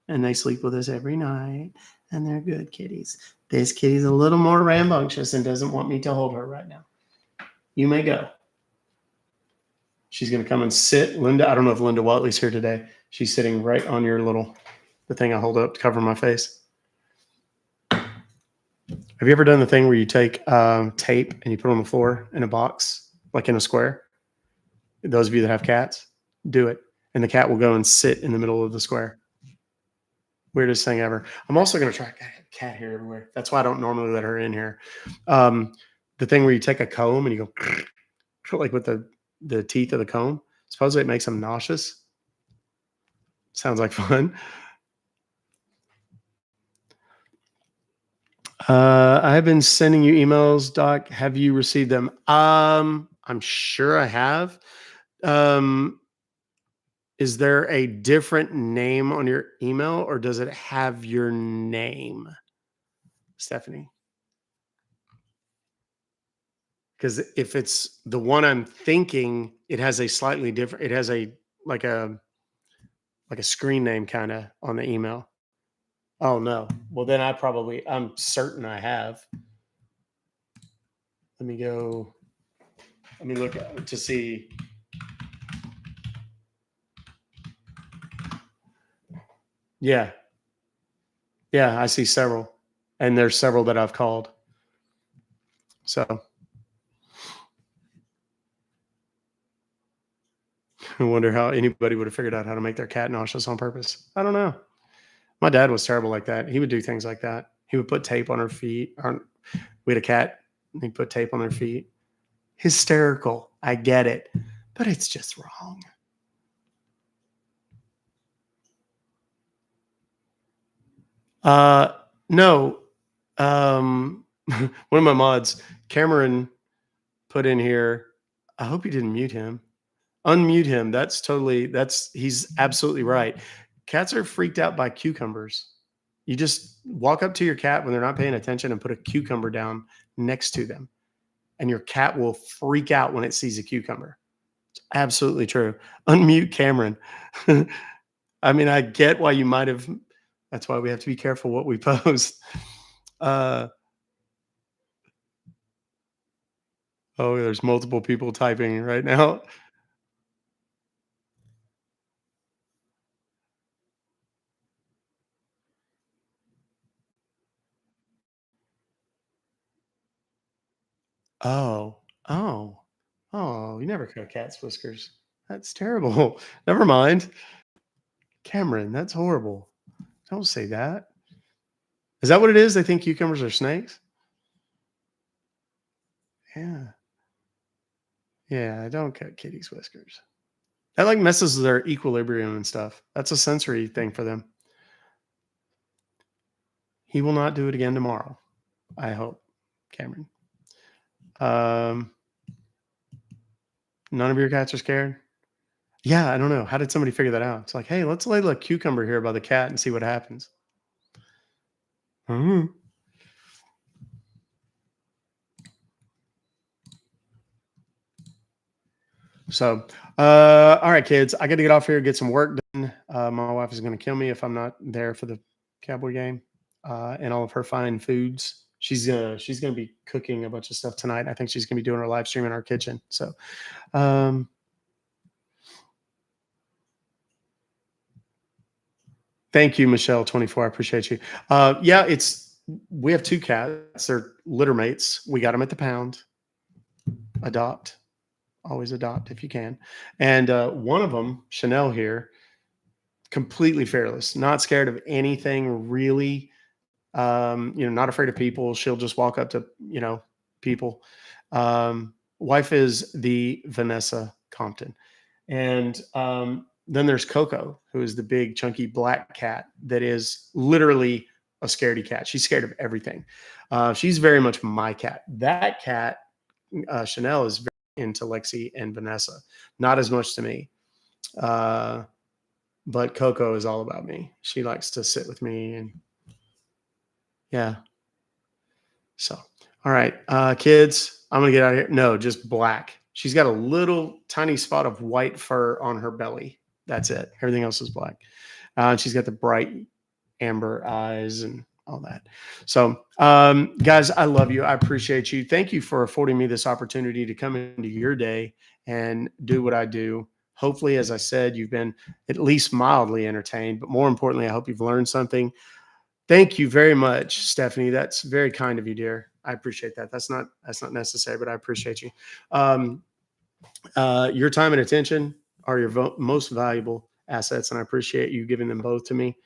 And they sleep with us every night. And they're good kitties. This kitty's a little more rambunctious and doesn't want me to hold her right now. You may go. She's going to come and sit. Linda, I don't know if Linda Watley's here today. She's sitting right on the thing I hold up to cover my face. Have you ever done the thing where you take tape and you put it on the floor in a box, like in a square? Those of you that have cats, do it. And the cat will go and sit in the middle of the square. Weirdest thing ever. I'm also going to try cat hair everywhere. That's why I don't normally let her in here. The thing where you take a comb and you go like with the teeth of the comb. Supposedly it makes them nauseous. Sounds like fun. I've been sending you emails, Doc. Have you received them? I'm sure I have. Is there a different name on your email, or does it have your name, Stephanie? Because if it's the one I'm thinking, it has a slightly different. It has a like a screen name kind of on the email. Oh no. Well, then I'm certain I have. Let me go. Let me look to see. Yeah. Yeah, I see several. And there's several that I've called. So I wonder how anybody would have figured out how to make their cat nauseous on purpose. I don't know. My dad was terrible like that. He would do things like that. He would put tape on her feet. We had a cat. He'd put tape on their feet. Hysterical. I get it. But it's just wrong. No. One of my mods, Cameron, put in here. I hope you didn't mute him. Unmute him. He's absolutely right. Cats are freaked out by cucumbers. You just walk up to your cat when they're not paying attention and put a cucumber down next to them, and your cat will freak out when it sees a cucumber. It's absolutely true. Unmute Cameron. I mean, I get why you might have. That's why we have to be careful what we post. Oh, there's multiple people typing right now. Oh, oh, oh, you never cut cat's whiskers. That's terrible. Never mind. Cameron, that's horrible. Don't say that. Is that what it is? They think cucumbers are snakes? Yeah. Yeah, don't cut kitty's whiskers. That like messes with their equilibrium and stuff. That's a sensory thing for them. He will not do it again tomorrow. I hope, Cameron. None of your cats are scared? Yeah, I don't know. How did somebody figure that out? It's like, hey, let's lay a cucumber here by the cat and see what happens. Hmm. So, all right, kids, I got to get off here, get some work done. My wife is going to kill me if I'm not there for the Cowboy game and all of her fine foods. She's going to be cooking a bunch of stuff tonight. I think she's going to be doing her live stream in our kitchen. So, thank you, Michelle24. I appreciate you. Yeah, we have 2 cats. They're litter mates. We got them at the pound. Adopt. Always adopt if you can. And one of them, Chanel here, completely fearless, not scared of anything really. Not afraid of people. She'll just walk up to, people. Wife is the Vanessa Compton. And then there's Coco, who is the big, chunky black cat that is literally a scaredy cat. She's scared of everything. She's very much my cat. That cat, Chanel, is very into Lexi and Vanessa, not as much to me. But Coco is all about me. She likes to sit with me and yeah. So, all right, kids, I'm gonna get out of here. No, just black. She's got a little tiny spot of white fur on her belly. That's it. Everything else is black. She's got the bright amber eyes and all that. So, guys, I love you. I appreciate you. Thank you for affording me this opportunity to come into your day and do what I do. Hopefully, as I said, you've been at least mildly entertained, but more importantly, I hope you've learned something. Thank you very much, Stephanie. That's very kind of you, dear. I appreciate that. That's not necessary, but I appreciate you. Your time and attention are your most valuable assets, and I appreciate you giving them both to me.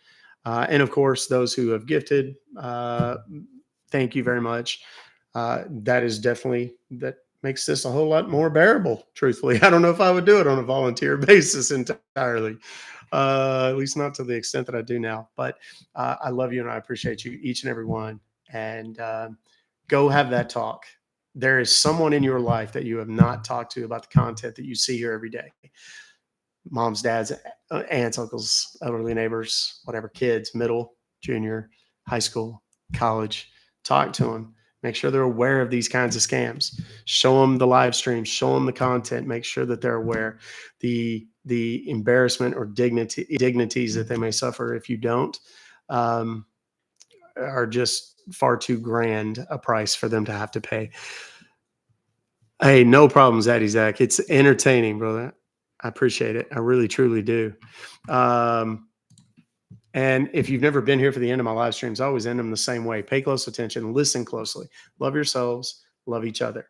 And of course, those who have gifted, thank you very much. That is definitely makes this a whole lot more bearable, truthfully. I don't know if I would do it on a volunteer basis entirely, at least not to the extent that I do now. But I love you and I appreciate you, each and every one. And go have that talk. There is someone in your life that you have not talked to about the content that you see here every day. Moms, dads, aunts, uncles, elderly neighbors, whatever, kids, middle, junior, high school, college. Talk to them. Make sure they're aware of these kinds of scams. Show them the live streams. Show them the content. Make sure that they're aware. The embarrassment or dignities that they may suffer if you don't are just far too grand a price for them to have to pay. Hey, no problem, Zaddy Zach. It's entertaining, brother. I appreciate it. I really, truly do. And if you've never been here for the end of my live streams, I always end them the same way. Pay close attention, listen closely, love yourselves, love each other.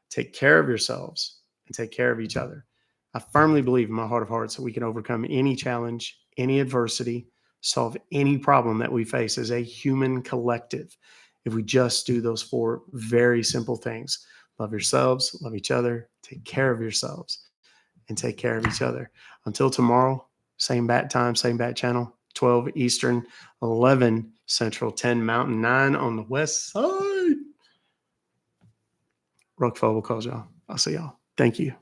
Take care of yourselves and take care of each other. I firmly believe in my heart of hearts that we can overcome any challenge, any adversity, solve any problem that we face as a human collective if we just do those 4 very simple things. Love yourselves, love each other, take care of yourselves, and take care of each other. Until tomorrow, same bat time, same bat channel, 12 Eastern, 11 Central, 10 Mountain, 9 on the west side. Ruck Fobocalls, y'all. I'll see y'all. Thank you.